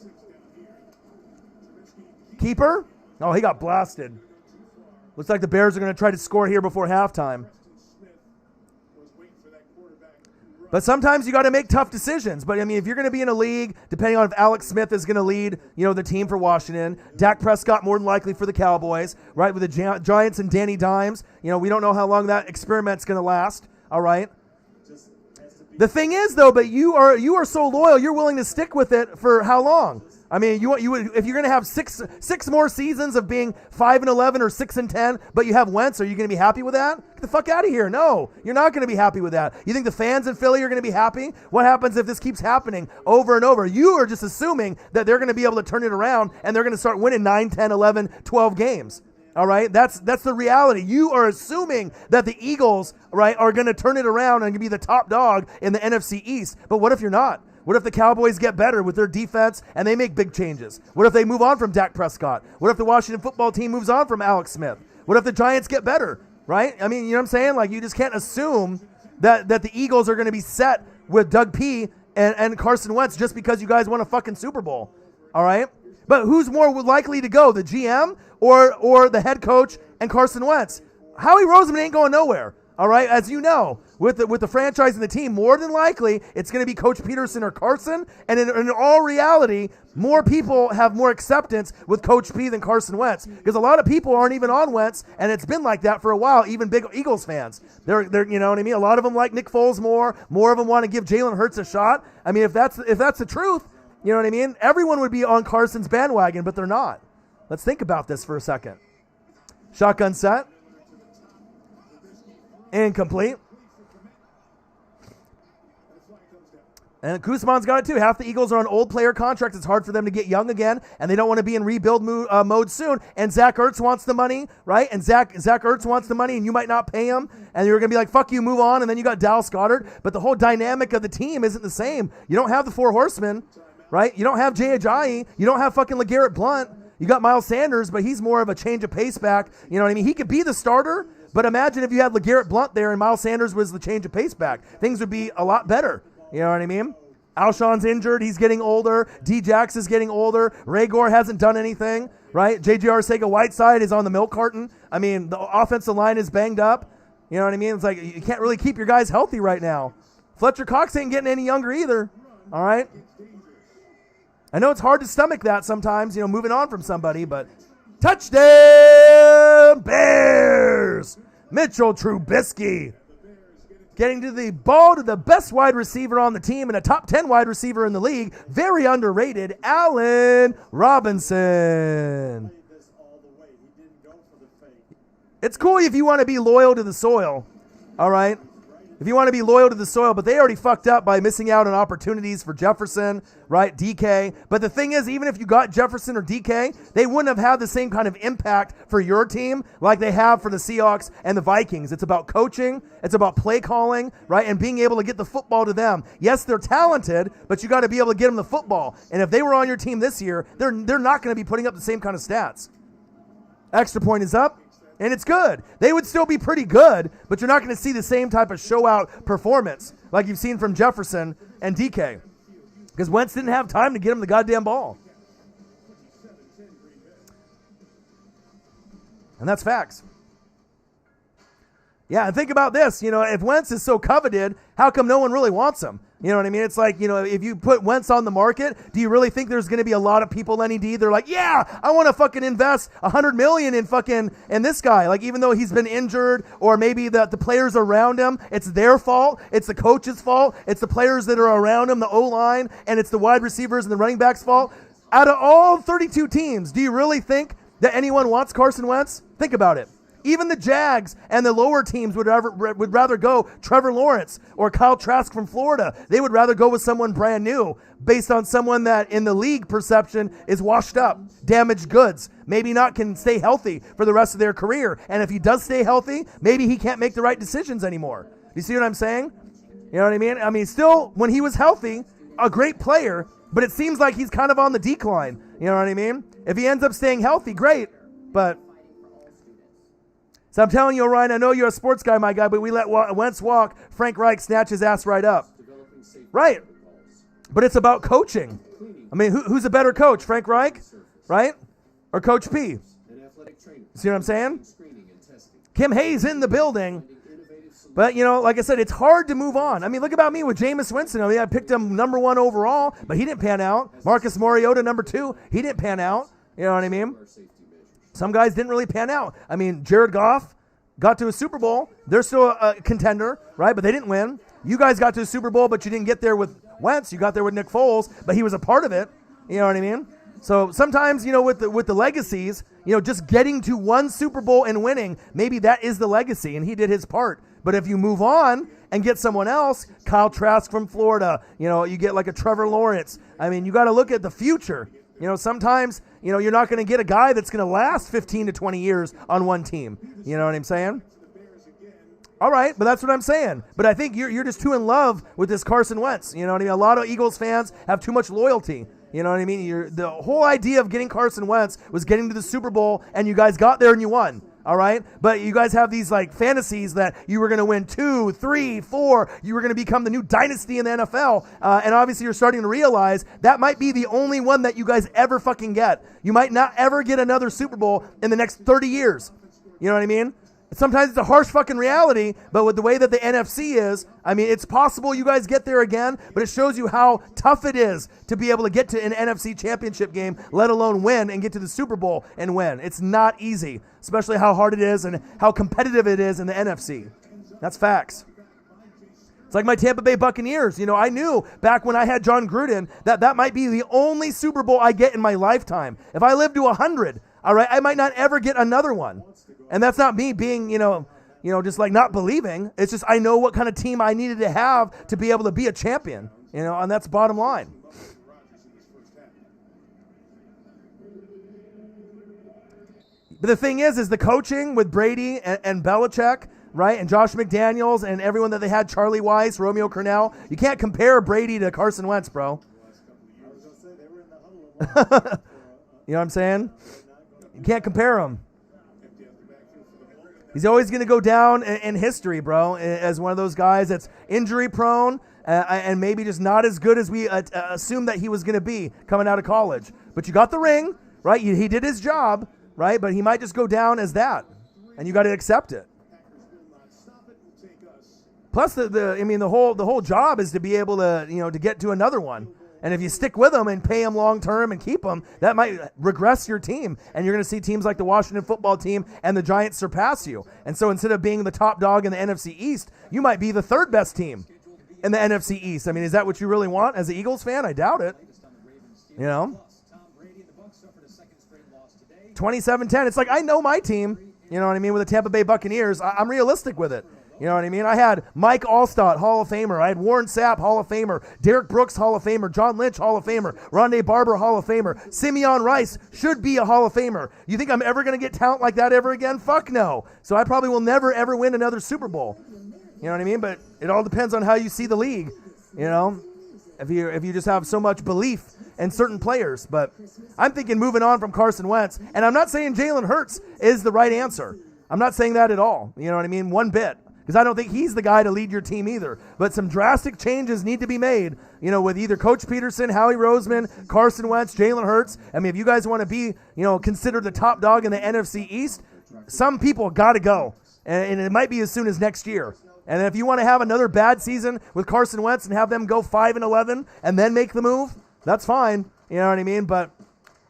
Keeper? Oh, he got blasted. Looks like the Bears are going to try to score here before halftime. But sometimes you got to make tough decisions. But, if you're going to be in a league, depending on if Alex Smith is going to lead, the team for Washington, Dak Prescott more than likely for the Cowboys, right, with the Giants and Danny Dimes. We don't know how long that experiment's going to last, all right? The thing is, though, but you are so loyal, you're willing to stick with it for how long? You would if you're going to have six more seasons of being 5-11 or 6-10, but you have Wentz, are you going to be happy with that? Get the fuck out of here! No, you're not going to be happy with that. You think the fans in Philly are going to be happy? What happens if this keeps happening over and over? You are just assuming that they're going to be able to turn it around and they're going to start winning 9, 10, 11, 12 games. All right, that's the reality. You are assuming that the Eagles, right, are going to turn it around and be the top dog in the NFC East. But what if you're not? What if the Cowboys get better with their defense and they make big changes? What if they move on from Dak Prescott? What if the Washington football team moves on from Alex Smith? What if the Giants get better, right? You know what I'm saying? Like, you just can't assume that the Eagles are going to be set with Doug P. and Carson Wentz just because you guys won a fucking Super Bowl, all right? But who's more likely to go, the GM or the head coach and Carson Wentz? Howie Roseman ain't going nowhere. All right, as you know, with the franchise and the team, more than likely, it's going to be Coach Peterson or Carson. And in all reality, more people have more acceptance with Coach P than Carson Wentz because a lot of people aren't even on Wentz, and it's been like that for a while. Even big Eagles fans, they're you know what I mean. A lot of them like Nick Foles more. More of them want to give Jalen Hurts a shot. If that's the truth, you know what I mean. Everyone would be on Carson's bandwagon, but they're not. Let's think about this for a second. Shotgun set. Incomplete. And Kuzman's got it too. Half the Eagles are on old player contracts. It's hard for them to get young again, and they don't want to be in rebuild mode soon. And Zach Ertz wants the money, right? And Zach Ertz wants the money, and you might not pay him. And you're going to be like, fuck you, move on. And then you got Dallas Goedert. But the whole dynamic of the team isn't the same. You don't have the four horsemen, right? You don't have Jay Ajayi. You don't have fucking LeGarrette Blount. You got Miles Sanders, but he's more of a change of pace back. You know what I mean? He could be the starter. But imagine if you had LeGarrette Blount there and Miles Sanders was the change of pace back. Things would be a lot better. You know what I mean? Alshon's injured. He's getting older. D-Jax is getting older. Ray Gore hasn't done anything, right? J.J. Arcega-Whiteside is on the milk carton. The offensive line is banged up. You know what I mean? It's like you can't really keep your guys healthy right now. Fletcher Cox ain't getting any younger either, all right? I know it's hard to stomach that sometimes, moving on from somebody, but touchdown Bears! Mitchell Trubisky getting to the ball to the best wide receiver on the team and a top 10 wide receiver in the league. Very underrated, Allen Robinson. It's cool if you want to be loyal to the soil. All right? If you want to be loyal to the soil, but they already fucked up by missing out on opportunities for Jefferson, right? DK. But the thing is, even if you got Jefferson or DK, they wouldn't have had the same kind of impact for your team like they have for the Seahawks and the Vikings. It's about coaching. It's about play calling, right? And being able to get the football to them. Yes, they're talented, but you got to be able to get them the football. And if they were on your team this year, they're not going to be putting up the same kind of stats. Extra point is up. And it's good. They would still be pretty good, but you're not going to see the same type of show-out performance like you've seen from Jefferson and DK. Because Wentz didn't have time to get him the goddamn ball. And that's facts. Yeah, and think about this. If Wentz is so coveted, how come no one really wants him? You know what I mean? It's like, if you put Wentz on the market, do you really think there's going to be a lot of people, Lenny D? They're like, yeah, I want to fucking invest $100 million in this guy. Like, even though he's been injured, or maybe the players around him, it's their fault. It's the coach's fault. It's the players that are around him, the O-line, and it's the wide receivers and the running backs' fault. Out of all 32 teams, do you really think that anyone wants Carson Wentz? Think about it. Even the Jags and the lower teams would rather go Trevor Lawrence or Kyle Trask from Florida. They would rather go with someone brand new based on someone that in the league perception is washed up, damaged goods, maybe not can stay healthy for the rest of their career. And if he does stay healthy, maybe he can't make the right decisions anymore. You see what I'm saying? You know what I mean? I mean, still, when he was healthy, a great player, but it seems like he's kind of on the decline. You know what I mean? If he ends up staying healthy, great, but... So I'm telling you, Orion, I know you're a sports guy, my guy, but we let Wentz walk. Frank Reich snatch his ass right up. Right. But it's about coaching. I mean, who's a better coach, Frank Reich, right? Or Coach P? See what I'm saying? Kim Hayes in the building. But, like I said, it's hard to move on. I mean, look about me with Jameis Winston. I mean, I picked him number 1 overall, but he didn't pan out. Marcus Mariota, number 2, he didn't pan out. You know what I mean? Some guys didn't really pan out. I mean, Jared Goff got to a Super Bowl. They're still a contender, right? But they didn't win. You guys got to a Super Bowl, but you didn't get there with Wentz. You got there with Nick Foles, but he was a part of it. You know what I mean? So sometimes, with the legacies, just getting to one Super Bowl and winning, maybe that is the legacy, and he did his part. But if you move on and get someone else, Kyle Trask from Florida, you get like a Trevor Lawrence. I mean, you got to look at the future. Sometimes, you're not going to get a guy that's going to last 15 to 20 years on one team. You know what I'm saying? All right, but that's what I'm saying. But I think you're just too in love with this Carson Wentz. You know what I mean? A lot of Eagles fans have too much loyalty. You know what I mean? The whole idea of getting Carson Wentz was getting to the Super Bowl, and you guys got there and you won. All right? But you guys have these like fantasies that you were going to win 2, 3, 4. You were going to become the new dynasty in the NFL. And obviously you're starting to realize that might be the only one that you guys ever fucking get. You might not ever get another Super Bowl in the next 30 years. You know what I mean? Sometimes it's a harsh fucking reality, but with the way that the NFC is, I mean, it's possible you guys get there again, but it shows you how tough it is to be able to get to an NFC championship game, let alone win and get to the Super Bowl and win. It's not easy, especially how hard it is and how competitive it is in the NFC. That's facts. It's like my Tampa Bay Buccaneers. I knew back when I had John Gruden that might be the only Super Bowl I get in my lifetime. If I live to 100, all right, I might not ever get another one. And that's not me being, just like not believing. It's just I know what kind of team I needed to have to be able to be a champion, and that's bottom line. But the thing is the coaching with Brady and Belichick, right, and Josh McDaniels and everyone that they had, Charlie Weiss, Romeo Crennel. You can't compare Brady to Carson Wentz, bro. You know what I'm saying? You can't compare them. He's always going to go down in history, bro, as one of those guys that's injury-prone and maybe just not as good as we assumed that he was going to be coming out of college. But you got the ring, right? He did his job, right? But he might just go down as that, and you got to accept it. Plus, the whole job is to be able to, to get to another one. And if you stick with them and pay them long term and keep them, that might regress your team. And you're going to see teams like the Washington football team and the Giants surpass you. And so instead of being the top dog in the NFC East, you might be the third best team in the NFC East. I mean, is that what you really want as an Eagles fan? I doubt it. 27-10. It's like I know my team, with the Tampa Bay Buccaneers. I'm realistic with it. You know what I mean? I had Mike Allstott, Hall of Famer. I had Warren Sapp, Hall of Famer. Derek Brooks, Hall of Famer. John Lynch, Hall of Famer. Rondé Barber, Hall of Famer. Simeon Rice should be a Hall of Famer. You think I'm ever going to get talent like that ever again? Fuck no. So I probably will never, ever win another Super Bowl. You know what I mean? But it all depends on how you see the league. You know, if you just have so much belief in certain players. But I'm thinking moving on from Carson Wentz. And I'm not saying Jalen Hurts is the right answer. I'm not saying that at all. You know what I mean? One bit. Because I don't think he's the guy to lead your team either. But some drastic changes need to be made, you know, with either Coach Peterson, Howie Roseman, Carson Wentz, Jalen Hurts. I mean, if you guys want to be, you know, considered the top dog in the NFC East, some people got to go. And it might be as soon as next year. And if you want to have another bad season with Carson Wentz and have them go 5-11 and then make the move, that's fine. You know what I mean? But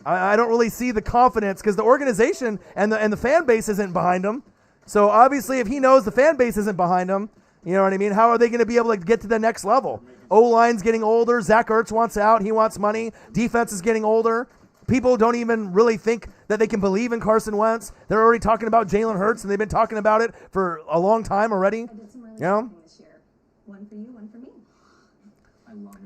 I don't really see the confidence because the organization and the fan base isn't behind them. So obviously, if he knows the fan base isn't behind him, you know what I mean? How are they going to be able to get to the next level? O-line's getting older. Zach Ertz wants out. He wants money. Defense is getting older. People don't even really think that they can believe in Carson Wentz. They're already talking about Jalen Hurts, and they've been talking about it for a long time already. You know? One for you, one for me.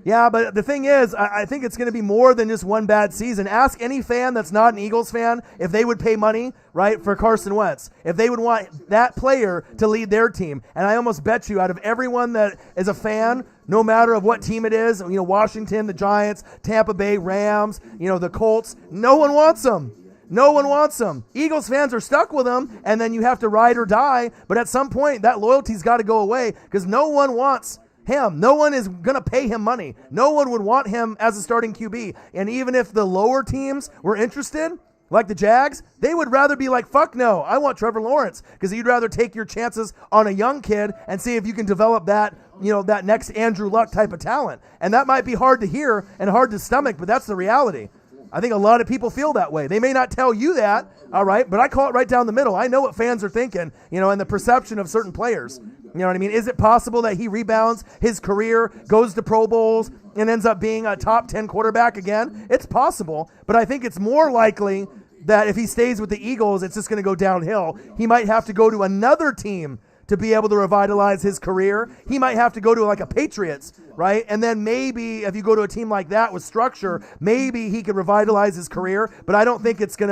Yeah, but the thing is, I think it's going to be more than just one bad season. Ask any fan that's not an Eagles fan if they would pay money, right, for Carson Wentz. If they would want that player to lead their team. And I almost bet you out of everyone that is a fan, no matter of what team it is, you know, Washington, the Giants, Tampa Bay, Rams, you know, the Colts, no one wants them. No one wants him. Eagles fans are stuck with him, and then you have to ride or die. But at some point, that loyalty's got to go away because no one wants him. No one is going to pay him money. No one would want him as a starting QB. And even if the lower teams were interested, like the Jags, they would rather be like, fuck no, I want Trevor Lawrence, because you'd rather take your chances on a young kid and see if you can develop that, you know, that next Andrew Luck type of talent. And that might be hard to hear and hard to stomach, but that's the reality. I think a lot of people feel that way. They may not tell you that, all right, but I call it right down the middle. I know what fans are thinking, you know, and the perception of certain players. You know what I mean? Is it possible that he rebounds his career, goes to Pro Bowls, and ends up being a top 10 quarterback again? It's possible, but I think it's more likely that if he stays with the Eagles, it's just going to go downhill. He might have to go to another team to be able to revitalize his career. He might have to go to like a Patriots, right? And then maybe if you go to a team like that with structure, maybe he could revitalize his career, but I don't think it's going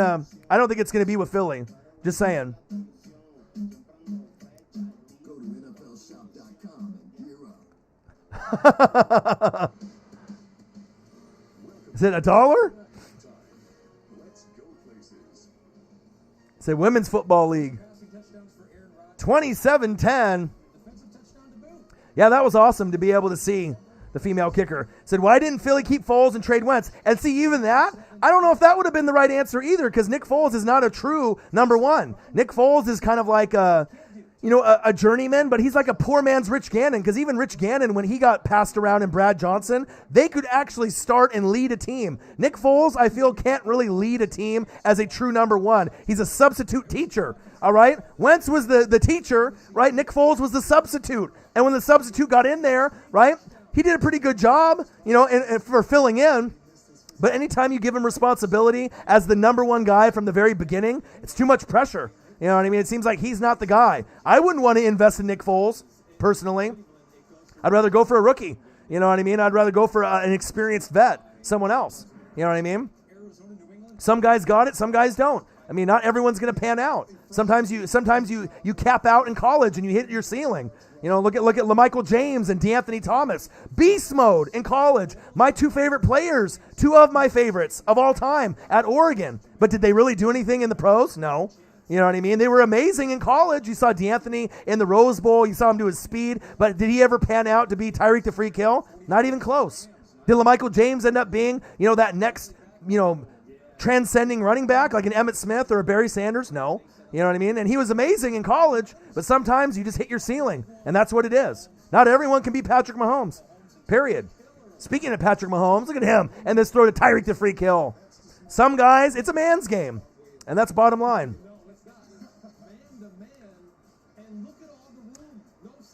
to be with Philly. Just saying. Go to NFLshop.com and gear up. Is it $1? It's a women's football league. 27-10. Yeah, that was awesome to be able to see the female kicker. Said, why didn't Philly keep Foles and trade Wentz? And see, even that, I don't know if that would have been the right answer either, because Nick Foles is not a true number one. Nick Foles is kind of like a journeyman, but he's like a poor man's Rich Gannon, because even Rich Gannon, when he got passed around in Brad Johnson, they could actually start and lead a team. Nick Foles, I feel, can't really lead a team as a true number one. He's a substitute teacher, all right? Wentz was the teacher, right? Nick Foles was the substitute. And when the substitute got in there, right, he did a pretty good job, you know, and for filling in. But anytime you give him responsibility as the number one guy from the very beginning, it's too much pressure. You know what I mean? It seems like he's not the guy. I wouldn't want to invest in Nick Foles, personally. I'd rather go for a rookie. You know what I mean? I'd rather go for an experienced vet, someone else. You know what I mean? Some guys got it, some guys don't. I mean, not everyone's going to pan out. Sometimes you cap out in college and you hit your ceiling. You know, look at LaMichael James and DeAnthony Thomas. Beast mode in college. My two favorite players, two of my favorites of all time at Oregon. But did they really do anything in the pros? No. You know what I mean? They were amazing in college. You saw DeAnthony in the Rose Bowl. You saw him do his speed. But did he ever pan out to be Tyreek the Freak Hill? Not even close. Did LaMichael James end up being, you know, that next, you know, transcending running back like an Emmitt Smith or a Barry Sanders? No. You know what I mean? And he was amazing in college, but sometimes you just hit your ceiling, and that's what it is. Not everyone can be Patrick Mahomes, period. Speaking of Patrick Mahomes, look at him, and this throw to Tyreek the Freak Hill. Some guys, it's a man's game, and that's bottom line.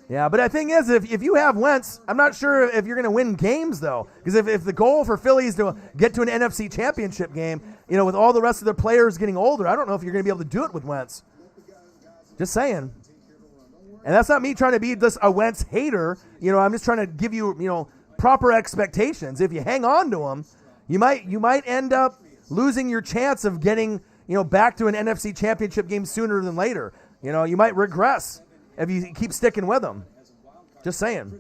Yeah, but the thing is, if you have Wentz, I'm not sure if you're going to win games, though. Because if the goal for Philly is to get to an NFC championship game, you know, with all the rest of their players getting older, I don't know if you're going to be able to do it with Wentz. Just saying. And that's not me trying to be this a Wentz hater. I'm just trying to give you, proper expectations. If you hang on to him, you might end up losing your chance of getting, back to an NFC championship game sooner than later. You might regress if you keep sticking with him. Just saying.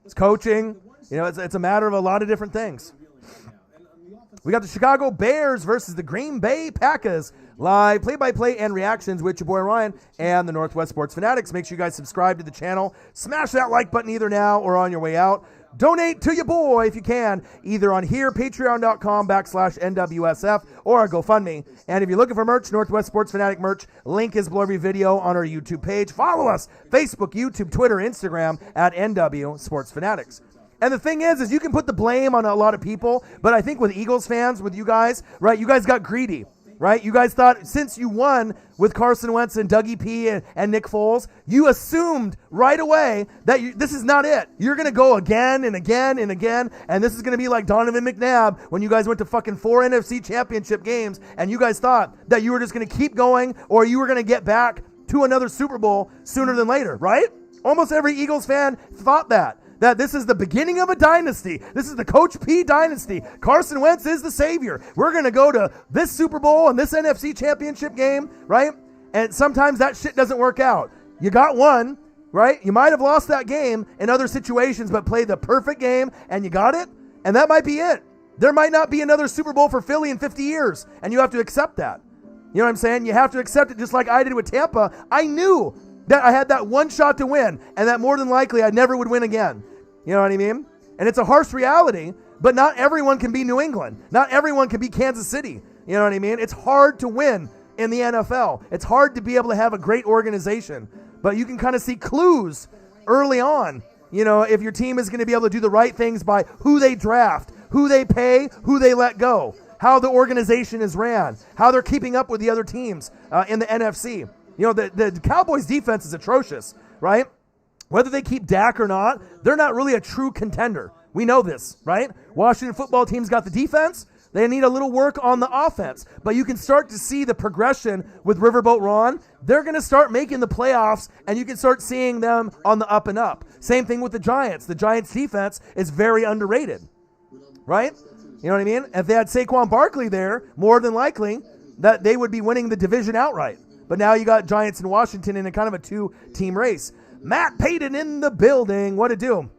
It's coaching. It's a matter of a lot of different things. We got the Chicago Bears versus the Green Bay Packers. Live play-by-play and reactions with your boy Ryan and the Northwest Sports Fanatics. Make sure you guys subscribe to the channel. Smash that like button either now or on your way out. Donate to your boy if you can, either on here, patreon.com/NWSF, or our GoFundMe. And if you're looking for merch, Northwest Sports Fanatic merch, link is below every video on our YouTube page. Follow us, Facebook, YouTube, Twitter, Instagram, at NW Sports Fanatics. And the thing is you can put the blame on a lot of people, but I think with Eagles fans, with you guys, right, you guys got greedy, right? You guys thought since you won with Carson Wentz and Dougie P and Nick Foles, you assumed right away that this is not it. You're going to go again and again and again, and this is going to be like Donovan McNabb when you guys went to fucking 4 NFC championship games, and you guys thought that you were just going to keep going or you were going to get back to another Super Bowl sooner than later, right? Almost every Eagles fan thought that this is the beginning of a dynasty. This is the Coach P dynasty. Carson Wentz is the savior. We're going to go to this Super Bowl and this NFC championship game, right? And sometimes that shit doesn't work out. You got one, right? You might have lost that game in other situations, but played the perfect game and you got it, and that might be it. There might not be another Super Bowl for Philly in 50 years, and you have to accept that. You know what I'm saying? You have to accept it just like I did with Tampa. I knew that I had that one shot to win, and that more than likely I never would win again. You know what I mean? And it's a harsh reality, but not everyone can be New England. Not everyone can be Kansas City. You know what I mean? It's hard to win in the NFL. It's hard to be able to have a great organization, but you can kind of see clues early on, if your team is going to be able to do the right things by who they draft, who they pay, who they let go, how the organization is ran, how they're keeping up with the other teams in the NFC. The Cowboys defense is atrocious, right? Whether they keep Dak or not, they're not really a true contender. We know this, right? Washington football team's got the defense. They need a little work on the offense. But you can start to see the progression with Riverboat Ron. They're going to start making the playoffs, and you can start seeing them on the up and up. Same thing with the Giants. The Giants' defense is very underrated, right? You know what I mean? If they had Saquon Barkley there, more than likely that they would be winning the division outright. But now you got Giants and Washington in a kind of a two-team race. Matt Payton in the building. What to do?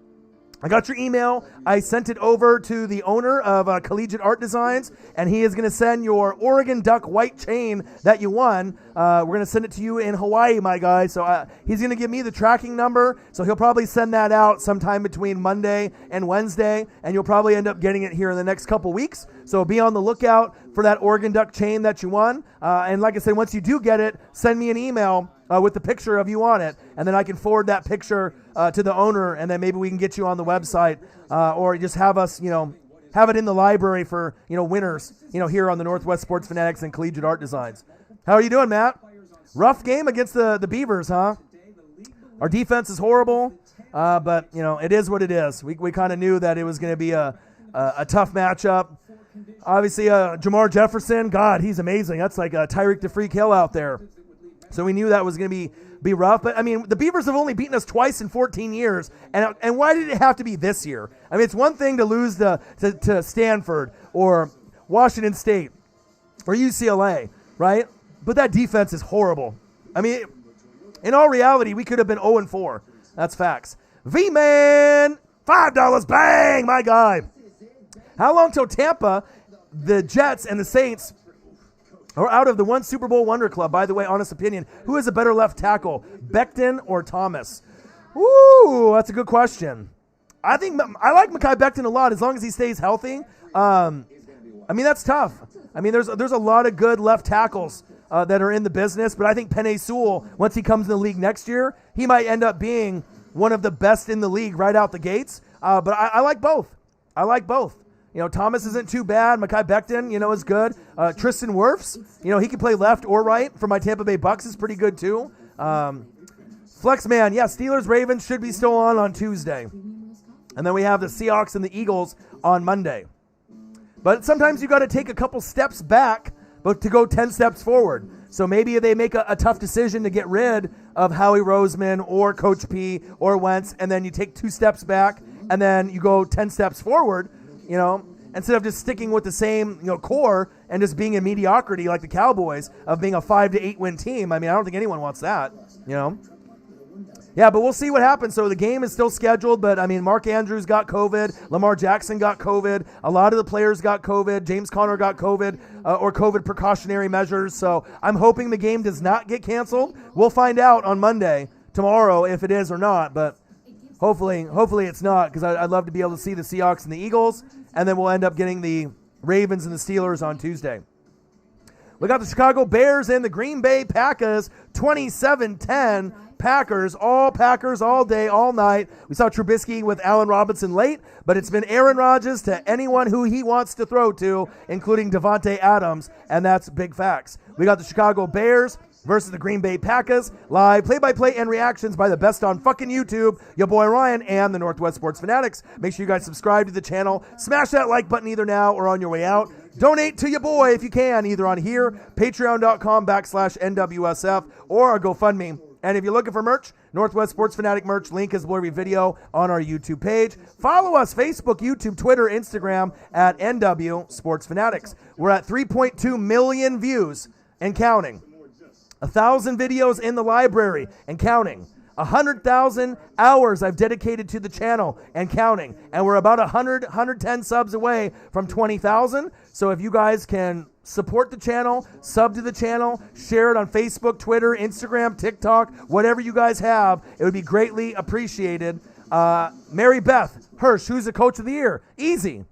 I got your email. I sent it over to the owner of Collegiate Art Designs, and he is going to send your Oregon Duck white chain that you won. We're going to send it to you in Hawaii, my guy. So he's going to give me the tracking number, so he'll probably send that out sometime between Monday and Wednesday, and you'll probably end up getting it here in the next couple weeks. So be on the lookout for that Oregon Duck chain that you won. And like I said, once you do get it, send me an email with the picture of you on it, and then I can forward that picture to the owner, and then maybe we can get you on the website, or just have us, have it in the library for, winners, here on the Northwest Sports Fanatics and Collegiate Art Designs. How are you doing, Matt? Rough game against the Beavers, huh? Our defense is horrible, but, it is what it is. We kind of knew that it was going to be a tough matchup. Obviously, Jamar Jefferson, God, he's amazing. That's like a Tyreek to Freak Hill out there. So we knew that was going to be rough. But, I mean, the Beavers have only beaten us twice in 14 years. And why did it have to be this year? I mean, it's one thing to lose to Stanford or Washington State or UCLA, right? But that defense is horrible. I mean, in all reality, we could have been 0-4. That's facts. V-Man, $5, bang, my guy. How long till Tampa, the Jets, and the Saints are out of the one Super Bowl Wonder Club? By the way, honest opinion, who is a better left tackle, Becton or Thomas? Ooh, that's a good question. I like Mekhi Becton a lot as long as he stays healthy. I mean, that's tough. I mean, there's a lot of good left tackles that are in the business, but I think Penei Sewell, once he comes in the league next year, he might end up being one of the best in the league right out the gates. But I like both. I like both. Thomas isn't too bad. Mekhi Becton, is good. Tristan Wirfs, he can play left or right for my Tampa Bay Bucks, is pretty good too. Flex man, yeah, Steelers-Ravens should be still on Tuesday. And then we have the Seahawks and the Eagles on Monday. But sometimes you got to take a couple steps back, but to go 10 steps forward. So maybe they make a tough decision to get rid of Howie Roseman or Coach P or Wentz, and then you take 2 steps back, and then you go 10 steps forward, instead of just sticking with the same, core and just being in mediocrity like the Cowboys of being a 5 to 8 win team. I mean, I don't think anyone wants that, Yeah, but we'll see what happens. So the game is still scheduled, but I mean, Mark Andrews got COVID, Lamar Jackson got COVID, a lot of the players got COVID, James Conner got COVID or COVID precautionary measures. So I'm hoping the game does not get canceled. We'll find out on Monday, tomorrow, if it is or not, but hopefully it's not, because I'd love to be able to see the Seahawks and the Eagles, and then we'll end up getting the Ravens and the Steelers on Tuesday. We got the Chicago Bears and the Green Bay Packers, 27-10. Packers all day, all night. We saw Trubisky with Allen Robinson late, but it's been Aaron Rodgers to anyone who he wants to throw to, including Devontae Adams, and that's big facts. We got the Chicago Bears versus the Green Bay Packers. Live play-by-play and reactions by the best on fucking YouTube, your boy Ryan and the Northwest Sports Fanatics. Make sure you guys subscribe to the channel. Smash that like button either now or on your way out. Donate to your boy if you can, either on here, patreon.com/NWSF, or our GoFundMe. And if you're looking for merch, Northwest Sports Fanatic merch, link is below every video on our YouTube page. Follow us, Facebook, YouTube, Twitter, Instagram, at NW Sports Fanatics. We're at 3.2 million views and counting. 1,000 videos in the library and counting. 100,000 hours I've dedicated to the channel and counting. And we're about 110 subs away from 20,000. So if you guys can support the channel, sub to the channel, share it on Facebook, Twitter, Instagram, TikTok, whatever you guys have, it would be greatly appreciated. Mary Beth Hirsch, who's the coach of the year? Easy.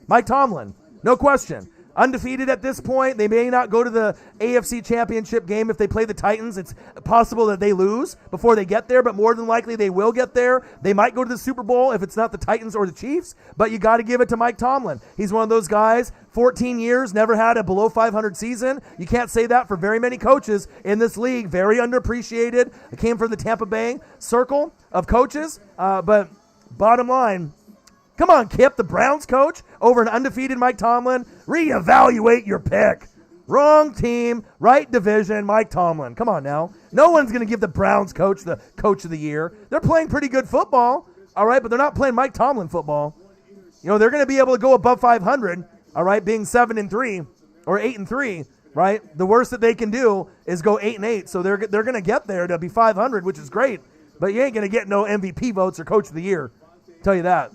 Mike Tomlin, no question. Undefeated at this point. They may not go to the AFC Championship game if they play the Titans. It's possible that they lose before they get there, but more than likely they will get there. They might go to the Super Bowl if it's not the Titans or the Chiefs, but you got to give it to Mike Tomlin. He's one of those guys, 14 years, never had a below 500 season. You can't say that for very many coaches in this league. Very underappreciated. I came from the Tampa Bay circle of coaches, but bottom line, come on, Kip, the Browns coach, over an undefeated Mike Tomlin. Reevaluate your pick. Wrong team, right division, Mike Tomlin. Come on now. No one's going to give the Browns coach the coach of the year. They're playing pretty good football, all right, but they're not playing Mike Tomlin football. They're going to be able to go above 500, all right, being 7-3 or 8-3, right? The worst that they can do is go 8-8, so they're going to get there to be 500, which is great, but you ain't going to get no MVP votes or coach of the year. Tell you that.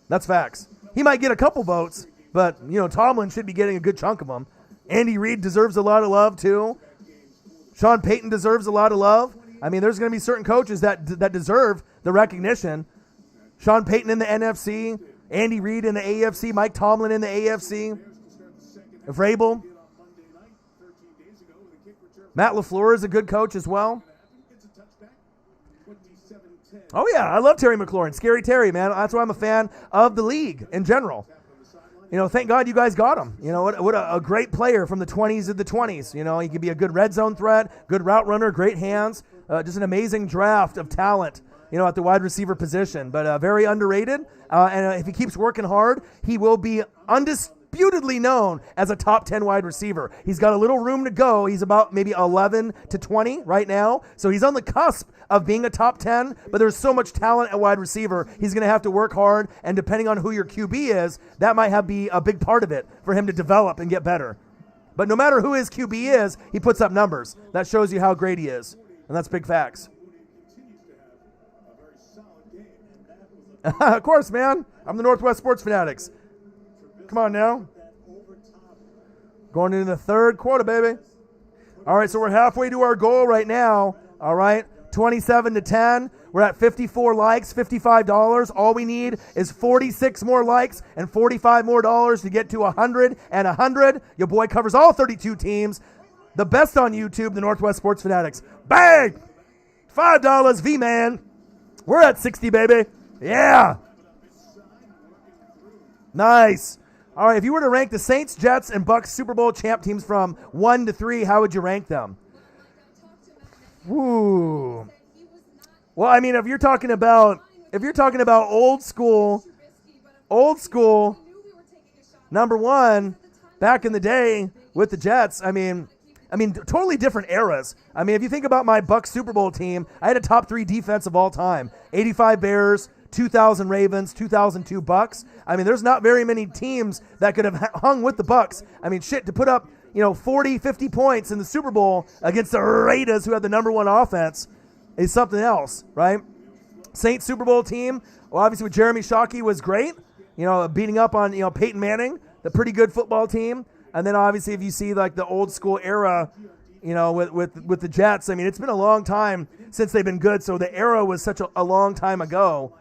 That's facts. He might get a couple votes, but, Tomlin should be getting a good chunk of them. Andy Reid deserves a lot of love, too. Sean Payton deserves a lot of love. I mean, there's going to be certain coaches that deserve the recognition. Sean Payton in the NFC, Andy Reid in the AFC, Mike Tomlin in the AFC. Vrabel. Matt LaFleur is a good coach as well. Oh, yeah, I love Terry McLaurin. Scary Terry, man. That's why I'm a fan of the league in general. Thank God you guys got him. What a great player from the 20s of the 20s. He could be a good red zone threat, good route runner, great hands. Just an amazing draft of talent, at the wide receiver position. But very underrated. And if he keeps working hard, he will be undisputedly known as a top 10 wide receiver. He's got a little room to go. He's about maybe 11 to 20 right now. So he's on the cusp of being a top 10, but there's so much talent at wide receiver. He's going to have to work hard, and depending on who your QB is, that might be a big part of it for him to develop and get better. But no matter who his QB is, he puts up numbers. That shows you how great he is, and that's big facts. Of course, man. I'm the Northwest Sports Fanatics. Come on now. Going into the third quarter, baby. All right, so we're halfway to our goal right now. All right, 27-10. We're at 54 likes, $55. All we need is 46 more likes and $45 more to get to 100 and 100. Your boy covers all 32 teams. The best on YouTube, the Northwest Sports Fanatics. Bang! $5, V-Man. We're at 60, baby. Yeah. Nice. All right, if you were to rank the Saints, Jets, and Bucks Super Bowl champ teams from 1 to 3, how would you rank them? Ooh. Well, I mean, if you're talking about old school, number one, back in the day with the Jets, I mean, totally different eras. I mean, if you think about my Bucs Super Bowl team, I had a top 3 defense of all time. 85 Bears, 2000 Ravens, 2002 Bucs. I mean, there's not very many teams that could have hung with the Bucs. I mean, shit, to put up, 40, 50 points in the Super Bowl against the Raiders, who had the number 1 offense, is something else, right? Saints Super Bowl team, well, obviously with Jeremy Shockey was great, beating up on, Peyton Manning, the pretty good football team. And then obviously if you see like the old school era, with the Jets, I mean, it's been a long time since they've been good. So the era was such a long time ago,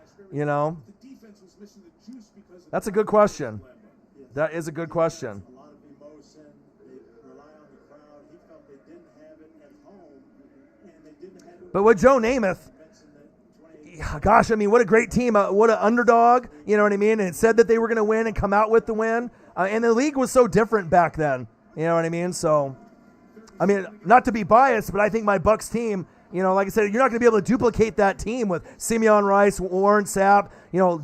That's a good question. That is a good question. A lot of emotion. They rely on the crowd. He felt they didn't have it at home, and they didn't have it. But with Joe Namath, gosh, I mean, what a great team. What an underdog, you know what I mean? And it said that they were going to win and come out with the win. And the league was so different back then, you know what I mean? So, I mean, not to be biased, but I think my Bucs team, like I said, you're not going to be able to duplicate that team with Simeon Rice, Warren Sapp,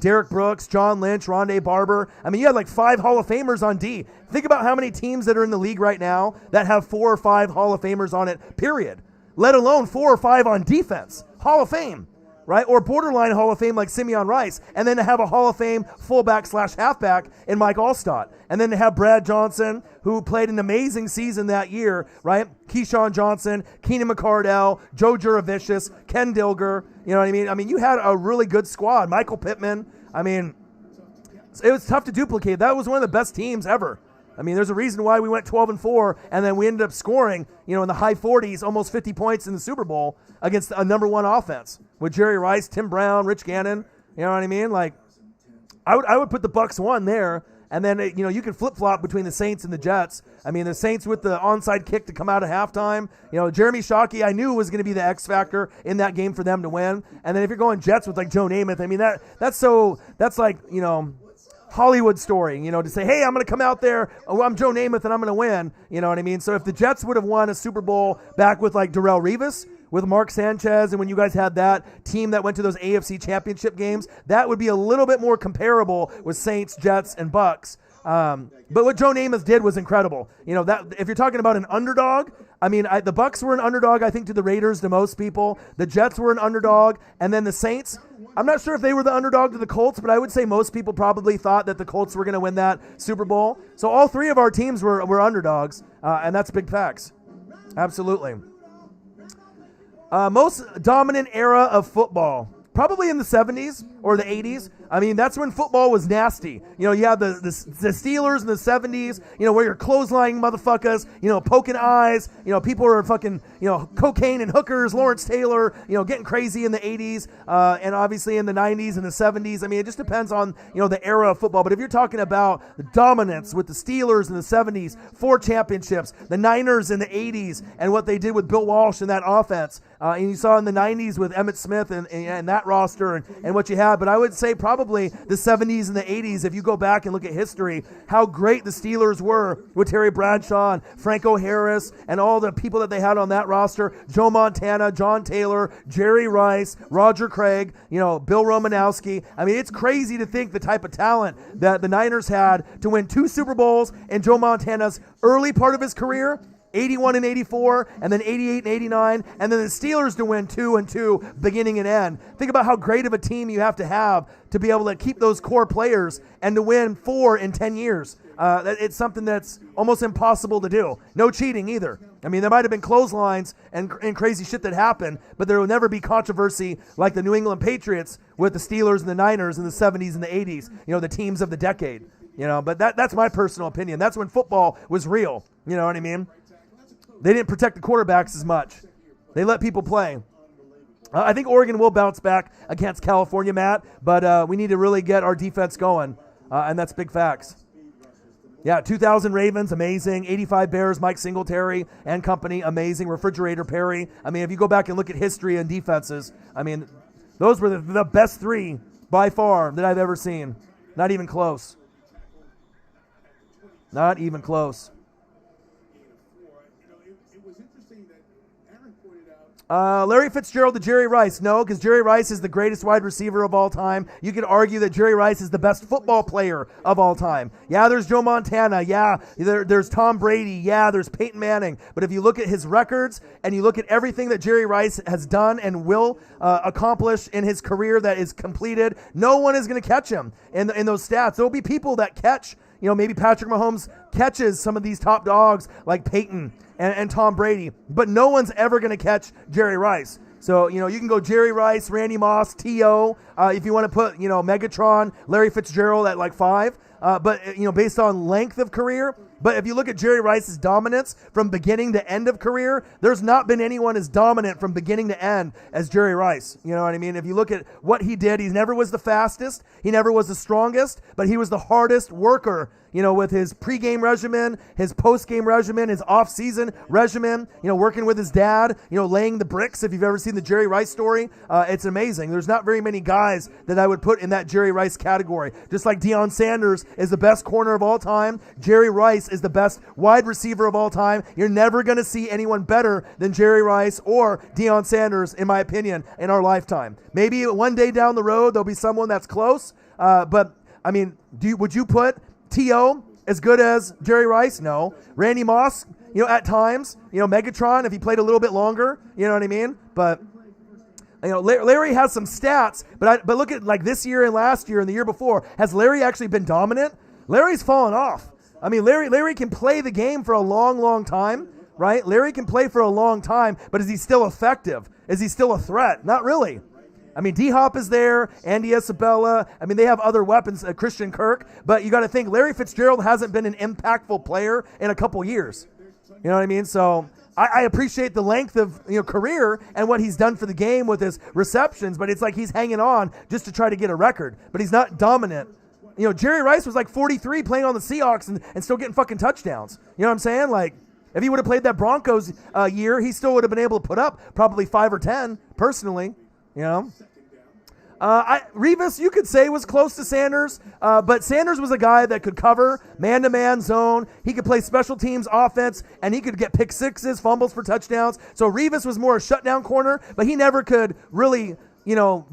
Derek Brooks, John Lynch, Rondé Barber. I mean, you had like 5 Hall of Famers on D. Think about how many teams that are in the league right now that have 4 or 5 Hall of Famers on it, period. Let alone 4 or 5 on defense. Hall of Fame, right? Or borderline Hall of Fame like Simeon Rice. And then to have a Hall of Fame fullback/halfback in Mike Allstott. And then to have Brad Johnson, who played an amazing season that year, right? Keyshawn Johnson, Keenan McCardell, Joe Juravicius, Ken Dilger. You know what I mean? I mean, you had a really good squad. Michael Pittman. I mean, it was tough to duplicate. That was one of the best teams ever. I mean, there's a reason why we went 12-4, and then we ended up scoring, in the high 40s, almost 50 points in the Super Bowl against a number 1 offense with Jerry Rice, Tim Brown, Rich Gannon. You know what I mean? Like, I would put the Bucs 1 there. And then, you can flip-flop between the Saints and the Jets. I mean, the Saints with the onside kick to come out at halftime. Jeremy Shockey, I knew was going to be the X factor in that game for them to win. And then if you're going Jets with like Joe Namath, I mean, that's like, Hollywood story, to say, hey, I'm going to come out there, I'm Joe Namath and I'm going to win. You know what I mean? So if the Jets would have won a Super Bowl back with like Darrelle Revis, with Mark Sanchez, and when you guys had that team that went to those AFC championship games, that would be a little bit more comparable with Saints, Jets, and Bucs. But what Joe Namath did was incredible. That if you're talking about an underdog, I mean, the Bucs were an underdog, I think, to the Raiders, to most people. The Jets were an underdog, and then the Saints, I'm not sure if they were the underdog to the Colts, but I would say most people probably thought that the Colts were going to win that Super Bowl. So all 3 of our teams were underdogs, and that's big facts. Absolutely. Most dominant era of football, probably in the 70s or the 80s. I mean, that's when football was nasty. You have the Steelers in the 70s, where you're clotheslining motherfuckers, poking eyes, people are fucking, cocaine and hookers, Lawrence Taylor, getting crazy in the 80s, and obviously in the 90s and the 70s. I mean, it just depends on, the era of football. But if you're talking about the dominance with the Steelers in the 70s, 4 championships, the Niners in the 80s, and what they did with Bill Walsh in that offense, and you saw in the 90s with Emmitt Smith and that roster and what you had. But I would say probably the 70s and the 80s, if you go back and look at history, how great the Steelers were with Terry Bradshaw and Franco Harris and all the people that they had on that roster, Joe Montana, John Taylor, Jerry Rice, Roger Craig, Bill Romanowski. I mean, it's crazy to think the type of talent that the Niners had to win 2 Super Bowls in Joe Montana's early part of his career, 81 and 84, and then 88 and 89, and then the Steelers to win 2 and 2, beginning and end. Think about how great of a team you have to be able to keep those core players and to win 4 in 10 years. It's something that's almost impossible to do. No cheating either. I mean, there might have been clotheslines and crazy shit that happened, but there will never be controversy like the New England Patriots with the Steelers and the Niners in the 70s and the 80s, the teams of the decade. But that's my personal opinion. That's when football was real. You know what I mean? They didn't protect the quarterbacks as much. They let people play. I think Oregon will bounce back against California, Matt, but we need to really get our defense going, and that's big facts. Yeah, 2000 Ravens, amazing. 85 Bears, Mike Singletary and company, amazing. Refrigerator Perry. I mean, if you go back and look at history and defenses, I mean, those were the best 3 by far that I've ever seen. Not even close. Not even close. Larry Fitzgerald to Jerry Rice. No, because Jerry Rice is the greatest wide receiver of all time. You could argue that Jerry Rice is the best football player of all time. Yeah, there's Joe Montana. Yeah, there's Tom Brady. Yeah, there's Peyton Manning. But if you look at his records and you look at everything that Jerry Rice has done and will accomplish in his career that is completed, no one is going to catch him in those stats. There will be people that catch, maybe Patrick Mahomes catches some of these top dogs like Peyton and Tom Brady, but no one's ever going to catch Jerry Rice. So, you can go Jerry Rice, Randy Moss, T.O., if you want to put, Megatron, Larry Fitzgerald at like 5. But based on length of career. But if you look at Jerry Rice's dominance from beginning to end of career, there's not been anyone as dominant from beginning to end as Jerry Rice. You know what I mean? If you look at what he did, he never was the fastest. He never was the strongest, but he was the hardest worker, with his pregame regimen, his postgame regimen, his off-season regimen, working with his dad, laying the bricks. If you've ever seen the Jerry Rice story, it's amazing. There's not very many guys that I would put in that Jerry Rice category. Just like Deion Sanders is the best corner of all time, Jerry Rice is the best wide receiver of all time. You're never going to see anyone better than Jerry Rice or Deion Sanders, in my opinion, in our lifetime. Maybe one day down the road, there'll be someone that's close. But, I mean, would you put T.O. as good as Jerry Rice? No. Randy Moss, at times, Megatron, if he played a little bit longer, you know what I mean? But, Larry has some stats, but look at like this year and last year and the year before. Has Larry actually been dominant? Larry's fallen off. I mean, Larry can play the game for a long, long time, right? Larry can play for a long time, but is he still effective? Is he still a threat? Not really. I mean, D-Hop is there, Andy Isabella. I mean, they have other weapons, Christian Kirk. But you got to think, Larry Fitzgerald hasn't been an impactful player in a couple years. You know what I mean? So I appreciate the length of career and what he's done for the game with his receptions, but it's like he's hanging on just to try to get a record. But he's not dominant. Jerry Rice was like 43 playing on the Seahawks and still getting fucking touchdowns. You know what I'm saying? Like, if he would have played that Broncos year, he still would have been able to put up probably 5 or 10, personally. Revis, you could say, was close to Sanders, but Sanders was a guy that could cover man-to-man zone. He could play special teams offense, and he could get pick sixes, fumbles for touchdowns. So Revis was more a shutdown corner, but he never could really,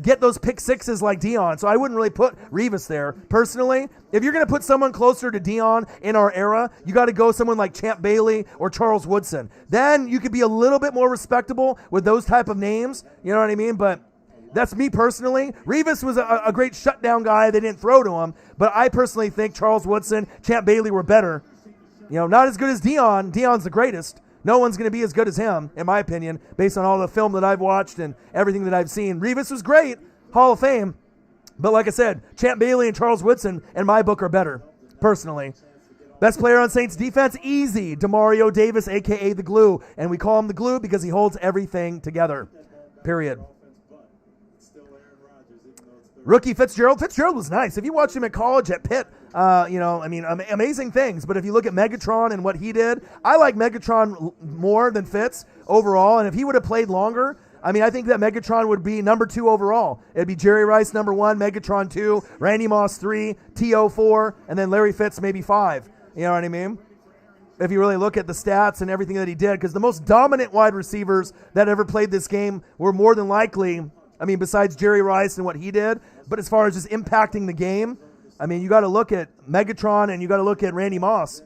get those pick sixes like Deion. So I wouldn't really put Revis there, personally. If you're going to put someone closer to Deion in our era, you got to go someone like Champ Bailey or Charles Woodson. Then you could be a little bit more respectable with those type of names. You know what I mean? But that's me personally. Revis was a great shutdown guy. They didn't throw to him. But I personally think Charles Woodson, Champ Bailey were better. Not as good as Deion. Deion's the greatest. No one's going to be as good as him, in my opinion, based on all the film that I've watched and everything that I've seen. Revis was great, Hall of Fame. But like I said, Champ Bailey and Charles Woodson, in my book, are better, personally. Best player on Saints defense, easy. Demario Davis, a.k.a. the Glue. And we call him the Glue because he holds everything together, period. Rookie Fitzgerald. Fitzgerald was nice. If you watched him at college at Pitt, amazing things. But if you look at Megatron and what he did, I like Megatron more than Fitz overall. And if he would have played longer, I think that Megatron would be number 2 overall. It'd be Jerry Rice number 1, Megatron 2, Randy Moss 3, T.O. 4, and then Larry Fitz maybe 5. You know what I mean? If you really look at the stats and everything that he did, because the most dominant wide receivers that ever played this game were more than likely, besides Jerry Rice and what he did, but as far as just impacting the game, you got to look at Megatron and you got to look at Randy Moss.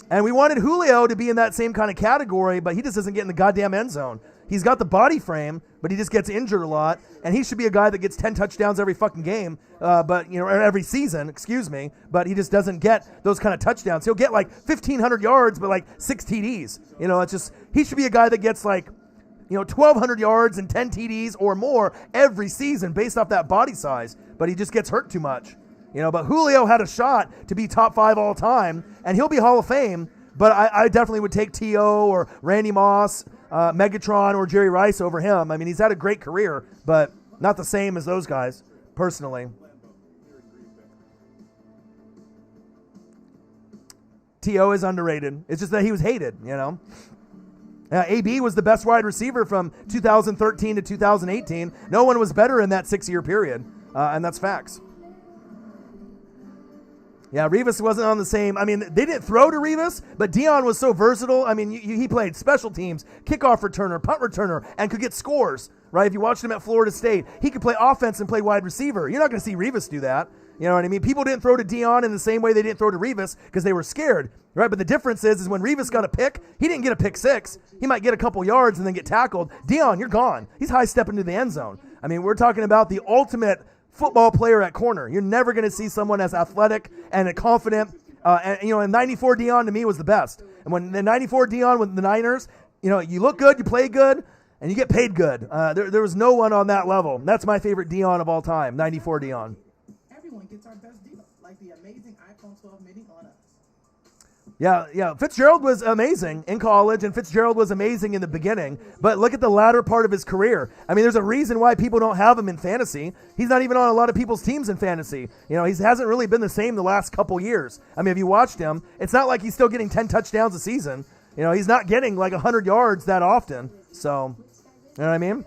And we wanted Julio to be in that same kind of category, but he just doesn't get in the goddamn end zone. He's got the body frame, but he just gets injured a lot, and he should be a guy that gets 10 touchdowns every fucking game, or every season, but he just doesn't get those kind of touchdowns. He'll get like 1,500 yards, but like 6 TDs. It's just, he should be a guy that gets like 1,200 yards and 10 TDs or more every season based off that body size, but he just gets hurt too much. But Julio had a shot to be top 5 all time, and he'll be Hall of Fame, but I definitely would take T.O. or Randy Moss, Megatron, or Jerry Rice over him. He's had a great career, but not the same as those guys, personally. T.O. is underrated. It's just that he was hated, AB was the best wide receiver from 2013 to 2018. No one was better in that 6-year period, and that's facts. Yeah, Rivas wasn't on the same. I mean, they didn't throw to Rivas, but Dion was so versatile. I mean, he played special teams, kickoff returner, punt returner, and could get scores, right? If you watched him at Florida State, he could play offense and play wide receiver. You're not going to see Rivas do that. You know what I mean? People didn't throw to Dion in the same way they didn't throw to Rivas because they were scared, right? But the difference is when Rivas got a pick, he didn't get a pick six. He might get a couple yards and then get tackled. Dion, you're gone. He's high stepping to the end zone. I mean, we're talking about the ultimate football player at corner. You're never going to see someone as athletic and confident. And 94 Dion to me was the best. And when the 94 Dion with the Niners, you look good, you play good, and you get paid good. There was no one on that level. That's my favorite Dion of all time, 94 Dion. Everyone gets our best deal, like the amazing iPhone 12 mini on us. Yeah. Fitzgerald was amazing in college, and Fitzgerald was amazing in the beginning. But look at the latter part of his career. I mean, there's a reason why people don't have him in fantasy. He's not even on a lot of people's teams in fantasy. He hasn't really been the same the last couple years. I mean, if you watched him, it's not like he's still getting 10 touchdowns a season. He's not getting like 100 yards that often. So, you know what I mean?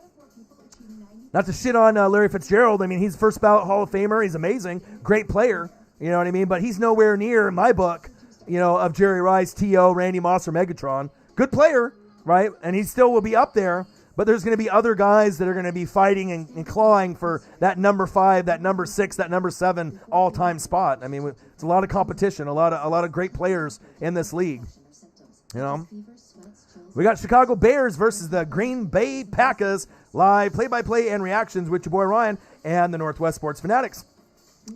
Not to shit on Larry Fitzgerald. I mean, he's first ballot Hall of Famer. He's amazing. Great player. You know what I mean? But he's nowhere near, in my book, of Jerry Rice, T.O., Randy Moss, or Megatron. Good player, right? And he still will be up there. But there's going to be other guys that are going to be fighting and clawing for that number 5, that number 6, that number 7 all-time spot. I mean, it's a lot of competition, a lot of great players in this league. We got Chicago Bears versus the Green Bay Packers. Live play-by-play and reactions with your boy Ryan and the Northwest Sports Fanatics.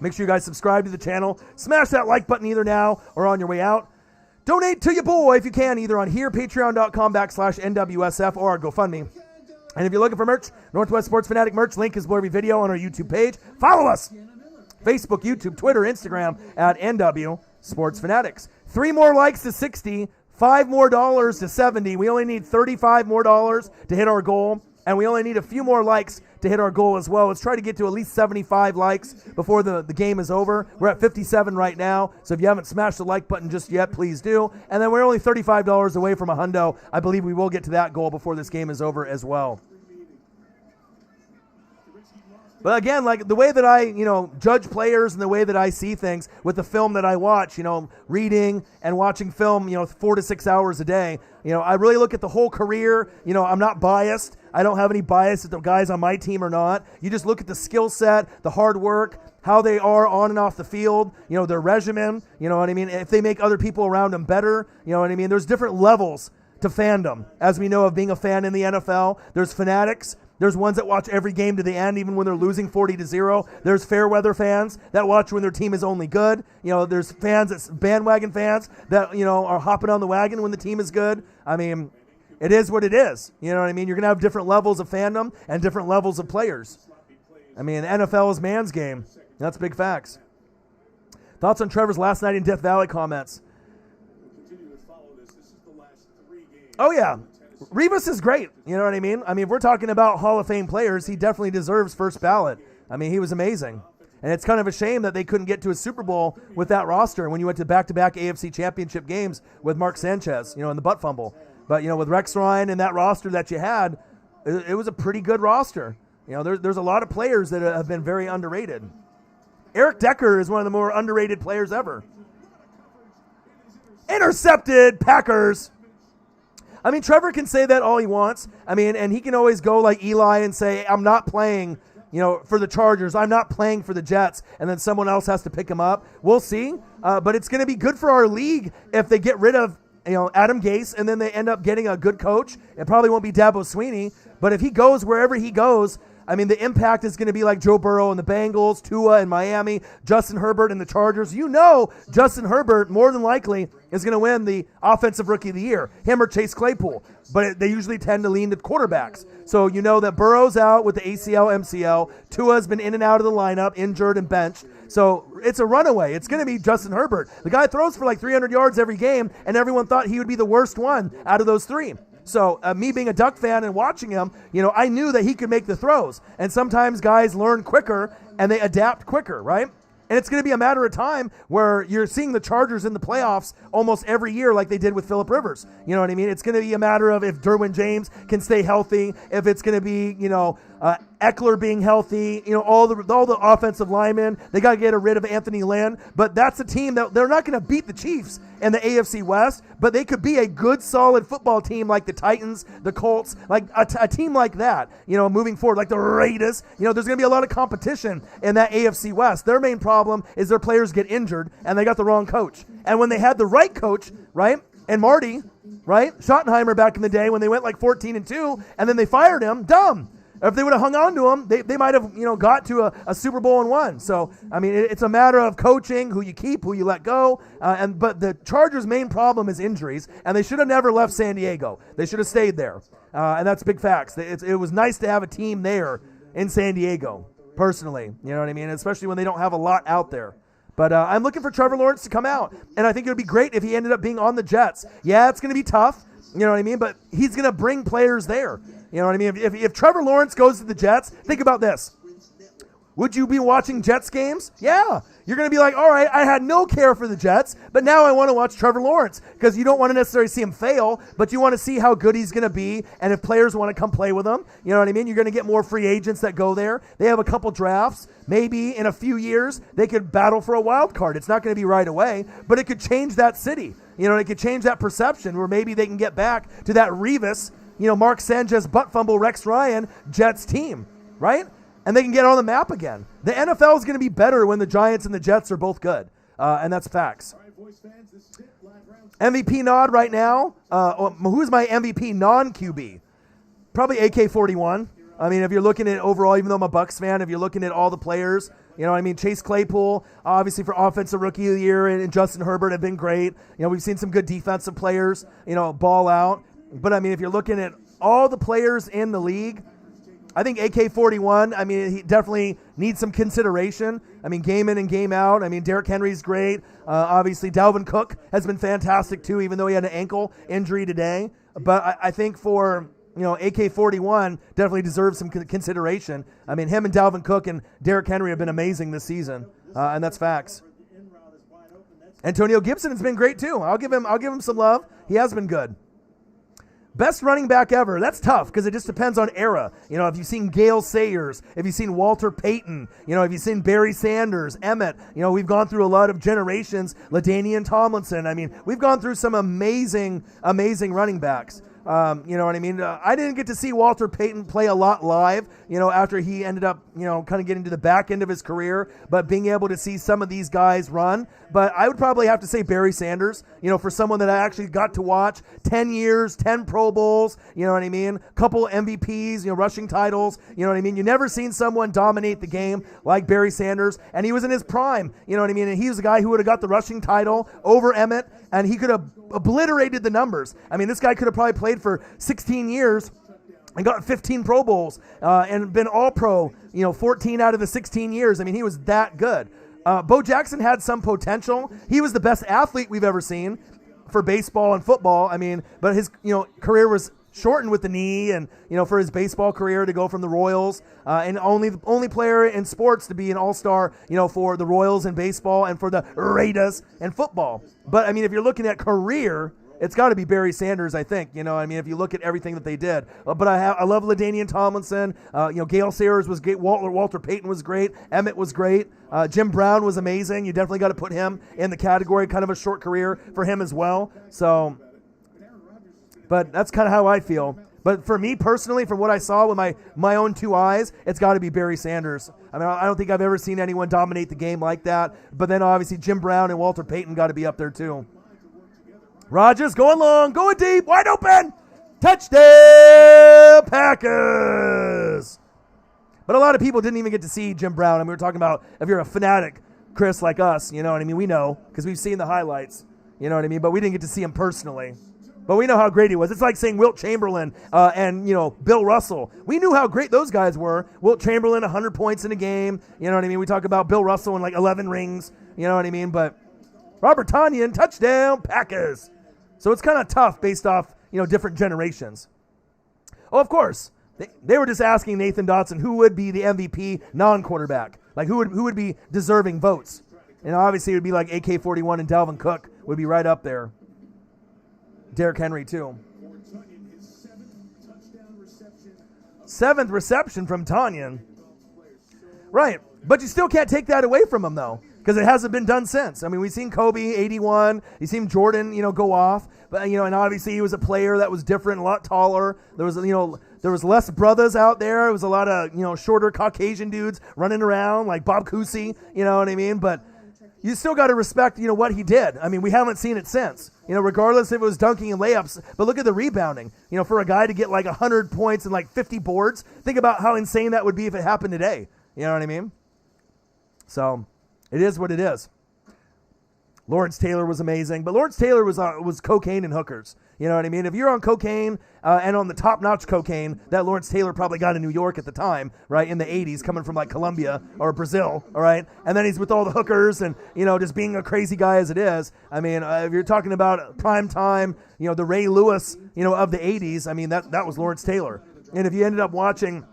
Make sure you guys subscribe to the channel. Smash that like button either now or on your way out. Donate to your boy if you can, either on here, patreon.com/NWSF, or our GoFundMe. And if you're looking for merch, Northwest Sports Fanatic merch, link is below every video on our YouTube page. Follow us. Facebook, YouTube, Twitter, Instagram at NW Sports Fanatics. 3 more likes to 60, $5 more to 70. We only need $35 more to hit our goal. And we only need a few more likes to hit our goal as well. Let's try to get to at least 75 likes before the game is over. We're at 57 right now, so if you haven't smashed the like button just yet, please do. And then we're only $35 away from a hundo. I believe we will get to that goal before this game is over as well. But again, like the way that I, judge players and the way that I see things with the film that I watch, reading and watching film, 4 to 6 hours a day, I really look at the whole career. I'm not biased. I don't have any bias if the guys on my team or not. You just look at the skill set, the hard work, how they are on and off the field, their regimen, you know what I mean? If they make other people around them better, you know what I mean? There's different levels to fandom, as we know of being a fan in the NFL. There's fanatics. There's ones that watch every game to the end, even when they're losing 40-0. There's fair weather fans that watch when their team is only good. There's bandwagon fans that, are hopping on the wagon when the team is good. I mean, it is what it is. You know what I mean? You're going to have different levels of fandom and different levels of players. I mean, NFL is man's game. That's big facts. Thoughts on Trevor's last night in Death Valley comments? Oh, yeah. Rivas is great. You know what I mean? I mean, if we're talking about Hall of Fame players, he definitely deserves first ballot. I mean, he was amazing. And it's kind of a shame that they couldn't get to a Super Bowl with that roster when you went to back-to-back AFC Championship games with Mark Sanchez, in the butt fumble. But, with Rex Ryan and that roster that you had, it was a pretty good roster. There's a lot of players that have been very underrated. Eric Decker is one of the more underrated players ever. Intercepted, Packers. I mean, Trevor can say that all he wants. I mean, and he can always go like Eli and say, I'm not playing, for the Chargers. I'm not playing for the Jets. And then someone else has to pick him up. We'll see. But it's going to be good for our league if they get rid of, Adam Gase, and then they end up getting a good coach. It probably won't be Dabo Swinney. But if he goes wherever he goes, I mean, the impact is going to be like Joe Burrow and the Bengals, Tua in Miami, Justin Herbert and the Chargers. Justin Herbert more than likely is going to win the Offensive Rookie of the Year, him or Chase Claypool. But they usually tend to lean to quarterbacks. So that Burrow's out with the ACL, MCL. Tua's been in and out of the lineup, injured and benched. So it's a runaway. It's going to be Justin Herbert. The guy throws for like 300 yards every game, and everyone thought he would be the worst one out of those 3. So me being a Duck fan and watching him, I knew that he could make the throws. And sometimes guys learn quicker and they adapt quicker, right? And it's going to be a matter of time where you're seeing the Chargers in the playoffs almost every year like they did with Phillip Rivers. You know what I mean? It's going to be a matter of if Derwin James can stay healthy, if it's going to be, Eckler being healthy, all the offensive linemen. They got to get rid of Anthony Lynn. But that's a team that they're not going to beat the Chiefs in the AFC West, but they could be a good, solid football team like the Titans, the Colts, like a team like that, moving forward, like the Raiders. There's going to be a lot of competition in that AFC West. Their main problem is their players get injured, and they got the wrong coach. And when they had the right coach, right, and Marty, right, Schottenheimer back in the day when they went like 14-2, and then they fired him, dumb. If they would have hung on to him, they might have, got to a Super Bowl and won. So, I mean, it's a matter of coaching, who you keep, who you let go. But the Chargers' main problem is injuries, and they should have never left San Diego. They should have stayed there. And that's big facts. It was nice to have a team there in San Diego, personally. You know what I mean? Especially when they don't have a lot out there. But I'm looking for Trevor Lawrence to come out. And I think it would be great if he ended up being on the Jets. Yeah, it's going to be tough. You know what I mean? But he's going to bring players there. You know what I mean? If Trevor Lawrence goes to the Jets, think about this. Would you be watching Jets games? Yeah. You're going to be like, all right, I had no care for the Jets, but now I want to watch Trevor Lawrence because you don't want to necessarily see him fail, but you want to see how good he's going to be and if players want to come play with him. You know what I mean? You're going to get more free agents that go there. They have a couple drafts. Maybe in a few years, they could battle for a wild card. It's not going to be right away, but it could change that city. It could change that perception where maybe they can get back to that Revis, Mark Sanchez, butt fumble, Rex Ryan, Jets team, right? And they can get on the map again. The NFL is going to be better when the Giants and the Jets are both good, and that's facts. MVP nod right now. Who's my MVP non-QB? Probably AK-41. I mean, if you're looking at overall, even though I'm a Bucs fan, if you're looking at all the players, Chase Claypool, obviously for Offensive Rookie of the Year, and Justin Herbert have been great. We've seen some good defensive players, ball out. But, I mean, if you're looking at all the players in the league, I think AK-41, I mean, he definitely needs some consideration. I mean, game in and game out. I mean, Derrick Henry's great. Obviously, Dalvin Cook has been fantastic, too, even though he had an ankle injury today. But I think for, AK-41 definitely deserves some consideration. I mean, him and Dalvin Cook and Derrick Henry have been amazing this season, and that's facts. Antonio Gibson has been great, too. I'll give him some love. He has been good. Best running back ever. That's tough because it just depends on era. If you've seen Gale Sayers, if you've seen Walter Payton, if you've seen Barry Sanders, Emmett, we've gone through a lot of generations, LaDainian Tomlinson. I mean, we've gone through some amazing running backs. You know what I mean? I didn't get to see Walter Payton play a lot live, after he ended up, kind of getting to the back end of his career, but being able to see some of these guys run. But I would probably have to say Barry Sanders, for someone that I actually got to watch 10 years, 10 Pro Bowls, you know what I mean? Couple MVPs, rushing titles, you know what I mean? You never seen someone dominate the game like Barry Sanders, and he was in his prime, you know what I mean? And he was the guy who would have got the rushing title over Emmett, and he could have obliterated the numbers. I mean, this guy could have probably played for 16 years and got 15 Pro Bowls and been All-Pro, 14 out of the 16 years. I mean, he was that good. Bo Jackson had some potential. He was the best athlete we've ever seen for baseball and football. I mean, but his career was shortened with the knee, and for his baseball career to go from the Royals and only player in sports to be an all-star, for the Royals in baseball and for the Raiders in football. But I mean, if you're looking at career, it's got to be Barry Sanders, I think. I mean, if you look at everything that they did. But I love LaDainian Tomlinson. Gale Sayers was great. Walter Payton was great. Emmett was great. Jim Brown was amazing. You definitely got to put him in the category. Kind of a short career for him as well. So, but that's kind of how I feel. But for me personally, from what I saw with my own two eyes, it's got to be Barry Sanders. I mean, I don't think I've ever seen anyone dominate the game like that. But then obviously Jim Brown and Walter Payton got to be up there too. Rodgers going long, going deep, wide open. Touchdown, Packers. But a lot of people didn't even get to see Jim Brown. And we were talking about if you're a fanatic, Chris, like us, you know what I mean? We know because we've seen the highlights, you know what I mean? But we didn't get to see him personally. But we know how great he was. It's like saying Wilt Chamberlain and, Bill Russell. We knew how great those guys were. Wilt Chamberlain, 100 points in a game. You know what I mean? We talk about Bill Russell and like 11 rings. You know what I mean? But Robert Tonyan, touchdown, Packers. So it's kind of tough based off, different generations. Oh, of course. They were just asking Nathan Dotson who would be the MVP non-quarterback. Like who would be deserving votes. And obviously it would be like AK-41 and Dalvin Cook would be right up there. Derrick Henry too. 7th reception from Tanyan. Right. But you still can't take that away from him, though, because it hasn't been done since. I mean, we've seen Kobe, 81. You've seen Jordan, go off. But, and obviously he was a player that was different, a lot taller. There was, there was less brothers out there. It was a lot of, shorter Caucasian dudes running around like Bob Cousy, you know what I mean? But you still got to respect, what he did. I mean, we haven't seen it since, regardless if it was dunking and layups. But look at the rebounding. For a guy to get like 100 points and like 50 boards, think about how insane that would be if it happened today. You know what I mean? So it is what it is. Lawrence Taylor was amazing, but Lawrence Taylor was cocaine and hookers. You know what I mean? If you're on cocaine and on the top-notch cocaine that Lawrence Taylor probably got in New York at the time, right, in the 80s, coming from like Colombia or Brazil, all right, and then he's with all the hookers and, just being a crazy guy as it is. I mean, if you're talking about prime time, the Ray Lewis, of the 80s, I mean, that was Lawrence Taylor. And if you ended up watching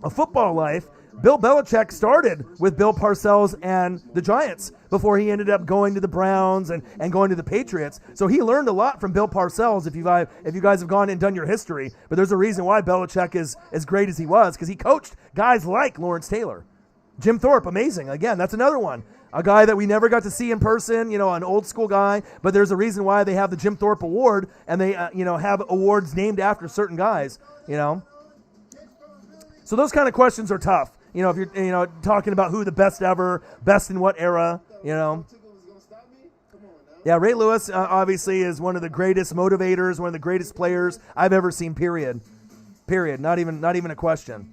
A Football Life, Bill Belichick started with Bill Parcells and the Giants before he ended up going to the Browns and going to the Patriots. So he learned a lot from Bill Parcells if you guys have gone and done your history. But there's a reason why Belichick is as great as he was, because he coached guys like Lawrence Taylor. Jim Thorpe, amazing. Again, that's another one. A guy that we never got to see in person, an old school guy. But there's a reason why they have the Jim Thorpe Award, and they have awards named after certain guys, So those kind of questions are tough. If you're, talking about who the best ever, best in what era, Yeah, Ray Lewis obviously is one of the greatest motivators, one of the greatest players I've ever seen, period. Not even a question.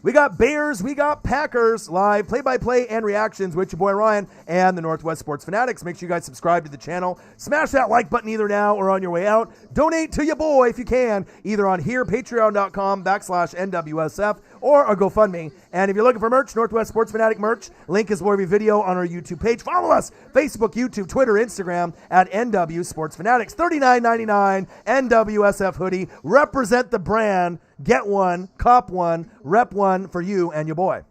We got Bears, we got Packers live, play-by-play and reactions with your boy Ryan and the Northwest Sports Fanatics. Make sure you guys subscribe to the channel. Smash that like button either now or on your way out. Donate to your boy if you can, either on here, patreon.com/NWSF, or a GoFundMe. And if you're looking for merch, Northwest Sports Fanatic merch, link is below every video on our YouTube page. Follow us, Facebook, YouTube, Twitter, Instagram, at NW Sports Fanatics. $39.99 NWSF hoodie. Represent the brand. Get one, cop one, rep one for you and your boy.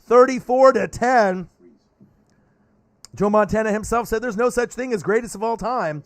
34-10. Joe Montana himself said there's no such thing as greatest of all time.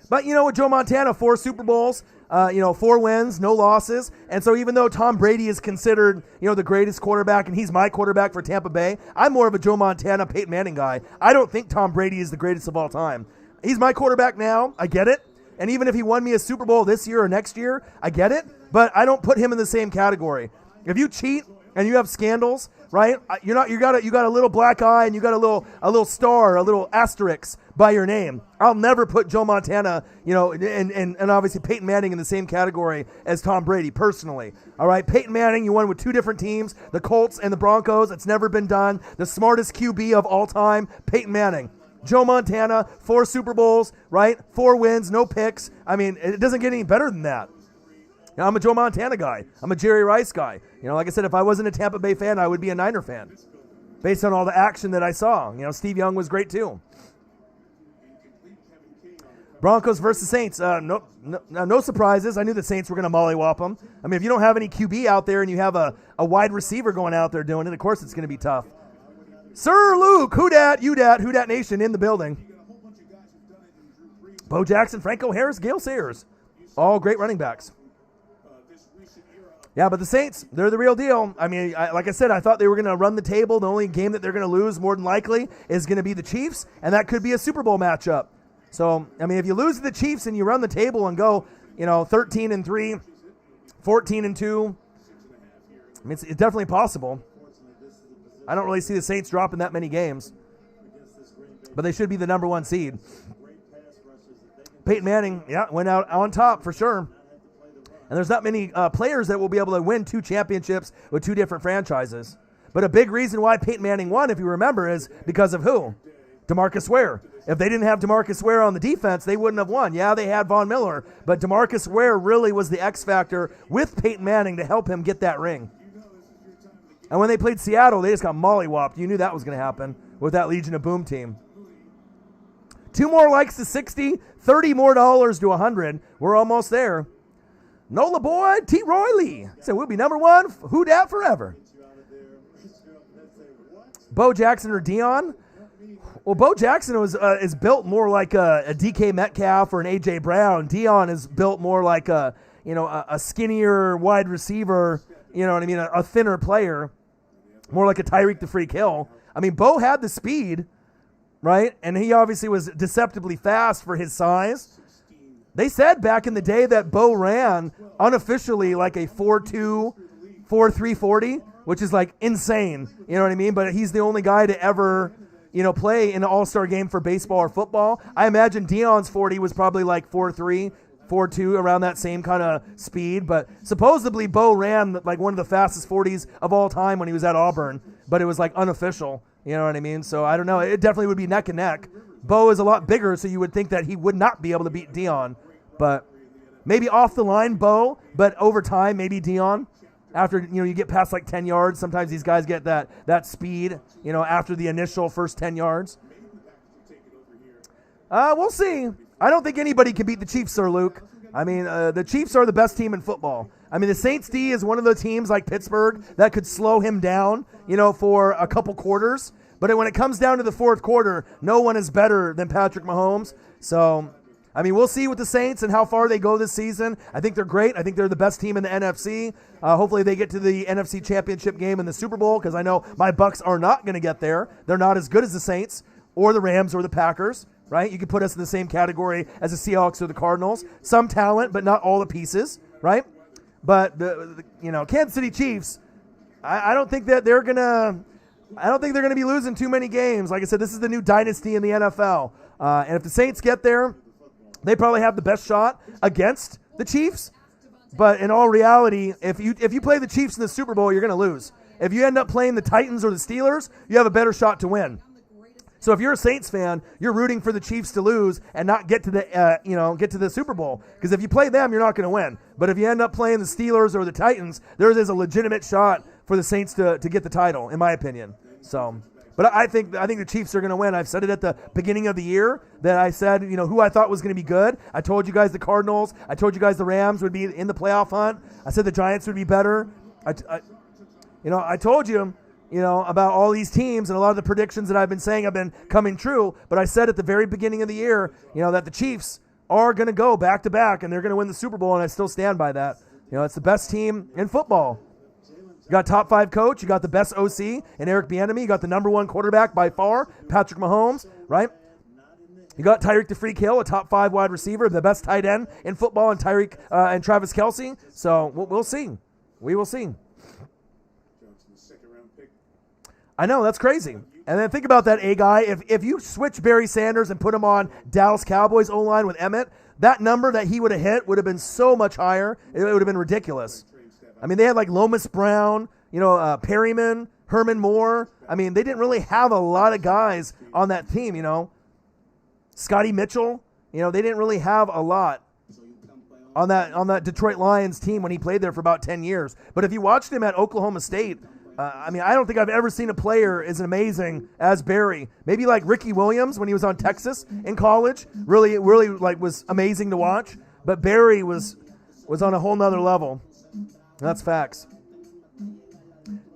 But with Joe Montana, 4 Super Bowls, 4 wins, no losses. And so even though Tom Brady is considered, the greatest quarterback, and he's my quarterback for Tampa Bay, I'm more of a Joe Montana, Peyton Manning guy. I don't think Tom Brady is the greatest of all time. He's my quarterback now. I get it. And even if he won me a Super Bowl this year or next year, I get it. But I don't put him in the same category. If you cheat and you have scandals, right? You got a little black eye and you got a little star, a little asterisk by your name. I'll never put Joe Montana, and obviously Peyton Manning in the same category as Tom Brady personally. All right, Peyton Manning, you won with 2 different teams, the Colts and the Broncos. It's never been done. The smartest QB of all time, Peyton Manning. Joe Montana, 4 Super Bowls, right? 4 wins, no picks. I mean, it doesn't get any better than that. I'm a Joe Montana guy. I'm a Jerry Rice guy. Like I said, if I wasn't a Tampa Bay fan, I would be a Niner fan based on all the action that I saw. Steve Young was great too. Broncos versus Saints. No surprises. I knew the Saints were going to mollywop them. I mean, if you don't have any QB out there and you have a wide receiver going out there doing it, of course it's going to be tough. Sir Luke, who dat, Nation in the building. Bo Jackson, Franco Harris, Gale Sayers. All great running backs. Yeah, but the Saints, they're the real deal. I mean, like I said, I thought they were going to run the table. The only game that they're going to lose, more than likely, is going to be the Chiefs, and that could be a Super Bowl matchup. So, I mean, if you lose to the Chiefs and you run the table and go, 13-3, 14-2, I mean, it's definitely possible. I don't really see the Saints dropping that many games, but they should be the number 1 seed. Peyton Manning, went out on top for sure. And there's not many players that will be able to win 2 championships with 2 different franchises. But a big reason why Peyton Manning won, if you remember, is because of who? DeMarcus Ware. If they didn't have DeMarcus Ware on the defense, they wouldn't have won. Yeah, they had Von Miller, but DeMarcus Ware really was the X factor with Peyton Manning to help him get that ring. And when they played Seattle, they just got mollywopped. You knew that was going to happen with that Legion of Boom team. 2 more likes to 60, $30 more to 100. We're almost there. Nola boy, T. Royley. So we'll be number 1. Who dat forever? Bo Jackson or Dion? Well, Bo Jackson is built more like a DK Metcalf or an AJ Brown. Dion is built more like a skinnier wide receiver. You know what I mean? A thinner player, more like a Tyreek the Freak Hill. I mean, Bo had the speed, right? And he obviously was deceptively fast for his size. They said back in the day that Bo ran unofficially like a 4.2, 4.3 40, which is like insane. You know what I mean? But he's the only guy to ever, play in an all-star game for baseball or football. I imagine Dion's 40 was probably like 4.3, 4.2, around that same kind of speed. But supposedly Bo ran like one of the fastest 40s of all time when he was at Auburn. But it was like unofficial. You know what I mean? So I don't know. It definitely would be neck and neck. Bo is a lot bigger, so you would think that he would not be able to beat Dion. But maybe off the line, Bo. But over time, maybe Dion. After, you get past like 10 yards, sometimes these guys get that speed, after the initial first 10 yards. We'll see. I don't think anybody can beat the Chiefs, Sir Luke. I mean, the Chiefs are the best team in football. I mean, the Saints D is one of the teams like Pittsburgh that could slow him down, for a couple quarters. But when it comes down to the fourth quarter, no one is better than Patrick Mahomes. So, I mean, we'll see with the Saints and how far they go this season. I think they're great. I think they're the best team in the NFC. Hopefully they get to the NFC Championship game in the Super Bowl, because I know my Bucks are not going to get there. They're not as good as the Saints or the Rams or the Packers, right? You could put us in the same category as the Seahawks or the Cardinals. Some talent, but not all the pieces, right? But the Kansas City Chiefs, I don't think that they're gonna. I don't think they're gonna be losing too many games. Like I said, this is the new dynasty in the NFL. And if the Saints get there, they probably have the best shot against the Chiefs. But in all reality, if you play the Chiefs in the Super Bowl, you're gonna lose. If you end up playing the Titans or the Steelers, you have a better shot to win. So if you're a Saints fan, you're rooting for the Chiefs to lose and not get to the Super Bowl. Because if you play them, you're not going to win. But if you end up playing the Steelers or the Titans, there is a legitimate shot for the Saints to get the title, in my opinion. So, but I think the Chiefs are going to win. I've said it at the beginning of the year that I said, who I thought was going to be good. I told you guys the Cardinals. I told you guys the Rams would be in the playoff hunt. I said the Giants would be better. I told you. About all these teams, and a lot of the predictions that I've been saying have been coming true. But I said at the very beginning of the year, that the Chiefs are going to go back to back and they're going to win the Super Bowl, and I still stand by that. It's the best team in football. You got top 5 coach, you got the best OC in Eric Bieniemy, you got the number 1 quarterback by far, Patrick Mahomes, right? You got Tyreek the Freak Hill, a top 5 wide receiver, the best tight end in football, and and Travis Kelce. So we'll see. We will see. I know, that's crazy. And then think about that A-guy. If you switch Barry Sanders and put him on Dallas Cowboys O-line with Emmett, that number that he would have hit would have been so much higher. It would have been ridiculous. I mean, they had like Lomas Brown, Perryman, Herman Moore. I mean, they didn't really have a lot of guys on that team, Scotty Mitchell, they didn't really have a lot on that Detroit Lions team when he played there for about 10 years. But if you watched him at Oklahoma State, I don't think I've ever seen a player as amazing as Barry. Maybe like Ricky Williams when he was on Texas in college, really was amazing to watch. But Barry was on a whole nother level. That's facts.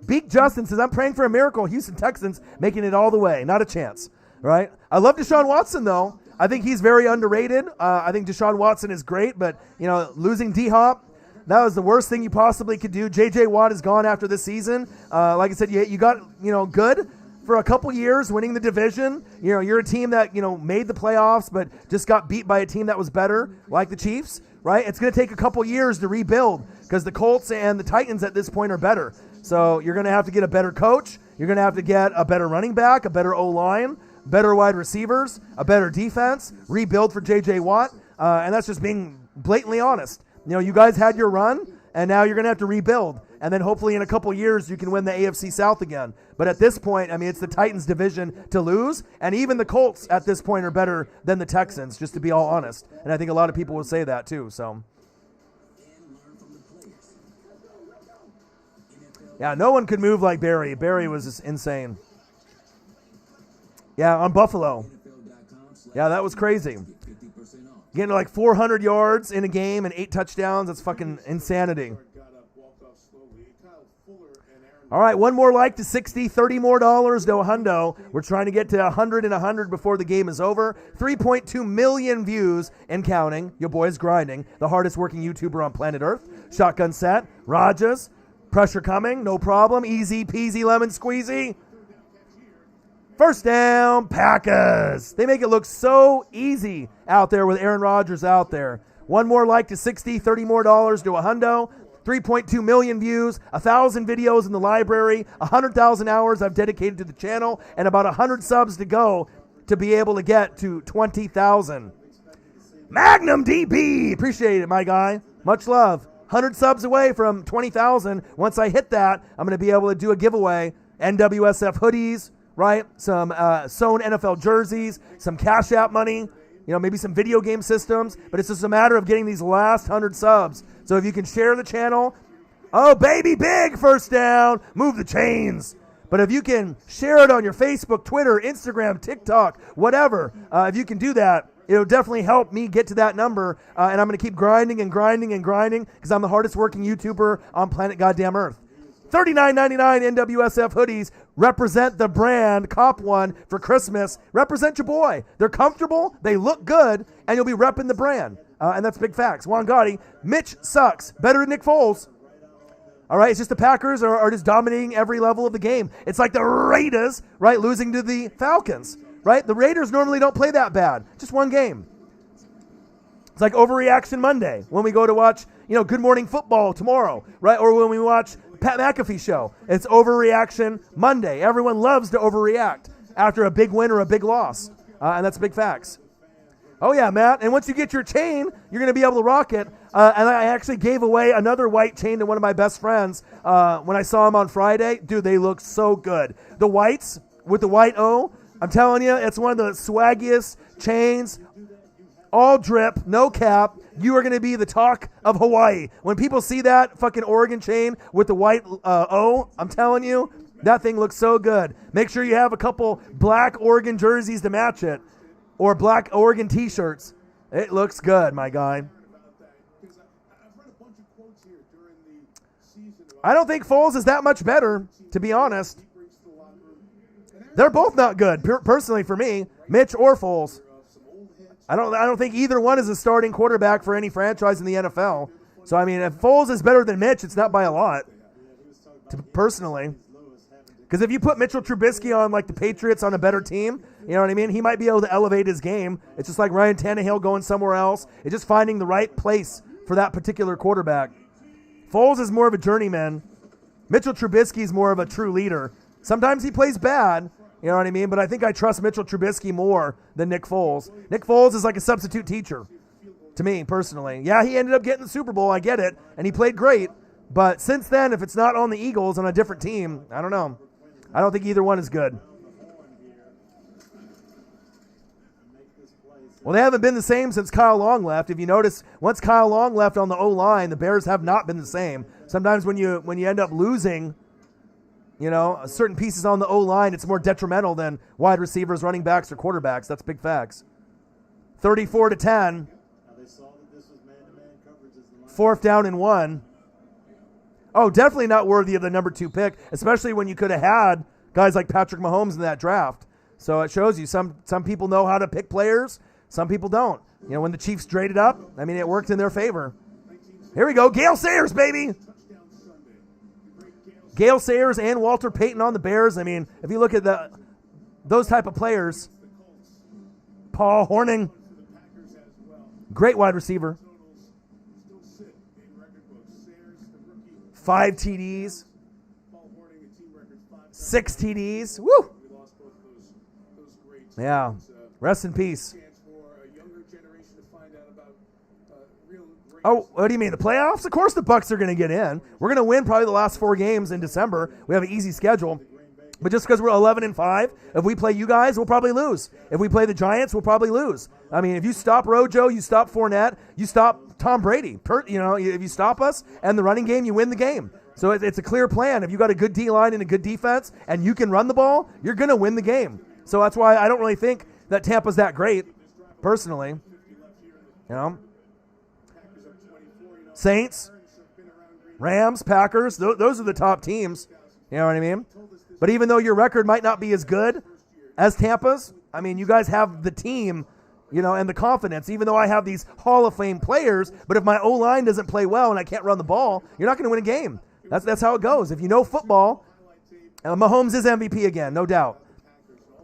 Beak Justin says, I'm praying for a miracle. Houston Texans making it all the way. Not a chance, right? I love Deshaun Watson, though. I think he's very underrated. I think Deshaun Watson is great, but, losing D-Hop, that was the worst thing you possibly could do. J.J. Watt is gone after this season. Like I said, you got, good for a couple years, winning the division. You're a team that, made the playoffs, but just got beat by a team that was better, like the Chiefs, right? It's going to take a couple years to rebuild because the Colts and the Titans at this point are better. So you're going to have to get a better coach. You're going to have to get a better running back, a better O-line, better wide receivers, a better defense, rebuild for J.J. Watt. And that's just being blatantly honest. You guys had your run, and now you're going to have to rebuild. And then hopefully in a couple years you can win the AFC South again. But at this point, it's the Titans' division to lose. And even the Colts at this point are better than the Texans, just to be all honest. And I think a lot of people will say that too. So, yeah, no one could move like Barry. Barry was just insane. Yeah, on Buffalo. Yeah, that was crazy. Getting like 400 yards in a game and 8 touchdowns. That's fucking insanity. All right, one more like to 60, $30 more to a hundo. We're trying to get to 100 and 100 before the game is over. 3.2 million views and counting. Your boy's grinding. The hardest working YouTuber on planet Earth. Shotgun set. Rajas. Pressure coming. No problem. Easy peasy lemon squeezy. First down, Packers. They make it look so easy out there with Aaron Rodgers out there. One more like to 60, $30 more to a hundo. 3.2 million views, 1,000 videos in the library, 100,000 hours I've dedicated to the channel, and about 100 subs to go to be able to get to 20,000. Magnum DB, appreciate it, my guy. Much love. 100 subs away from 20,000. Once I hit that, I'm going to be able to do a giveaway. NWSF hoodies, right? Some sewn NFL jerseys, some Cash App money. Maybe some video game systems, but it's just a matter of getting these last 100 subs. So if you can share the channel, oh, baby, big first down, move the chains. But if you can share it on your Facebook, Twitter, Instagram, TikTok, whatever, if you can do that, it'll definitely help me get to that number. And I'm going to keep grinding and grinding and grinding because I'm the hardest working YouTuber on planet goddamn Earth. $39.99 NWSF hoodies represent the brand. Cop one for Christmas. Represent your boy. They're comfortable, they look good, and you'll be repping the brand. And that's big facts. Juan Gotti, Mitch sucks. Better than Nick Foles. All right, it's just the Packers are just dominating every level of the game. It's like the Raiders, right, losing to the Falcons, right? The Raiders normally don't play that bad. Just one game. It's like Overreaction Monday when we go to watch, Good Morning Football tomorrow, right? Or when we watch Pat McAfee show. It's Overreaction Monday. Everyone loves to overreact after a big win or a big loss. And that's big facts. Oh, yeah, Matt. And once you get your chain, you're going to be able to rock it. And I actually gave away another white chain to one of my best friends when I saw him on Friday. Dude, they look so good. The whites with the white O, I'm telling you, it's one of the swaggiest chains. All drip, no cap. You are going to be the talk of Hawaii. When people see that fucking Oregon chain with the white O, I'm telling you, that thing looks so good. Make sure you have a couple black Oregon jerseys to match it, or black Oregon T-shirts. It looks good, my guy. I don't think Foles is that much better, to be honest. They're both not good, personally for me, Mitch or Foles. I don't think either one is a starting quarterback for any franchise in the NFL. So, I mean, if Foles is better than Mitch, it's not by a lot, personally. Because if you put Mitchell Trubisky on, like, the Patriots on a better team, you know what I mean? He might be able to elevate his game. It's just like Ryan Tannehill going somewhere else. It's just finding the right place for that particular quarterback. Foles is more of a journeyman. Mitchell Trubisky is more of a true leader. Sometimes he plays bad. You know what I mean? But I think I trust Mitchell Trubisky more than Nick Foles. Nick Foles is like a substitute teacher to me, personally. Yeah, he ended up getting the Super Bowl. I get it. And he played great. But since then, if it's not on the Eagles on a different team, I don't know. I don't think either one is good. Well, they haven't been the same since Kyle Long left. If you notice, once Kyle Long left on the O-line, the Bears have not been the same. Sometimes when you end up losing, certain pieces on the O-line, it's more detrimental than wide receivers, running backs, or quarterbacks. That's big facts. 34-10. Fourth down and 1. Oh, definitely not worthy of the number 2 pick, especially when you could have had guys like Patrick Mahomes in that draft. So it shows you some people know how to pick players, some people don't. When the Chiefs traded up, I mean, it worked in their favor. Here we go, Gale Sayers, baby. Gale Sayers and Walter Payton on the Bears. I mean, if you look at those type of players, Paul Hornung, great wide receiver. 5 TDs, 6 TDs. Woo! Yeah. Rest in peace. Oh, what do you mean? The playoffs? Of course the Bucs are going to get in. We're going to win probably the last 4 games in December. We have an easy schedule. But just because we're 11-5, if we play you guys, we'll probably lose. If we play the Giants, we'll probably lose. I mean, if you stop Rojo, you stop Fournette, you stop Tom Brady. If you stop us and the running game, you win the game. So it's a clear plan. If you got a good D-line and a good defense and you can run the ball, you're going to win the game. So that's why I don't really think that Tampa's that great, personally. Saints, Rams, Packers, those are the top teams. You know what I mean? But even though your record might not be as good as Tampa's, I mean, you guys have the team, you know, and the confidence, even though I have these Hall of Fame players, but if my O-line doesn't play well and I can't run the ball, you're not going to win a game. That's how it goes. If you know football, Mahomes is MVP again, no doubt.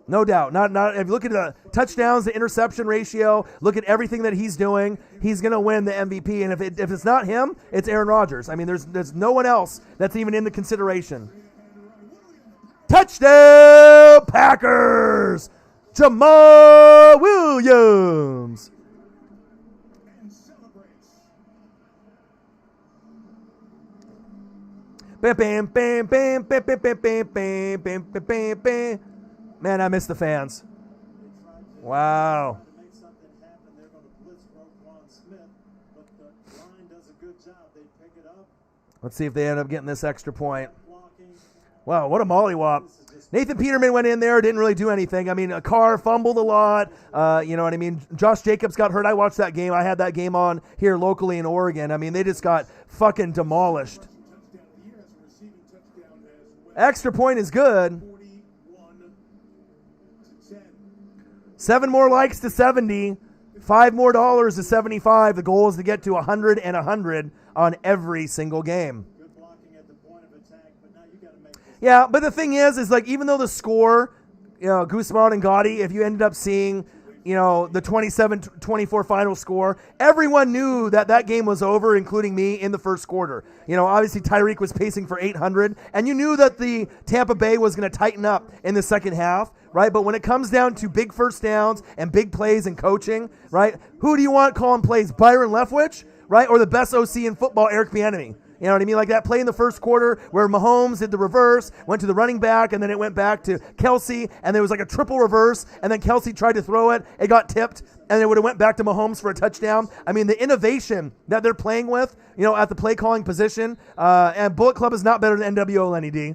No doubt. Not if you look at the touchdowns, the interception ratio, look at everything that he's doing, he's going to win the MVP. And if it's not him, it's Aaron Rodgers. I mean, there's no one else that's even in the consideration. Touchdown Packers! Jamal Williams. Bam, bam, bam, bam, bam, bam, bam, bam, bam, bam, bam, bam, bam. Man, I miss the fans. Wow. To make something happen, they're going to blitz Roquan Smith, but the line does a good job. They pick it up, Let's see if they end up getting this extra point. blocking. Wow, what a mollywop. Nathan Peterman went in there, didn't really do anything. I mean, Carr fumbled a lot. You know what I mean? Josh Jacobs got hurt. I watched that game. I had that game on here locally in Oregon. I mean, they just got fucking demolished. Extra point is good. 41-10. 7 more likes to 70. $5 more to 75. The goal is to get to 100 and 100 on every single game. Good blocking at the point of attack, but now you got to make this. Yeah, but the thing is like even though the score, you know, Guzman and Gotti, if you ended up seeing, you know, the 27-24 final score, everyone knew that that game was over, including me, in the first quarter. You know, obviously Tyreek was pacing for 800, and you knew that the Tampa Bay was going to tighten up in the second half, right? But when it comes down to big first downs and big plays and coaching, right, who do you want calling plays, Byron Leftwich, right, or the best OC in football, Eric Bieniemy? You know what I mean? Like that play in the first quarter where Mahomes did the reverse, went to the running back, and then it went back to Kelsey, and there was like a triple reverse, and then Kelsey tried to throw it. It got tipped, and it would have went back to Mahomes for a touchdown. I mean, the innovation that they're playing with, you know, at the play calling position, and Bullet Club is not better than NWO, Lenny D.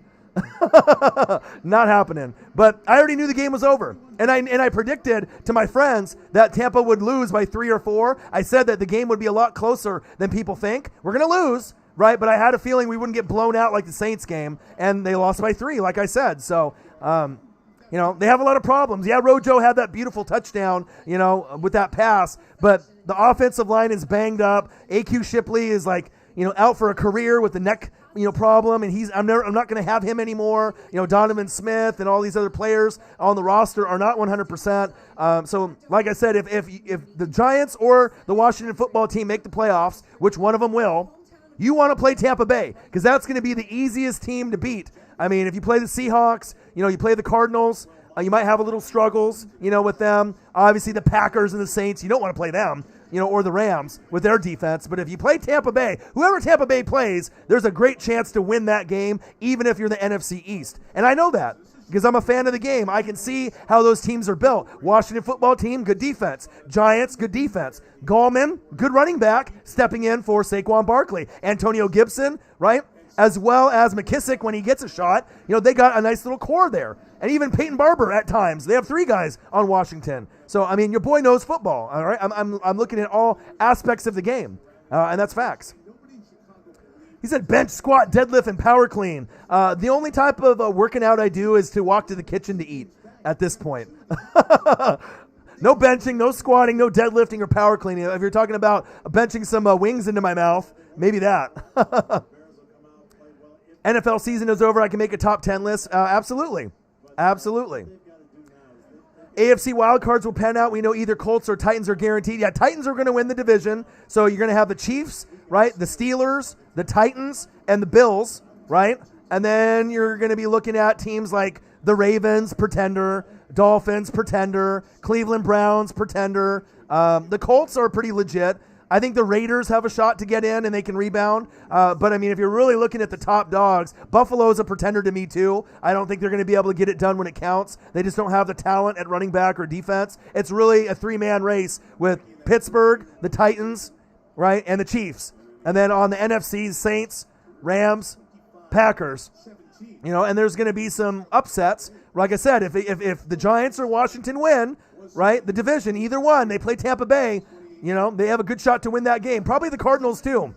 Not happening. But I already knew the game was over. And I predicted to my friends that Tampa would lose by 3 or 4. I said that the game would be a lot closer than people think. We're going to lose, right? But I had a feeling we wouldn't get blown out like the Saints game, and they lost by 3, like I said. So, you know, they have a lot of problems. Yeah, Rojo had that beautiful touchdown, you know, with that pass, but the offensive line is banged up. AQ Shipley is like, you know, out for a career with the neck, you know, problem, and I'm not going to have him anymore. You know, Donovan Smith and all these other players on the roster are not 100%. So, like I said, if the Giants or the Washington football team make the playoffs, which one of them will, you want to play Tampa Bay because that's going to be the easiest team to beat. I mean, if you play the Seahawks, you know, you play the Cardinals, you might have a little struggles, you know, with them. Obviously, the Packers and the Saints, you don't want to play them, you know, or the Rams with their defense. But if you play Tampa Bay, whoever Tampa Bay plays, there's a great chance to win that game, even if you're the NFC East. And I know that because I'm a fan of the game. I can see how those teams are built. Washington football team, good defense. Giants, good defense. Gallman, good running back, stepping in for Saquon Barkley. Antonio Gibson, right? As well as McKissick when he gets a shot. You know, they got a nice little core there. And even Peyton Barber at times. They have 3 guys on Washington. So, I mean, your boy knows football, all right? I'm looking at all aspects of the game, and that's facts. He said bench, squat, deadlift, and power clean. The only type of working out I do is to walk to the kitchen to eat at this point. No benching, no squatting, no deadlifting or power cleaning. If you're talking about benching some wings into my mouth, maybe that. NFL season is over. I can make a top 10 list. Absolutely. Absolutely. AFC wildcards will pan out. We know either Colts or Titans are guaranteed. Yeah, Titans are going to win the division. So you're going to have the Chiefs, right? The Steelers, the Titans, and the Bills, right? And then you're going to be looking at teams like the Ravens, pretender, Dolphins, pretender, Cleveland Browns, pretender. The Colts are pretty legit. I think the Raiders have a shot to get in and they can rebound. But, I mean, if you're really looking at the top dogs, Buffalo's a pretender to me too. I don't think they're going to be able to get it done when it counts. They just don't have the talent at running back or defense. It's really a 3-man race with Pittsburgh, the Titans, right, and the Chiefs. And then on the NFC, Saints, Rams, Packers. You know, and there's going to be some upsets. Like I said, if the Giants or Washington win, right, the division, either one, they play Tampa Bay, you know, they have a good shot to win that game. Probably the Cardinals, too.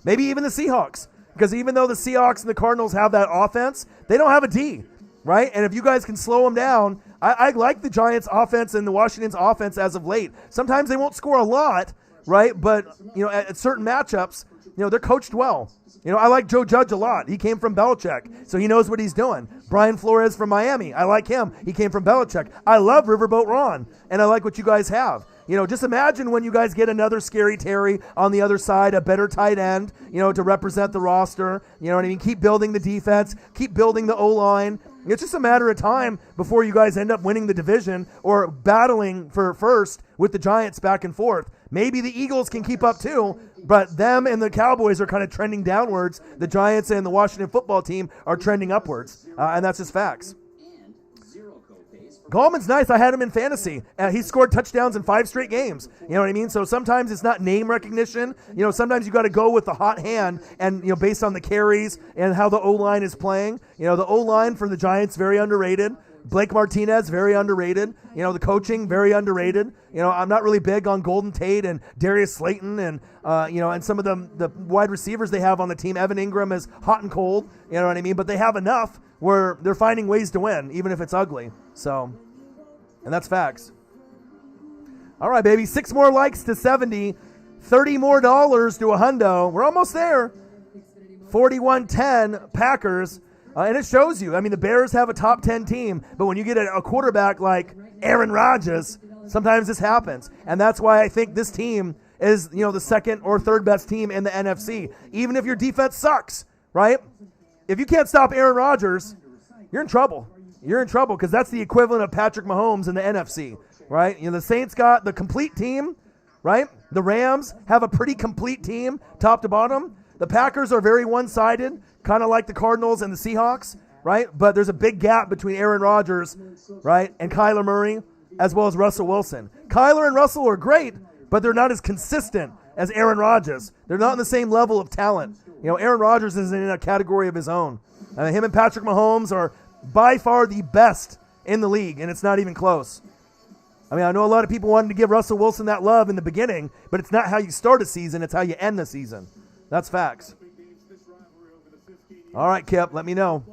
Maybe even the Seahawks. Because even though the Seahawks and the Cardinals have that offense, they don't have a D, right? And if you guys can slow them down, I like the Giants' offense and the Washington's offense as of late. Sometimes they won't score a lot, right? But, at certain matchups, they're coached well. I like Joe Judge a lot. He came from Belichick, so he knows what he's doing. Brian Flores from Miami. I like him. He came from Belichick. I love Riverboat Ron, and I like what you guys have. Just imagine when you guys get another Scary Terry on the other side, a better tight end, to represent the roster. You know what I mean? Keep building the defense. Keep building the O-line. It's just a matter of time before you guys end up winning the division or battling for first with the Giants back and forth. Maybe the Eagles can keep up too, but them and the Cowboys are kind of trending downwards. The Giants and the Washington football team are trending upwards, and that's just facts. Gallman's nice. I had him in fantasy. He scored touchdowns in 5 straight games. You know what I mean? So sometimes it's not name recognition. Sometimes you got to go with the hot hand and, based on the carries and how the O-line is playing. The O-line for the Giants, very underrated. Blake Martinez, very underrated. The coaching, very underrated. I'm not really big on Golden Tate and Darius Slayton and, and some of the wide receivers they have on the team. Evan Ingram is hot and cold. You know what I mean? But they have enough where they're finding ways to win, even if it's ugly. So, and that's facts. All right, baby. 6 more likes to 70. $30 more to a hundo. We're almost there. 41-10 Packers. And it shows you. I mean, the Bears have a top 10 team, but when you get a quarterback like Aaron Rodgers, sometimes this happens. And that's why I think this team is, the second or third best team in the NFC. Even if your defense sucks, right? If you can't stop Aaron Rodgers, you're in trouble. You're in trouble because that's the equivalent of Patrick Mahomes in the NFC, right? The Saints got the complete team, right? The Rams have a pretty complete team, top to bottom. The Packers are very one-sided, kind of like the Cardinals and the Seahawks, right? But there's a big gap between Aaron Rodgers, right, and Kyler Murray, as well as Russell Wilson. Kyler and Russell are great, but they're not as consistent as Aaron Rodgers. They're not on the same level of talent. Aaron Rodgers is in a category of his own. Him and Patrick Mahomes are by far the best in the league, and it's not even close. I know a lot of people wanted to give Russell Wilson that love in the beginning, but it's not how you start a season, it's how you end the season. That's facts. All right, Kip, let me know.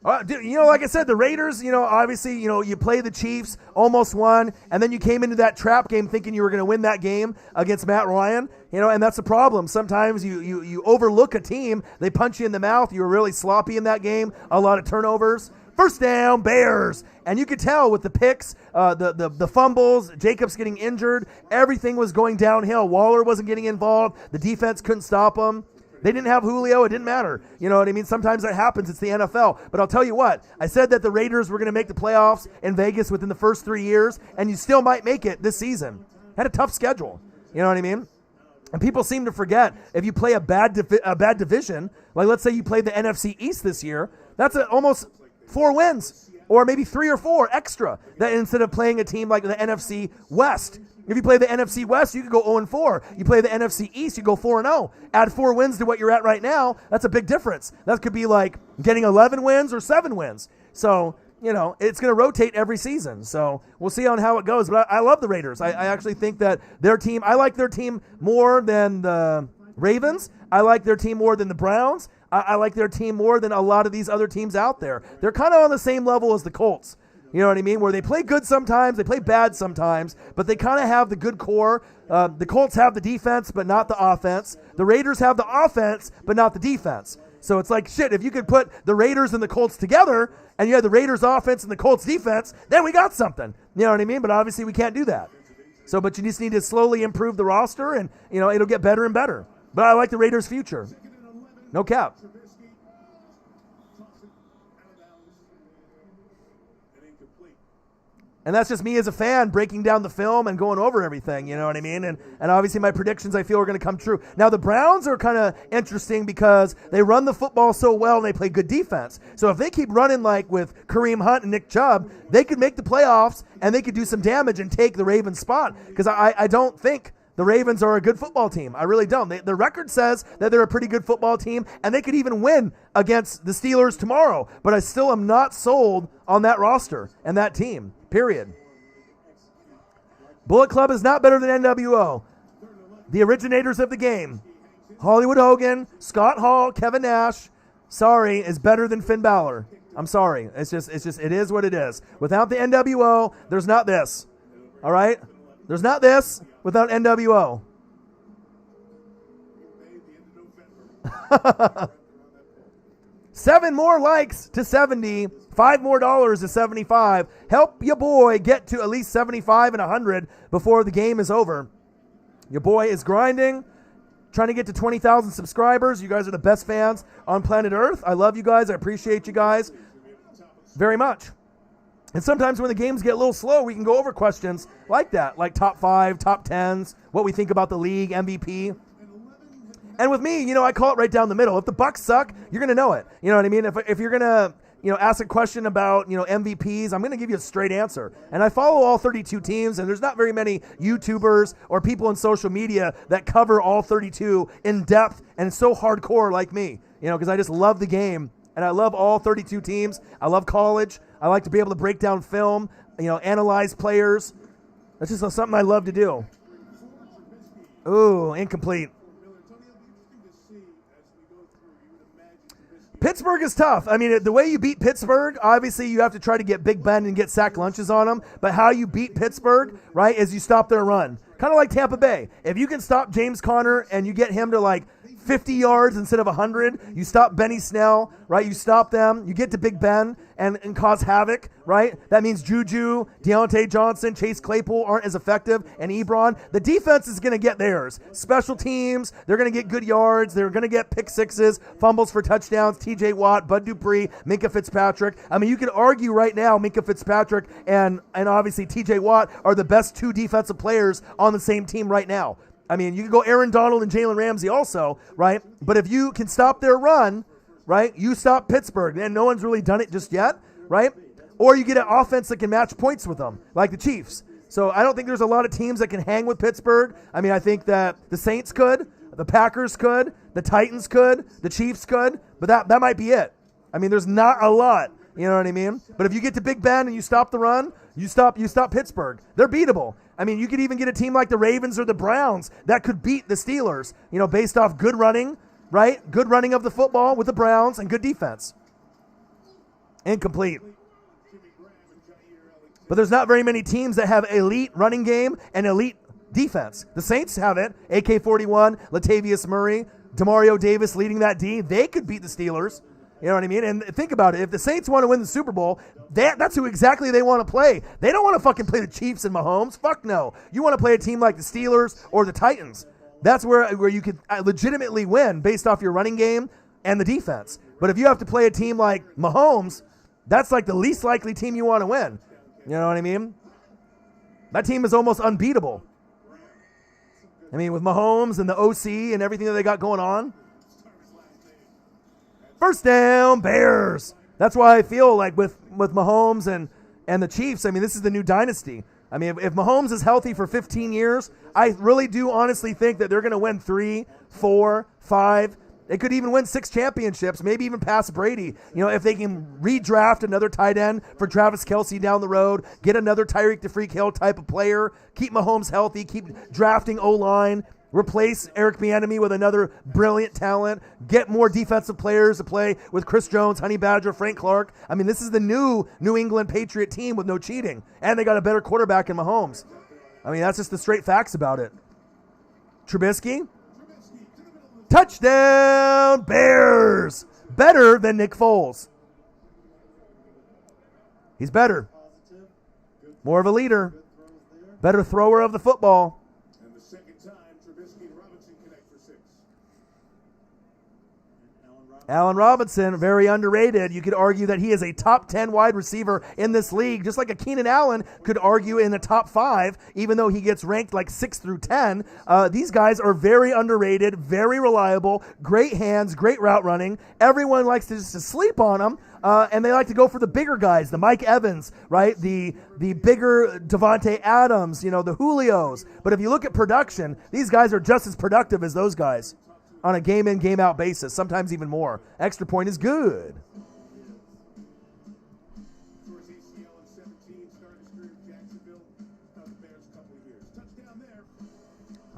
Like I said, the Raiders, obviously, you play the Chiefs, almost won, and then you came into that trap game thinking you were going to win that game against Matt Ryan, and that's the problem. Sometimes you overlook a team, they punch you in the mouth, you were really sloppy in that game, a lot of turnovers. First down, Bears. And you could tell with the picks, the fumbles, Jacobs getting injured, everything was going downhill. Waller wasn't getting involved. The defense couldn't stop him. They didn't have Julio. It didn't matter. You know what I mean? Sometimes that happens. It's the NFL. But I'll tell you what. I said that the Raiders were going to make the playoffs in Vegas within the first 3 years, and you still might make it this season. Had a tough schedule. You know what I mean? And people seem to forget, if you play a bad division, like let's say you played the NFC East this year, that's almost 4 wins, or maybe 3 or 4 extra, that instead of playing a team like the NFC West. If you play the NFC West, you could go 0-4. You play the NFC East, you go 4-0. Add 4 wins to what you're at right now, that's a big difference. That could be like getting 11 wins or 7 wins. So, it's going to rotate every season. So we'll see on how it goes. But I love the Raiders. I actually think that their team, I like their team more than the Ravens. I like their team more than the Browns. I like their team more than a lot of these other teams out there. They're kind of on the same level as the Colts. You know what I mean? Where they play good sometimes, they play bad sometimes, but they kind of have the good core. The Colts have the defense, but not the offense. The Raiders have the offense, but not the defense. So it's like, shit, if you could put the Raiders and the Colts together, and you had the Raiders offense and the Colts defense, then we got something. You know what I mean? But obviously we can't do that. So, but you just need to slowly improve the roster, and, it'll get better and better. But I like the Raiders' future. No cap. And that's just me as a fan breaking down the film and going over everything, you know what I mean? And obviously my predictions I feel are going to come true. Now the Browns are kind of interesting because they run the football so well and they play good defense. So if they keep running like with Kareem Hunt and Nick Chubb, they could make the playoffs and they could do some damage and take the Ravens spot. Because I don't think the Ravens are a good football team. I really don't. The record says that they're a pretty good football team, and they could even win against the Steelers tomorrow. But I still am not sold on that roster and that team, period. Bullet Club is not better than NWO. The originators of the game. Hollywood Hogan, Scott Hall, Kevin Nash, sorry, is better than Finn Balor. I'm sorry. It is what it is. Without the NWO, there's not this. All right? There's not this without NWO. 7 more likes to 70. $5 more to 75. Help your boy get to at least 75 and 100 before the game is over. Your boy is grinding, trying to get to 20,000 subscribers. You guys are the best fans on planet Earth. I love you guys. I appreciate you guys very much. And sometimes when the games get a little slow, we can go over questions like that, like top 5, top 10s, what we think about the league, MVP. And with me, I call it right down the middle. If the Bucks suck, you're going to know it. You know what I mean? If you're going to, ask a question about, MVPs, I'm going to give you a straight answer. And I follow all 32 teams, and there's not very many YouTubers or people in social media that cover all 32 in depth and so hardcore like me, because I just love the game. And I love all 32 teams. I love college. I like to be able to break down film, analyze players. That's just something I love to do. Ooh, incomplete. Pittsburgh is tough. I mean, the way you beat Pittsburgh, obviously you have to try to get Big Ben and get sack lunches on them. But how you beat Pittsburgh, right, is you stop their run. Kind of like Tampa Bay. If you can stop James Conner and you get him to like 50 yards instead of 100, you stop Benny Snell, right? You stop them. You get to Big Ben and cause havoc, right? That means Juju, Deontay Johnson, Chase Claypool aren't as effective, and Ebron. The defense is going to get theirs. Special teams, they're going to get good yards. They're going to get pick sixes, fumbles for touchdowns, TJ Watt, Bud Dupree, Minkah Fitzpatrick. I mean, you could argue right now Minkah Fitzpatrick and obviously TJ Watt are the best 2 defensive players on the same team right now. I mean, you can go Aaron Donald and Jalen Ramsey also, right? But if you can stop their run, right, you stop Pittsburgh. And no one's really done it just yet, right? Or you get an offense that can match points with them, like the Chiefs. So I don't think there's a lot of teams that can hang with Pittsburgh. I mean, I think that the Saints could, the Packers could, the Titans could, the Chiefs could, but that might be it. I mean, there's not a lot, you know what I mean? But if you get to Big Ben and you stop the run, you stop Pittsburgh. They're beatable. I mean, you could even get a team like the Ravens or the Browns that could beat the Steelers, based off good running, right? Good running of the football with the Browns and good defense. Incomplete. But there's not very many teams that have elite running game and elite defense. The Saints have it. AK-41, Latavius Murray, Demario Davis leading that D. They could beat the Steelers. You know what I mean? And think about it. If the Saints want to win the Super Bowl, that's who exactly they want to play. They don't want to fucking play the Chiefs and Mahomes. Fuck no. You want to play a team like the Steelers or the Titans. That's where you could legitimately win based off your running game and the defense. But if you have to play a team like Mahomes, that's like the least likely team you want to win. You know what I mean? That team is almost unbeatable. I mean, with Mahomes and the OC and everything that they got going on. First down, Bears. That's why I feel like with Mahomes and the Chiefs, I mean, this is the new dynasty. I mean, if Mahomes is healthy for 15 years, I really do honestly think that they're going to win 3, 4, 5. They could even win 6 championships, maybe even pass Brady. If they can redraft another tight end for Travis Kelce down the road, get another Tyreek the Freak Hill type of player, keep Mahomes healthy, keep drafting O-line, replace Eric Bieniemy with another brilliant talent, get more defensive players to play with Chris Jones, Honey Badger, Frank Clark. I mean, this is the new New England Patriot team with no cheating. And they got a better quarterback in Mahomes. I mean, that's just the straight facts about it. Trubisky. Touchdown, Bears. Better than Nick Foles. He's better. More of a leader. Better thrower of the football. Allen Robinson, very underrated. You could argue that he is a top 10 wide receiver in this league, just like a Keenan Allen could argue in the top 5, even though he gets ranked like 6 through 10. These guys are very underrated, very reliable, great hands, great route running. Everyone likes to just sleep on them, and they like to go for the bigger guys, the Mike Evans, right? The bigger Devontae Adams, the Julios. But if you look at production, these guys are just as productive as those guys. On a game-in, game-out basis, sometimes even more. Extra point is good.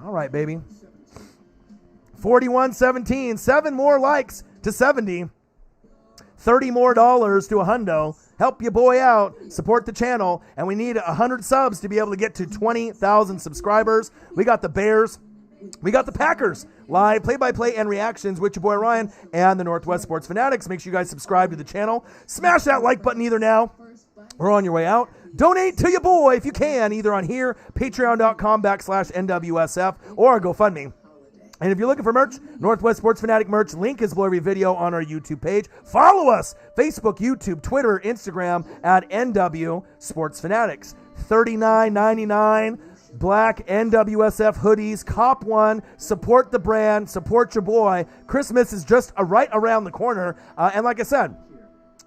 All right, baby. 4117. 7 more likes to 70. $30 more to a hundo. Help your boy out. Support the channel. And we need 100 subs to be able to get to 20,000 subscribers. We got the Bears. We got the Packers. Live play-by-play and reactions with your boy Ryan and the Northwest Sports Fanatics. Make sure you guys subscribe to the channel. Smash that like button either now or on your way out. Donate to your boy if you can, either on here, patreon.com/NWSF, or GoFundMe. And if you're looking for merch, Northwest Sports Fanatic merch, link is below every video on our YouTube page. Follow us, Facebook, YouTube, Twitter, Instagram, at NW Sports Fanatics. $39.99, black NWSF hoodies. Cop one, support the brand, support your boy. Christmas is just right around the corner. And like I said,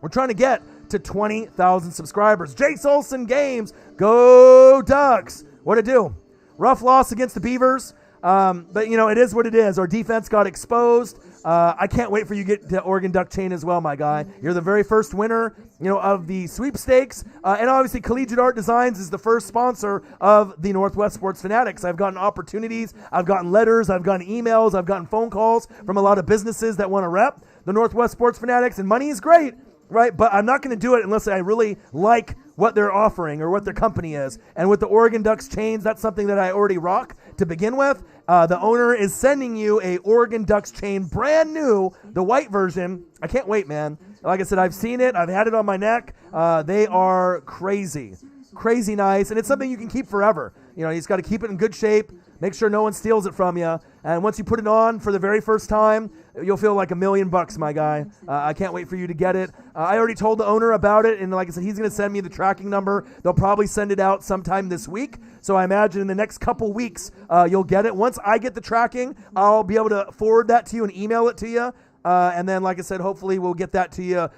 we're trying to get to 20,000 subscribers. Jace Olsen Games, go Ducks. What'd it do? Rough loss against the Beavers. But, you know, it is what it is. Our defense got exposed. I can't wait for you to get the Oregon Duck chain as well, my guy. You're the very first winner, you know, of the sweepstakes. And obviously, Collegiate Art Designs is the first sponsor of the Northwest Sports Fanatics. I've gotten opportunities. I've gotten letters. I've gotten emails. I've gotten phone calls from a lot of businesses that want to rep the Northwest Sports Fanatics. And money is great, right? But I'm not going to do it unless I really like what they're offering or what their company is. And with the Oregon Ducks chains, that's something that I already rock to begin with. The owner is sending you a Oregon Ducks chain, brand new, the white version. I can't wait, man. Like I said, I've seen it. I've had it on my neck. They are crazy nice. And it's something you can keep forever. You know, you just got to keep it in good shape. Make sure no one steals it from you. And once you put it on for the very first time, you'll feel like $1 million, my guy. I can't wait for you to get it. I already told the owner about it, and like I said, he's going to send me the tracking number. They'll probably send it out sometime this week. So I imagine in the next couple weeks, you'll get it. Once I get the tracking, I'll be able to forward that to you and email it to you. And then, like I said, hopefully we'll get that to you,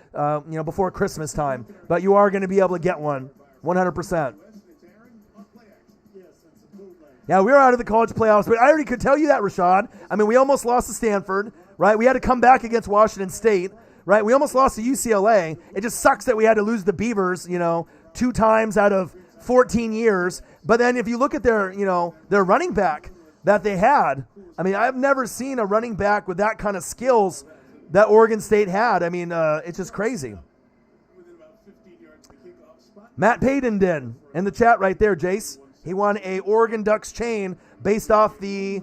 before Christmas time. But you are going to be able to get one, 100%. Yeah, we were out of the college playoffs, but I already could tell you that, Rashad. I mean, we almost lost to Stanford, right? We had to come back against Washington State, right? We almost lost to UCLA. It just sucks that we had to lose the Beavers, 2 times out of 14 years. But then if you look at their running back that they had, I mean, I've never seen a running back with that kind of skills that Oregon State had. I mean, it's just crazy. Matt Payton did in the chat right there, Jace. He won a Oregon Ducks chain based off the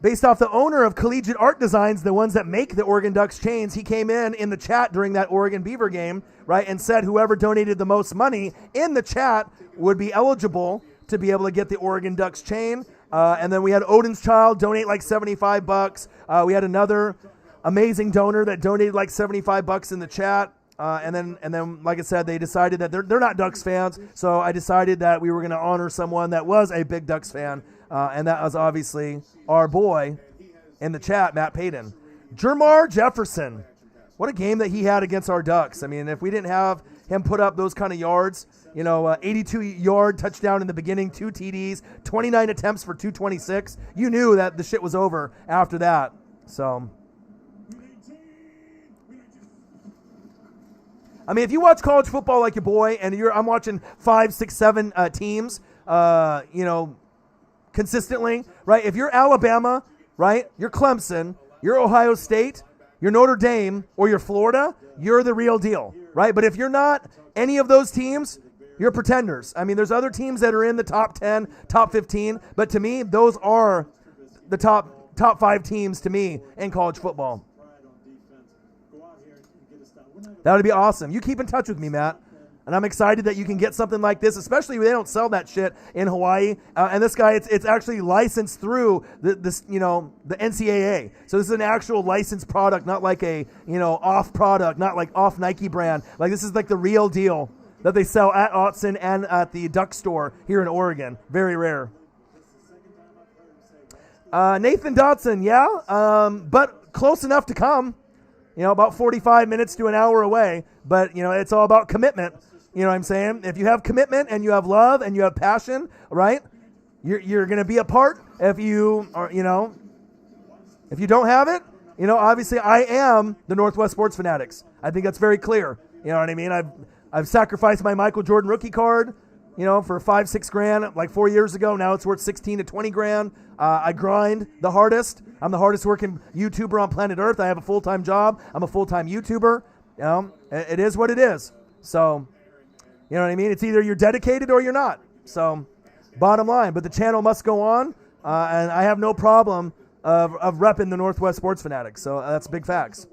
owner of Collegiate Art Designs, the ones that make the Oregon Ducks chains. He came in the chat during that Oregon Beaver game, right, and said whoever donated the most money in the chat would be eligible to be able to get the Oregon Ducks chain. And then we had Odin's Child donate like $75. We had another amazing donor that donated like $75 in the chat. And then, like I said, they decided that they're not Ducks fans, so I decided that we were going to honor someone that was a big Ducks fan, and that was obviously our boy in the chat, Matt Payton. Jermar Jefferson, what a game that he had against our Ducks. I mean, if we didn't have him put up those kind of yards, 82-yard touchdown in the beginning, 2 TDs, 29 attempts for 226, you knew that the shit was over after that. So, I mean, if you watch college football like your boy, and I'm watching 5, 6, 7 teams, consistently, right? If you're Alabama, right? You're Clemson, you're Ohio State, you're Notre Dame, or you're Florida, you're the real deal, right? But if you're not any of those teams, you're pretenders. I mean, there's other teams that are in the top 10, top 15, but to me, those are the top 5 teams to me in college football. That would be awesome. You keep in touch with me, Matt. And I'm excited that you can get something like this, especially when they don't sell that shit in Hawaii. And this guy, it's actually licensed through the NCAA. So this is an actual licensed product, not like a, off product, not like off Nike brand. Like this is like the real deal that they sell at Autzen and at the Duck Store here in Oregon. Very rare. Nathan Dotson, yeah, but close enough to come. About 45 minutes to an hour away. But, it's all about commitment. You know what I'm saying? If you have commitment and you have love and you have passion, right, you're going to be a part. If you are, if you don't have it, obviously I am the Northwest Sports Fanatics. I think that's very clear. You know what I mean? I've sacrificed my Michael Jordan rookie card. for 5-6 grand like 4 years ago. Now it's worth 16 to 20 grand. I grind the hardest. I'm the hardest working YouTuber on planet Earth. I have a full-time job. I'm a full-time YouTuber. It is what it is. So, you know what I mean? It's either you're dedicated or you're not. So, bottom line. But the channel must go on, and I have no problem of repping the Northwest Sports Fanatics. So that's big facts.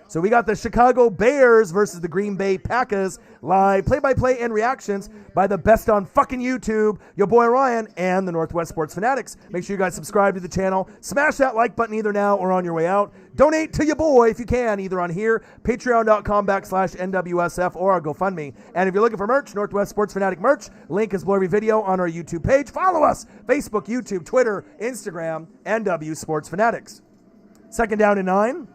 So we got the Chicago Bears versus the Green Bay Packers live play-by-play and reactions by the best on fucking YouTube, your boy Ryan, and the Northwest Sports Fanatics. Make sure you guys subscribe to the channel. Smash that like button either now or on your way out. Donate to your boy if you can, either on here, patreon.com/NWSF, or our GoFundMe. And if you're looking for merch, Northwest Sports Fanatic merch, link is below every video on our YouTube page. Follow us, Facebook, YouTube, Twitter, Instagram, NW Sports Fanatics. 2nd down and 9.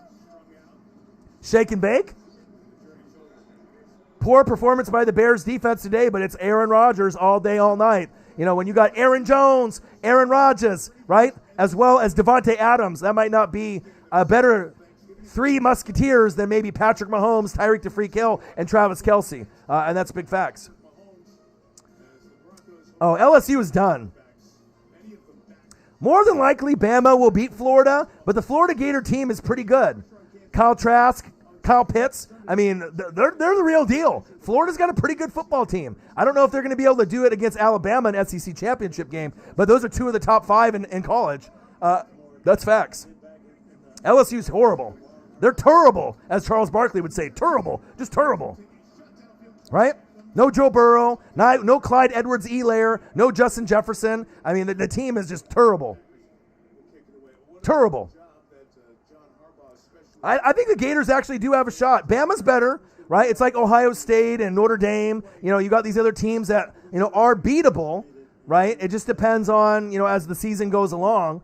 Shake and bake. Poor performance by the Bears defense today, but it's Aaron Rodgers all day, all night. When you got Aaron Jones, Aaron Rodgers, right, as well as Devontae Adams, that might not be a better 3 musketeers than maybe Patrick Mahomes, Tyreek the Freak Hill, and Travis Kelce. And that's big facts. Oh, LSU is done. More than likely, Bama will beat Florida, but the Florida Gator team is pretty good. Kyle Trask, Kyle Pitts, I mean, they're the real deal. Florida's got a pretty good football team. I don't know if they're going to be able to do it against Alabama in SEC championship game, but those are 2 of the top 5 in college. That's facts. LSU's horrible. They're terrible, as Charles Barkley would say. Terrible. Just terrible. Right? No Joe Burrow, no Clyde Edwards-Helaire, no Justin Jefferson. I mean, the team is just terrible. Terrible. I think the Gators actually do have a shot. Bama's better, right? It's like Ohio State and Notre Dame. You got these other teams that, are beatable, right? It just depends on, as the season goes along.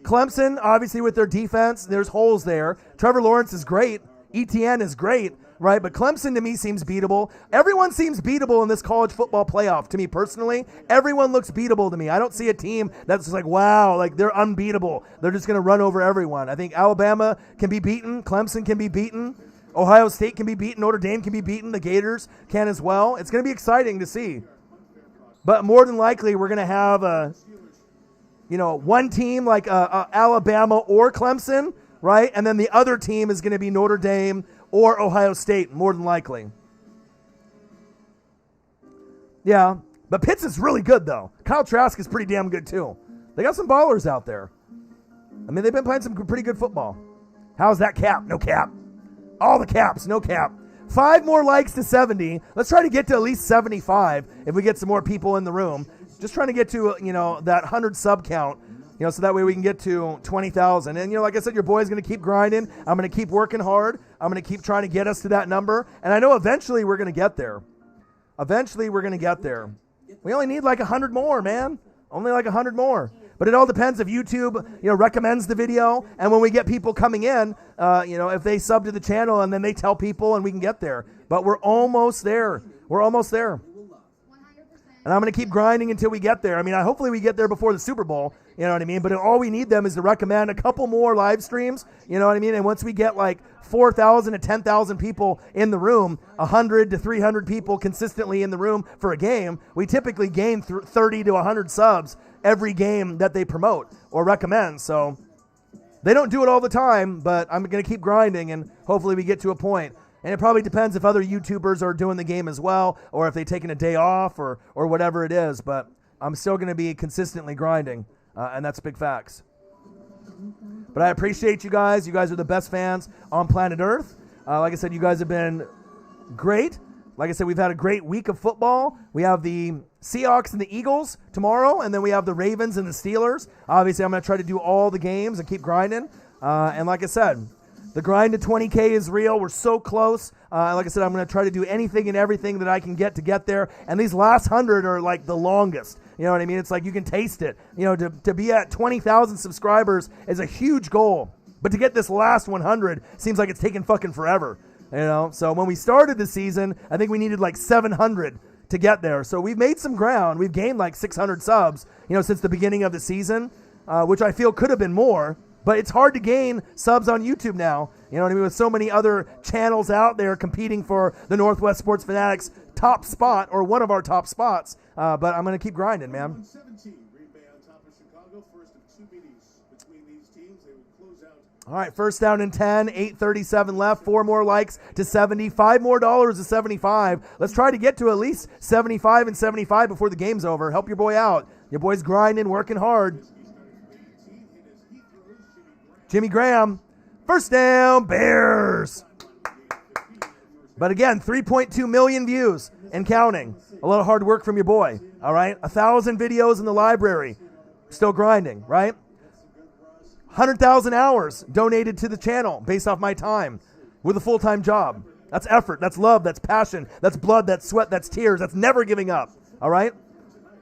Clemson, obviously with their defense, there's holes there. Trevor Lawrence is great. ETN is great, right? But Clemson to me seems beatable. Everyone seems beatable in this college football playoff. To me personally, everyone looks beatable to me. I don't see a team that's just like, wow, like they're unbeatable. They're just going to run over everyone. I think Alabama can be beaten. Clemson can be beaten. Ohio State can be beaten. Notre Dame can be beaten. The Gators can as well. It's going to be exciting to see. But more than likely, we're going to have one team like Alabama or Clemson, right? And then the other team is going to be Notre Dame or Ohio State, more than likely. Yeah, but Pitts is really good, though. Kyle Trask is pretty damn good, too. They got some ballers out there. I mean, they've been playing some pretty good football. How's that cap? No cap. All the caps, no cap. 5 more likes to 70. Let's try to get to at least 75 if we get some more people in the room. Just trying to get to, that 100 sub count, so that way we can get to 20,000. And, like I said, your boy's going to keep grinding. I'm going to keep working hard. I'm going to keep trying to get us to that number. And I know eventually we're going to get there. Eventually we're going to get there. We only need like 100 more, man. Only like 100 more. But it all depends if YouTube, recommends the video. And when we get people coming in, if they sub to the channel and then they tell people and we can get there. But we're almost there. We're almost there. And I'm going to keep grinding until we get there. I mean, hopefully we get there before the Super Bowl, you know what I mean? But all we need them is to recommend a couple more live streams, you know what I mean? And once we get like 4,000 to 10,000 people in the room, 100 to 300 people consistently in the room for a game, we typically gain 30 to 100 subs every game that they promote or recommend. So they don't do it all the time, but I'm going to keep grinding and hopefully we get to a point. And it probably depends if other YouTubers are doing the game as well or if they've taken a day off or whatever it is. But I'm still going to be consistently grinding, and that's big facts. But I appreciate you guys. You guys are the best fans on planet Earth. Like I said, you guys have been great. Like I said, we've had a great week of football. We have the Seahawks and the Eagles tomorrow, and then we have the Ravens and the Steelers. Obviously, I'm going to try to do all the games and keep grinding. And like I said, the grind to 20K is real. We're so close. Like I said, I'm going to try to do anything and everything that I can get there. And these last 100 are like the longest. You know what I mean? It's like you can taste it. To be at 20,000 subscribers is a huge goal. But to get this last 100 seems like it's taken fucking forever. So when we started the season, I think we needed like 700 to get there. So we've made some ground. We've gained like 600 subs, since the beginning of the season, which I feel could have been more. But it's hard to gain subs on YouTube now. You know what I mean? With so many other channels out there competing for the Northwest Sports Fanatics top spot or one of our top spots. But I'm going to keep grinding, man. 117, Green Bay on top of Chicago. First of two meetings between these teams. They would close out. All right, first down and 10, 8:37 left, 4 more likes to 70, $5 more to 75. Let's try to get to at least 75 and 75 before the game's over. Help your boy out. Your boy's grinding, working hard. Jimmy Graham, first down, Bears. But again, 3.2 million views and counting. A lot of hard work from your boy, all right? 1,000 videos in the library. Still grinding, right? 100,000 hours donated to the channel based off my time with a full-time job. That's effort, that's love, that's passion, that's blood, that's sweat, that's tears, that's never giving up, all right?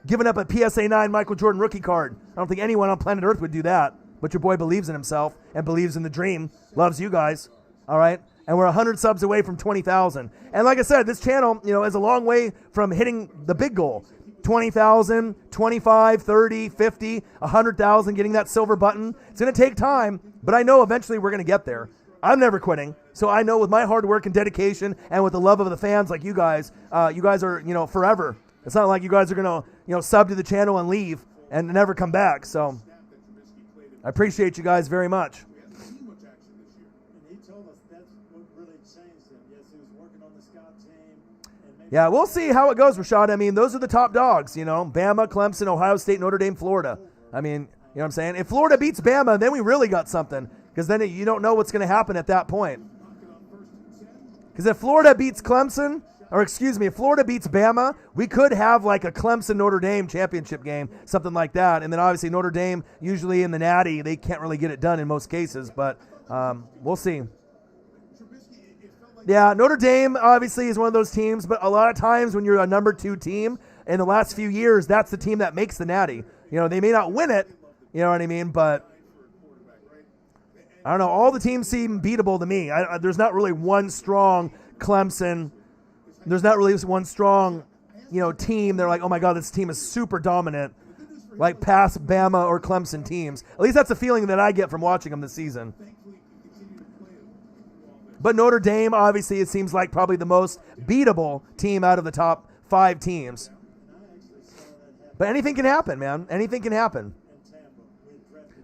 Giving up a PSA 9 Michael Jordan rookie card. I don't think anyone on planet Earth would do that, but your boy believes in himself and believes in the dream, loves you guys, all right? And we're 100 subs away from 20,000. And like I said, this channel, is a long way from hitting the big goal. 20,000, 25, 30, 50, 100,000, getting that silver button. It's going to take time, but I know eventually we're going to get there. I'm never quitting. So I know with my hard work and dedication and with the love of the fans like you guys are, forever. It's not like you guys are going to, sub to the channel and leave and never come back. So I appreciate you guys very much. Yeah, we'll see how it goes, Rashad. I mean, those are the top dogs, Bama, Clemson, Ohio State, Notre Dame, Florida. I mean, you know what I'm saying? If Florida beats Bama, then we really got something, because then you don't know what's going to happen at that point. Because if Florida beats Clemson, if Florida beats Bama, we could have like a Clemson-Notre Dame championship game, something like that. And then obviously Notre Dame, usually in the Natty, they can't really get it done in most cases, but we'll see. Yeah, Notre Dame obviously is one of those teams, but a lot of times when you're a number 2 team, in the last few years, that's the team that makes the Natty. They may not win it, you know what I mean, but I don't know. All the teams seem beatable to me. There's not really one strong Clemson. There's not really one strong, team. They're like, oh my God, this team is super dominant, like past Bama or Clemson teams. At least that's the feeling that I get from watching them this season. But Notre Dame, obviously, it seems like probably the most beatable team out of the top 5 teams. But anything can happen, man. Anything can happen.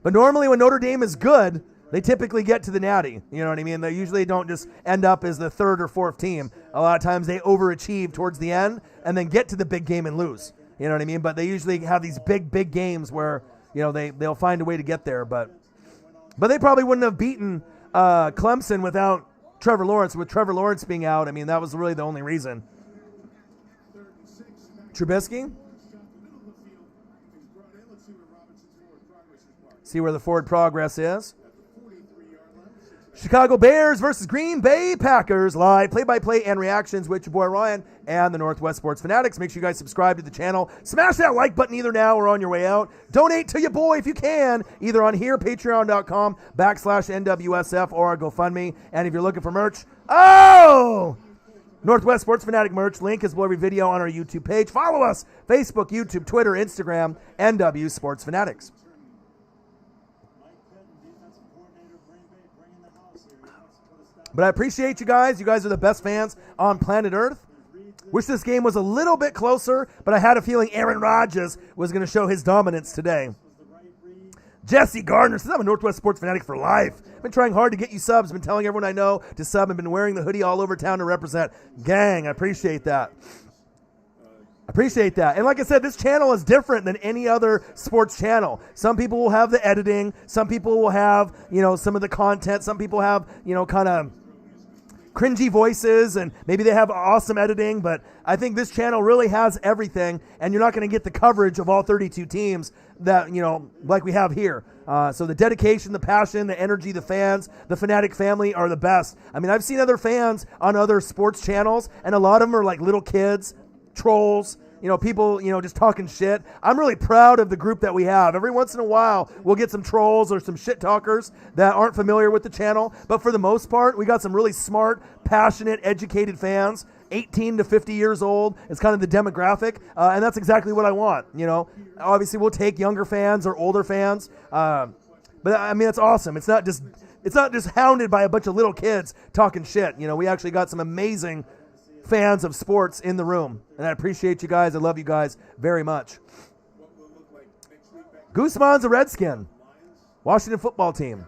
But normally when Notre Dame is good, they typically get to the Natty. You know what I mean? They usually don't just end up as the 3rd or 4th team. A lot of times they overachieve towards the end and then get to the big game and lose. You know what I mean? But they usually have these big games where, they'll find a way to get there. But they probably wouldn't have beaten Clemson without Trevor Lawrence. With Trevor Lawrence being out, I mean, that was really the only reason. Trubisky? See where the forward progress is. Chicago Bears versus Green Bay Packers. Live play-by-play and reactions with your boy Ryan and the Northwest Sports Fanatics. Make sure you guys subscribe to the channel. Smash that like button either now or on your way out. Donate to your boy if you can, either on here, patreon.com/NWSF, or our GoFundMe. And if you're looking for merch, Northwest Sports Fanatic merch. Link is below every video on our YouTube page. Follow us, Facebook, YouTube, Twitter, Instagram, NW Sports Fanatics. But I appreciate you guys. You guys are the best fans on planet Earth. Wish this game was a little bit closer, but I had a feeling Aaron Rodgers was going to show his dominance today. Jesse Gardner says, I'm a Northwest Sports Fanatic for life. I've been trying hard to get you subs. Been telling everyone I know to sub. I've been wearing the hoodie all over town to represent. Gang, I appreciate that. And like I said, this channel is different than any other sports channel. Some people will have the editing. Some people will have, some of the content. Some people have, kind of cringy voices, and maybe they have awesome editing, but I think this channel really has everything, and you're not going to get the coverage of all 32 teams that, like we have here. So the dedication, the passion, the energy, the fans, the Fanatic family are the best. I mean, I've seen other fans on other sports channels, and a lot of them are like little kids, trolls, people, just talking shit. I'm really proud of the group that we have. Every once in a while, we'll get some trolls or some shit talkers that aren't familiar with the channel. But for the most part, we got some really smart, passionate, educated fans, 18 to 50 years old. It's kind of the demographic. And that's exactly what I want. Obviously we'll take younger fans or older fans. But I mean, it's awesome. It's not just hounded by a bunch of little kids talking shit. We actually got some amazing fans of sports in the room. And I appreciate you guys. I love you guys very much. Guzman's a Redskin. Washington football team.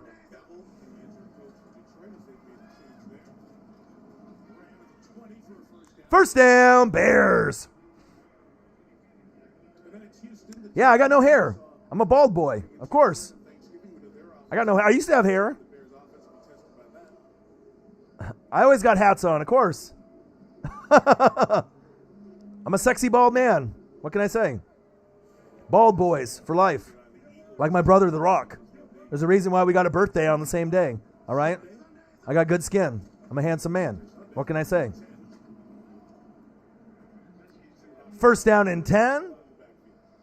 First down, Bears. Yeah, I got no hair. I'm a bald boy, of course. I got no hair. I used to have hair. I always got hats on, of course. I'm a sexy bald man. What can I say? Bald boys for life. Like my brother, The Rock. There's a reason why we got a birthday on the same day. All right? I got good skin. I'm a handsome man. What can I say? First down and 10.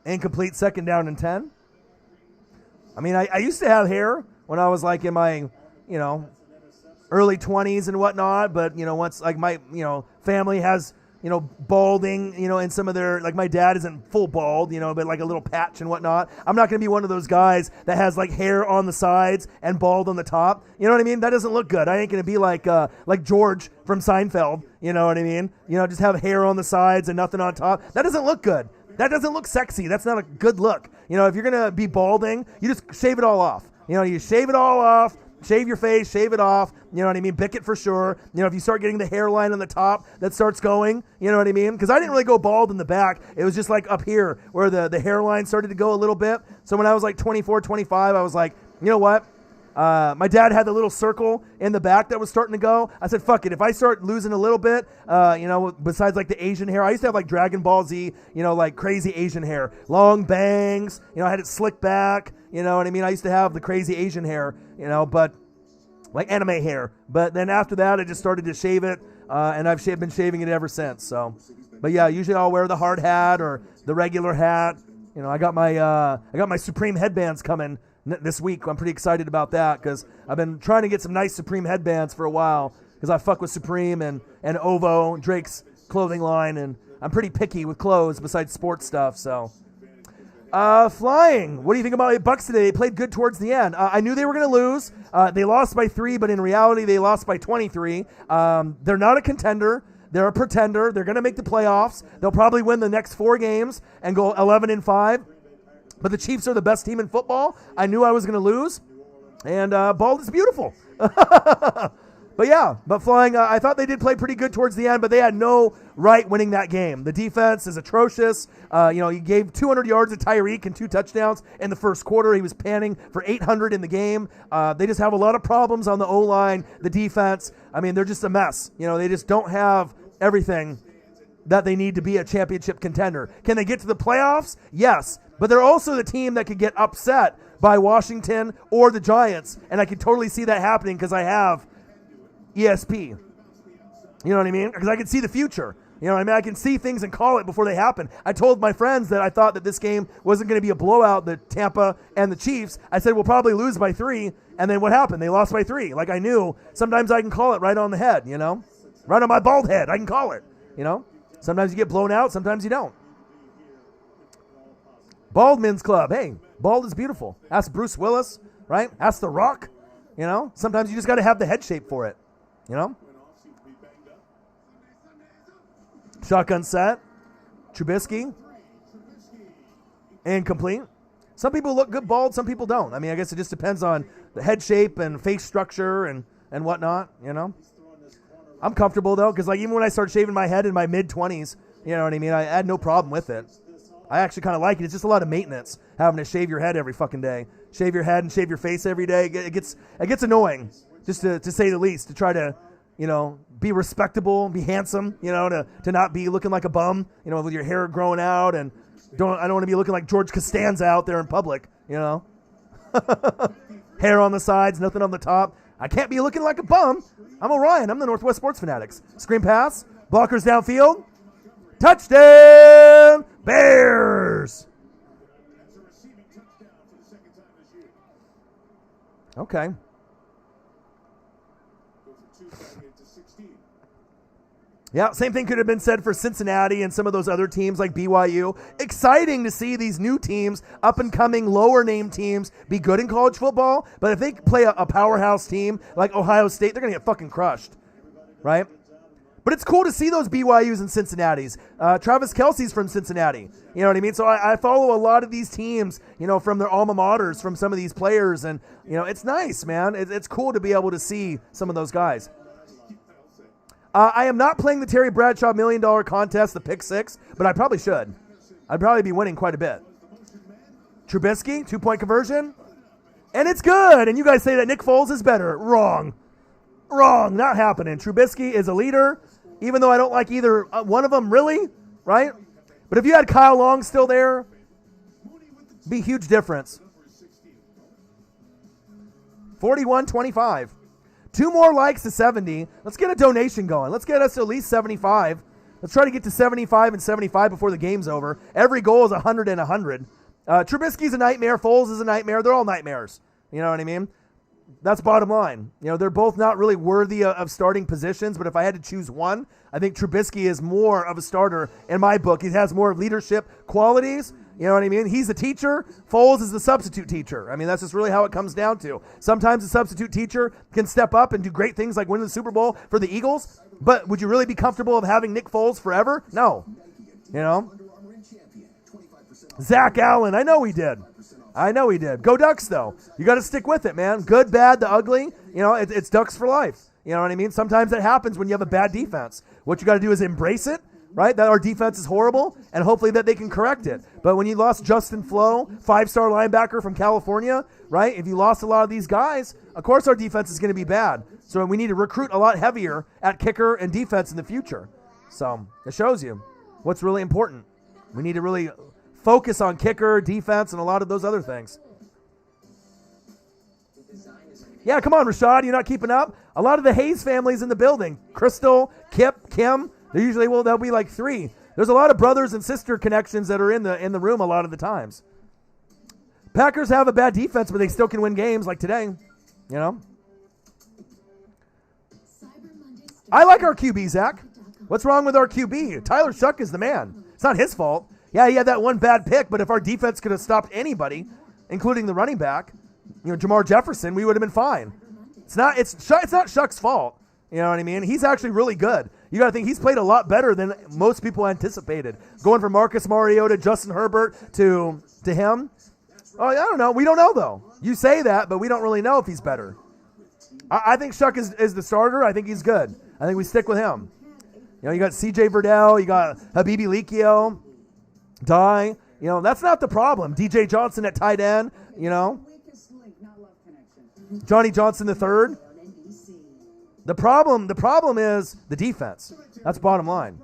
Incomplete second down and 10. I mean, I used to have hair when I was like in my, early 20s and whatnot. But, once like my, family has, balding, in some of their, like my dad isn't full bald, but like a little patch and whatnot. I'm not going to be one of those guys that has like hair on the sides and bald on the top. You know what I mean? That doesn't look good. I ain't going to be like George from Seinfeld. You know what I mean? Just have hair on the sides and nothing on top. That doesn't look good. That doesn't look sexy. That's not a good look. If you're going to be balding, you just shave it all off. You shave it all off. Shave your face, shave it off, you know what I mean? Bick it for sure. If you start getting the hairline on the top that starts going, you know what I mean? Because I didn't really go bald in the back. It was just like up here where the hairline started to go a little bit. So when I was like 24, 25, I was like, you know what? My dad had the little circle in the back that was starting to go. I said, fuck it. If I start losing a little bit, besides like the Asian hair, I used to have like Dragon Ball Z, like crazy Asian hair. Long bangs, I had it slicked back. You know what I mean? I used to have the crazy Asian hair, but like anime hair. But then after that, I just started to shave it, and I've been shaving it ever since. So, but yeah, usually I'll wear the hard hat or the regular hat. I got my Supreme headbands coming this week. I'm pretty excited about that because I've been trying to get some nice Supreme headbands for a while because I fuck with Supreme and Ovo, Drake's clothing line, and I'm pretty picky with clothes besides sports stuff. So. Flying. What do you think about the Bucks today? They played good towards the end. I knew they were going to lose. They lost by 3, but in reality, they lost by 23. They're not a contender. They're a pretender. They're going to make the playoffs. They'll probably win the next 4 games and go 11-5. But the Chiefs are the best team in football. I knew I was going to lose. And bald is beautiful. But Flying, I thought they did play pretty good towards the end, but they had no right winning that game. The defense is atrocious. He gave 200 yards to Tyreek and 2 touchdowns in the first quarter. He was panning for 800 in the game. They just have a lot of problems on the O-line, the defense. I mean, they're just a mess. They just don't have everything that they need to be a championship contender. Can they get to the playoffs? Yes, but they're also the team that could get upset by Washington or the Giants, and I could totally see that happening because I have ESP. You know what I mean? Because I can see the future. You know what I mean? I can see things and call it before they happen. I told my friends that I thought that this game wasn't going to be a blowout, the Tampa and the Chiefs. I said, we'll probably lose by 3. And then what happened? They lost by 3. Like I knew. Sometimes I can call it right on the head, Right on my bald head. I can call it, Sometimes you get blown out. Sometimes you don't. Bald Men's Club. Hey, bald is beautiful. Ask Bruce Willis, right? Ask The Rock. Sometimes you just got to have the head shape for it. Shotgun set. Trubisky. Incomplete. Some people look good bald, some people don't. I mean, I guess it just depends on the head shape and face structure and whatnot, I'm comfortable, though, because even when I started shaving my head in my mid-20s, you know what I mean, I had no problem with it. I actually kind of like it. It's just a lot of maintenance, having to shave your head every fucking day. Shave your head and shave your face every day. It gets annoying, just to say the least, to try to, be respectable, be handsome, to not be looking like a bum, with your hair growing out, and I don't want to be looking like George Costanza out there in public, Hair on the sides, nothing on the top. I can't be looking like a bum. I'm Orion. I'm the Northwest Sports Fanatics. Screen pass, blockers downfield, touchdown, Bears. Okay. Yeah, same thing could have been said for Cincinnati and some of those other teams like BYU. Exciting to see these new teams, up-and-coming, lower-name teams, be good in college football. But if they play a powerhouse team like Ohio State, they're going to get fucking crushed, right? But it's cool to see those BYUs and Cincinnati's. Travis Kelce's from Cincinnati. You know what I mean? So I follow a lot of these teams, from their alma maters, from some of these players. And, it's nice, man. It's cool to be able to see some of those guys. I am not playing the Terry Bradshaw $1 million contest, the pick six, but I probably should. I'd probably be winning quite a bit. Trubisky, 2-point conversion. And it's good. And you guys say that Nick Foles is better. Wrong. Not happening. Trubisky is a leader, even though I don't like either one of them really, right? But if you had Kyle Long still there, be a huge difference. 41-25. 2 more likes to 70. Let's get a donation going. Let's get us to at least 75. Let's try to get to 75 and 75 before the game's over. Every goal is 100 and 100. Trubisky's a nightmare. Foles is a nightmare. They're all nightmares. You know what I mean? That's bottom line. They're both not really worthy of starting positions, but if I had to choose one, I think Trubisky is more of a starter in my book. He has more leadership qualities. You know what I mean? He's a teacher. Foles is the substitute teacher. I mean, that's just really how it comes down to. Sometimes a substitute teacher can step up and do great things like win the Super Bowl for the Eagles, but would you really be comfortable of having Nick Foles forever? No. Zach Allen, I know he did. Go Ducks, though. You got to stick with it, man. Good, bad, the ugly. It's Ducks for life. You know what I mean? Sometimes that happens when you have a bad defense. What you got to do is embrace it, right? That our defense is horrible, and hopefully that they can correct it. But when you lost Justin Flo, 5-star linebacker from California, right? If you lost a lot of these guys, of course our defense is going to be bad. So we need to recruit a lot heavier at kicker and defense in the future. So it shows you what's really important. We need to really focus on kicker, defense, and a lot of those other things. Yeah, come on, Rashad. You're not keeping up? A lot of the Hayes family's in the building. Crystal, Kip, Kim. They'll be like 3. There's a lot of brothers and sister connections that are in the room a lot of the times. Packers have a bad defense, but they still can win games like today. I like our QB, Zach. What's wrong with our QB? Tyler Shuck is the man. It's not his fault. Yeah, he had that one bad pick, but if our defense could have stopped anybody, including the running back, Jamar Jefferson, we would have been fine. It's not Shuck's fault. You know what I mean? He's actually really good. You got to think he's played a lot better than most people anticipated. Going from Marcus Mariota, Justin Herbert to him. Oh, I don't know. We don't know, though. You say that, but we don't really know if he's better. I think Shuck is the starter. I think he's good. I think we stick with him. You got C.J. Verdell. You got Habibi Likio. Die. That's not the problem. DJ Johnson at tight end. Johnny Johnson the third. The problem is the defense. That's bottom line.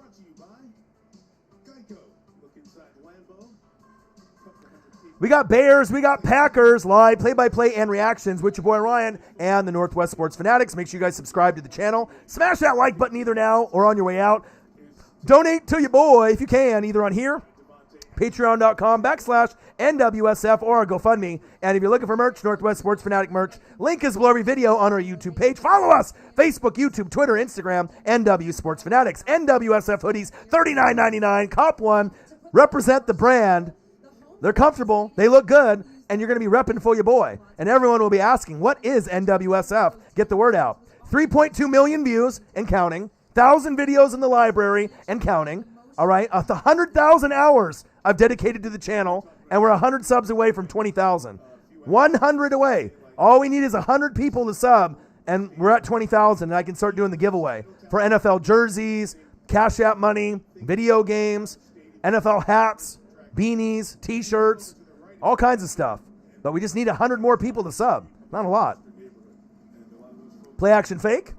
We got Bears, we got Packers live, play-by-play and reactions with your boy Ryan and the Northwest Sports Fanatics. Make sure you guys subscribe to the channel. Smash that like button either now or on your way out. Donate to your boy if you can, either on here, patreon.com/NWSF, or our GoFundMe. And if you're looking for merch, Northwest Sports Fanatic merch, link is below every video on our YouTube page. Follow us, Facebook, YouTube, Twitter, Instagram, NW Sports Fanatics. NWSF hoodies, $39.99. Cop one. Represent the brand. They're comfortable. They look good. And you're going to be repping for your boy. And everyone will be asking, what is NWSF? Get the word out. 3.2 million views and counting. 1,000 videos in the library and counting. All right? 100,000 hours I've dedicated to the channel. And we're 100 subs away from 20,000. 100 away. All we need is 100 people to sub. And we're at 20,000. And I can start doing the giveaway for NFL jerseys, Cash App money, video games, NFL hats, beanies, T-shirts, all kinds of stuff. But we just need 100 more people to sub. Not a lot. Play action fake.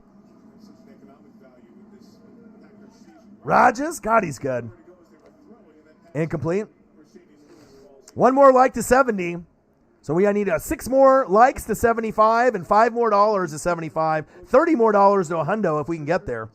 Rogers, God, he's good. Incomplete. One more like to 70. So we need 6 more likes to 75 and $5 more to 75. $30 more to a hundo if we can get there.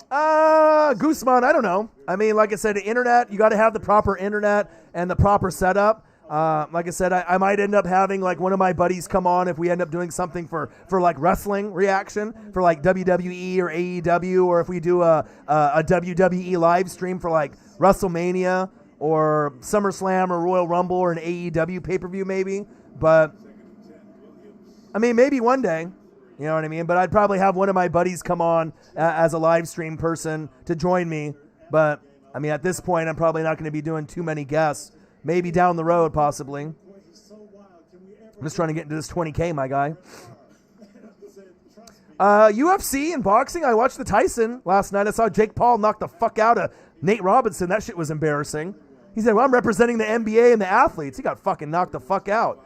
Guzman, I don't know. I mean, like I said, the internet, you got to have the proper internet and the proper setup. Like I said, I might end up having like one of my buddies come on if we end up doing something for like wrestling reaction for like WWE or AEW, or if we do a WWE live stream for like WrestleMania or SummerSlam or Royal Rumble or an AEW pay-per-view maybe. But I mean, maybe one day. You know what I mean? But I'd probably have one of my buddies come on as a live stream person to join me. But, I mean, at this point, I'm probably not going to be doing too many guests. Maybe down the road, possibly. I'm just trying to get into this 20K, my guy. UFC and boxing, I watched the Tyson last night. I saw Jake Paul knock the fuck out of Nate Robinson. That shit was embarrassing. He said, well, I'm representing the NBA and the athletes. He got fucking knocked the fuck out.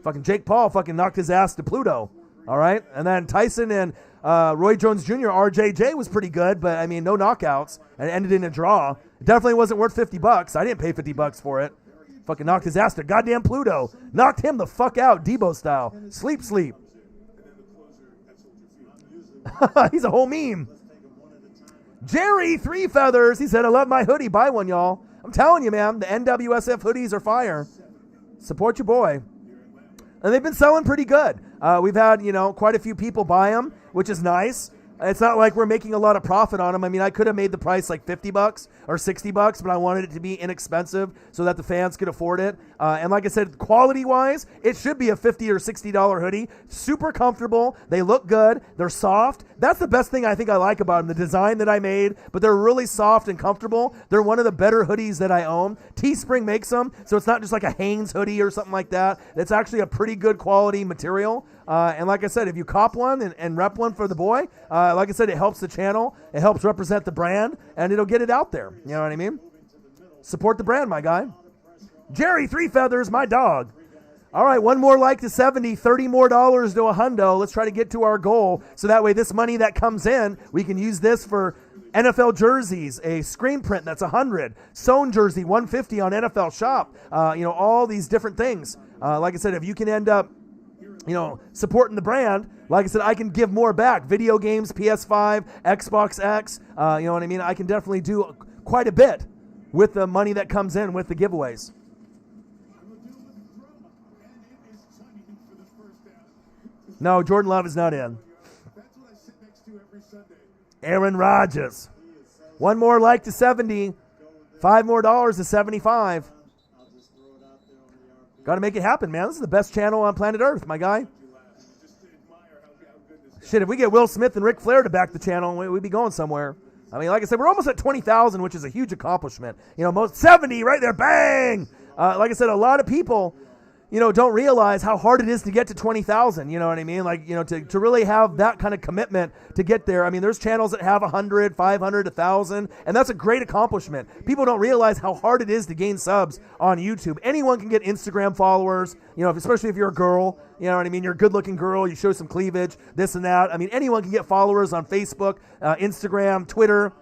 Fucking Jake Paul fucking knocked his ass to Pluto. All right? And then Tyson and Roy Jones Jr., RJJ was pretty good, but, I mean, no knockouts. And it ended in a draw. It definitely wasn't worth $50. I didn't pay $50 for it. Fucking knocked his ass to goddamn Pluto. Knocked him the fuck out, Debo style. Sleep. He's a whole meme. Jerry Three Feathers, he said, I love my hoodie. Buy one, y'all. I'm telling you, man, the NWSF hoodies are fire. Support your boy. And they've been selling pretty good. We've had, quite a few people buy them, which is nice. It's not like we're making a lot of profit on them. I mean, I could have made the price like $50 or $60, but I wanted it to be inexpensive so that the fans could afford it. And like I said, quality-wise, it should be a $50 or $60 hoodie. Super comfortable. They look good. They're soft. That's the best thing I think I like about them, the design that I made, but they're really soft and comfortable. They're one of the better hoodies that I own. Teespring makes them, so it's not just like a Hanes hoodie or something like that. It's actually a pretty good quality material. And like I said, if you cop one and rep one for the boy, like I said, it helps the channel. It helps represent the brand, and it'll get it out there. You know what I mean? Support the brand, my guy. Jerry Three Feathers, my dog. All right, one more like to 70, $30 more to a hundo. Let's try to get to our goal, so that way this money that comes in, we can use this for NFL jerseys, a screen print that's $100, sewn jersey $150 on NFL Shop. All these different things. Like I said, if you can end up supporting the brand, like I said, I can give more back. Video games, PS5, Xbox X, you know what I mean? I can definitely do quite a bit with the money that comes in with the giveaways. No, Jordan Love is not in. Aaron Rodgers. One more like to 70. $5 more to 75. Got to make it happen, man. This is the best channel on planet Earth, my guy. Shit, if we get Will Smith and Ric Flair to back the channel, we'd be going somewhere. I mean, like I said, we're almost at 20,000, which is a huge accomplishment. Most 70 right there, bang! Like I said, a lot of people, don't realize how hard it is to get to 20,000. You know what I mean? Like, to really have that kind of commitment to get there. I mean, there's channels that have 100, 500, 1,000, and that's a great accomplishment. People don't realize how hard it is to gain subs on YouTube. Anyone can get Instagram followers, especially if you're a girl. You know what I mean? You're a good-looking girl. You show some cleavage, this and that. I mean, anyone can get followers on Facebook, Instagram, Twitter.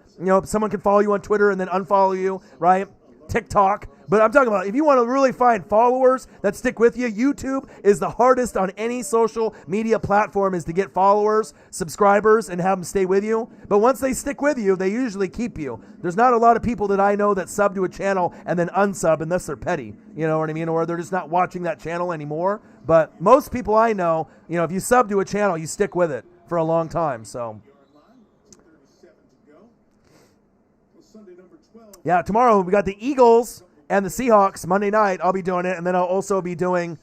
Someone can follow you on Twitter and then unfollow you, right? TikTok. But I'm talking about if you want to really find followers that stick with you, YouTube is the hardest on any social media platform is to get followers, subscribers, and have them stay with you. But once they stick with you, they usually keep you. There's not a lot of people that I know that sub to a channel and then unsub unless they're petty. You know what I mean? Or they're just not watching that channel anymore. But most people I know, if you sub to a channel, you stick with it for a long time. So, yeah, tomorrow we got the Eagles and the Seahawks Monday night. I'll be doing it, and then I'll also be doing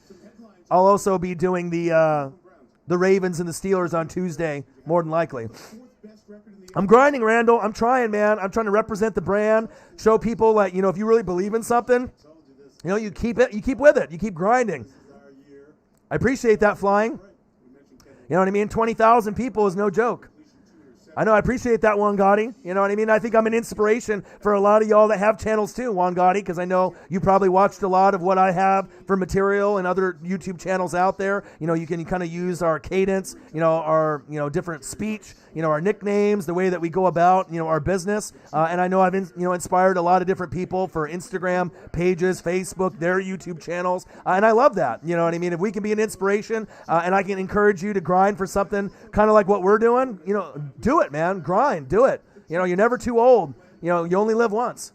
the Ravens and the Steelers on Tuesday, more than likely. I'm grinding, Randall. I'm trying, man. I'm trying to represent the brand, show people like, if you really believe in something, you keep with it. You keep grinding. I appreciate that, Flying. You know what I mean? 20,000 people is no joke. I know, I appreciate that, Juan Gotti. You know what I mean? I think I'm an inspiration for a lot of y'all that have channels too, Juan Gotti, because I know you probably watched a lot of what I have for material and other YouTube channels out there. You can kind of use our cadence, our, different speech, our nicknames, the way that we go about, our business. And I know I've, inspired a lot of different people for Instagram pages, Facebook, their YouTube channels. And I love that. You know what I mean? If we can be an inspiration and I can encourage you to grind for something kind of like what we're doing, do it, man. Grind. Do it. You're never too old. You only live once.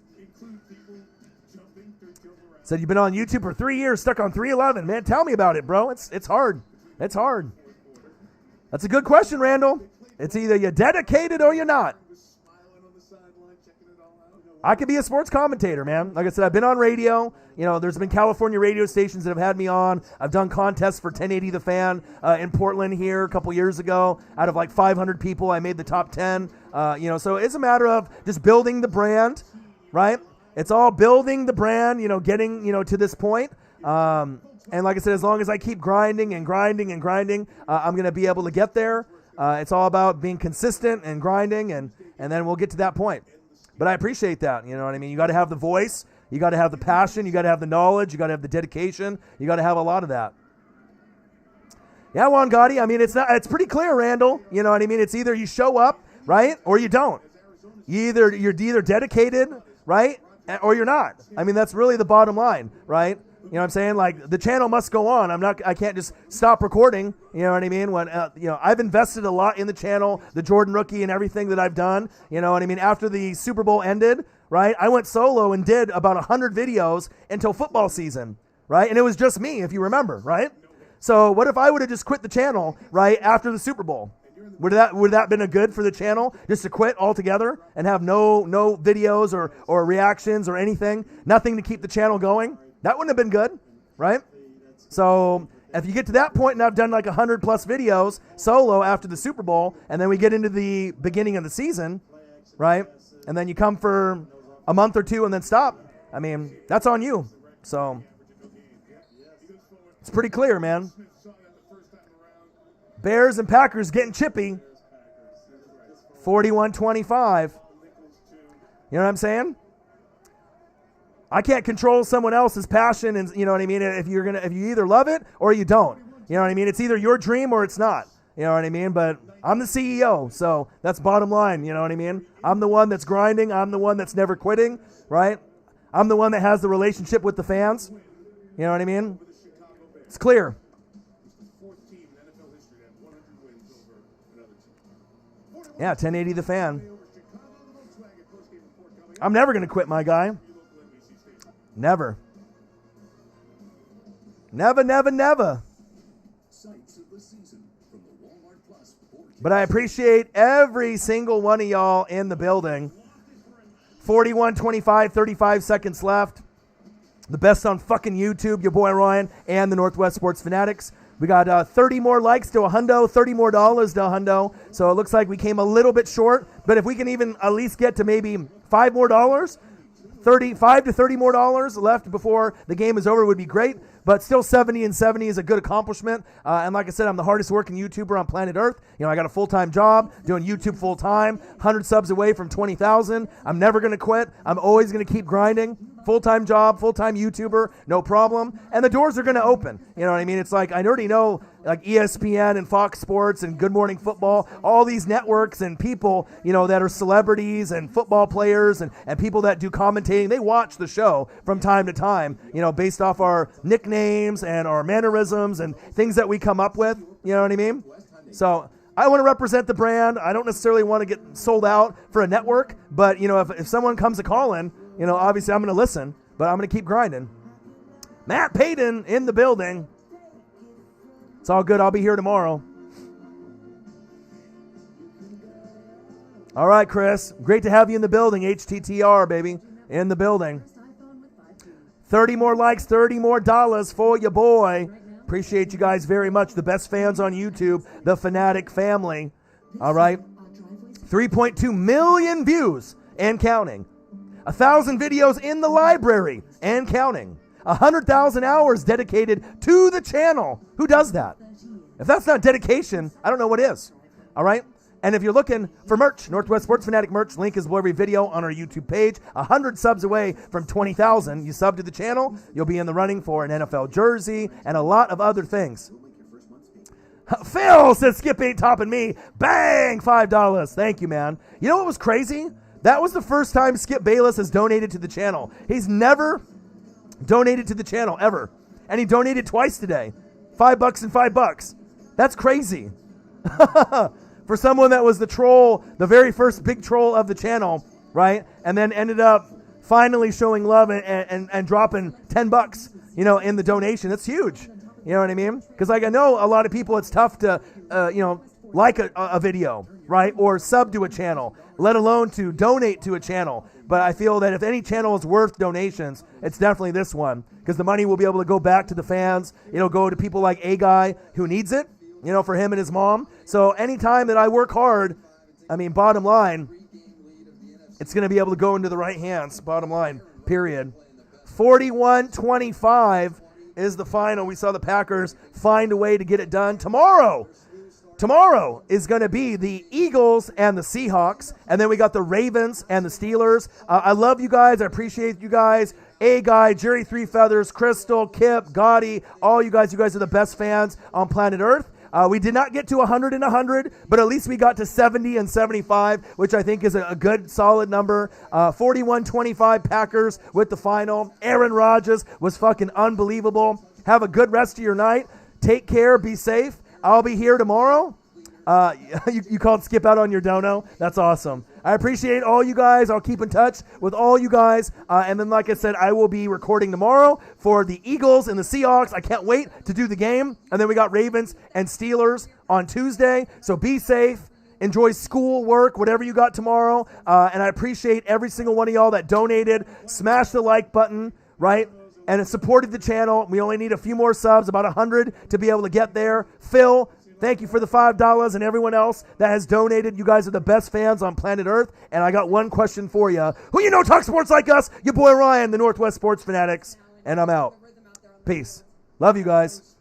Said you've been on YouTube for 3 years, stuck on 311. Man, tell me about it, bro. It's hard. It's hard. That's a good question, Randall. It's either you're dedicated or you're not. I could be a sports commentator, man. Like I said, I've been on radio. You know, there's been California radio stations that have had me on. I've done contests for 1080 The Fan in Portland here a couple years ago. Out of like 500 people, I made the top 10. You know, so it's a matter of just building the brand, right? It's all building the brand, you know, getting, you know, to this point. And like I said, as long as I keep grinding and grinding and grinding, I'm going to be able to get there. It's all about being consistent and grinding, and then we'll get to that point. But I appreciate that, you know what I mean? You got to have the voice, you got to have the passion, you got to have the knowledge, you got to have the dedication, you got to have a lot of that. Yeah, Juan Gotti, I mean, it's pretty clear, Randall, you know what I mean? It's either you show up, right, or you don't. You're either dedicated, right, or you're not. I mean, that's really the bottom line, right? You know what I'm saying? Like, the channel must go on. I can't just stop recording. You know what I mean? When, you know, I've invested a lot in the channel, the Jordan Rookie and everything that I've done. You know what I mean? After the Super Bowl ended, right, I went solo and did about 100 videos until football season, right? And it was just me, if you remember, right? So what if I would have just quit the channel, right, after the Super Bowl? Would that been a good for the channel, just to quit altogether and have no videos or reactions or anything, nothing to keep the channel going? That wouldn't have been good, right? So if you get to that point, and I've done like 100 plus videos solo after the Super Bowl, and then we get into the beginning of the season, right? And then you come for a month or two and then stop. I mean, that's on you. So it's pretty clear, man. Bears and Packers getting chippy. 41-25. You know what I'm saying? I can't control someone else's passion, and you know what I mean? If you either love it or you don't. You know what I mean? It's either your dream or it's not. You know what I mean? But I'm the CEO, so that's bottom line, you know what I mean? I'm the one that's grinding, I'm the one that's never quitting, right? I'm the one that has the relationship with the fans. You know what I mean? It's clear. Yeah, 1080 The Fan. I'm never going to quit, my guy. Never. Never, never, never. But I appreciate every single one of y'all in the building. 41-25, 35 seconds left. The best on fucking YouTube, your boy Ryan and the Northwest Sports Fanatics. We got 30 more likes to a hundo, $30 more to a hundo. So it looks like we came a little bit short. But if we can even at least get to maybe $5 more, $35 to $30 more left before the game is over would be great. But still 70 and 70 is a good accomplishment. And like I said, I'm the hardest working YouTuber on planet Earth. You know, I got a full-time job doing YouTube full-time, 100 subs away from 20,000. I'm never going to quit. I'm always going to keep grinding. Full-time job, full-time YouTuber, no problem. And the doors are going to open. You know what I mean? It's like, I already know like ESPN and Fox Sports and Good Morning Football, all these networks and people, you know, that are celebrities and football players and people that do commentating, they watch the show from time to time, you know, based off our nicknames and our mannerisms and things that we come up with. You know what I mean? So I want to represent the brand. I don't necessarily want to get sold out for a network, but, you know, if someone comes to call in, you know, obviously I'm going to listen, but I'm going to keep grinding. Matt Payton in the building. It's all good. I'll be here tomorrow. All right, Chris. Great to have you in the building. HTTR, baby. In the building. 30 more likes, $30 more for your boy. Appreciate you guys very much. The best fans on YouTube, the Fanatic family. All right. 3.2 million views and counting. 1,000 videos in the library and counting. 100,000 hours dedicated to the channel. Who does that? If that's not dedication, I don't know what is. All right? And if you're looking for merch, Northwest Sports Fanatic merch, link is below every video on our YouTube page. 100 subs away from 20,000. You sub to the channel, you'll be in the running for an NFL jersey and a lot of other things. Phil says Skip ain't topping me. Bang! $5. Thank you, man. You know what was crazy? That was the first time Skip Bayless has donated to the channel. He's never donated to the channel, ever. And he donated twice today. $5 and $5. That's crazy. For someone that was the troll, the very first big troll of the channel, right? And then ended up finally showing love and dropping $10, you know, in the donation. That's huge. You know what I mean? Because like I know a lot of people, it's tough to, you know, like a video, right? Or sub to a channel, let alone to donate to a channel. but I feel that if any channel is worth donations, it's definitely this one, because the money will be able to go back to the fans. It'll go to people like A Guy who needs it, for him and his mom. So anytime that I work hard, bottom line, it's going to be able to go into the right hands, bottom line, period. 41-25 is the final. We saw the Packers find a way to get it done. Tomorrow is going to be the Eagles and the Seahawks, and then we got the Ravens and the Steelers. I love you guys. I appreciate you guys. A Guy, Jerry Three Feathers, Crystal, Kip, Gotti, all you guys. You guys are the best fans on planet Earth. We did not get to 100 and 100, but at least we got to 70 and 75, which I think is a good, solid number. 41-25 Packers with the final. Aaron Rodgers was fucking unbelievable. Have a good rest of your night. Take care. Be safe. I'll be here tomorrow. You called Skip out on your dono. That's awesome. I appreciate all you guys. I'll keep in touch with all you guys. And then, like I said, I will be recording tomorrow for the Eagles and the Seahawks. I can't wait to do the game. And then we got Ravens and Steelers on Tuesday. So be safe. Enjoy school, work, whatever you got tomorrow. And I appreciate every single one of y'all that donated. Smash the like button, right? And it supported the channel. We only need a few more subs, about 100 to be able to get there. Phil, thank you for the $5, and everyone else that has donated. You guys are the best fans on planet Earth. And I got one question for you. Who talk sports like us? Your boy Ryan, the Northwest Sports Fanatics. And I'm out. Peace. Love you guys.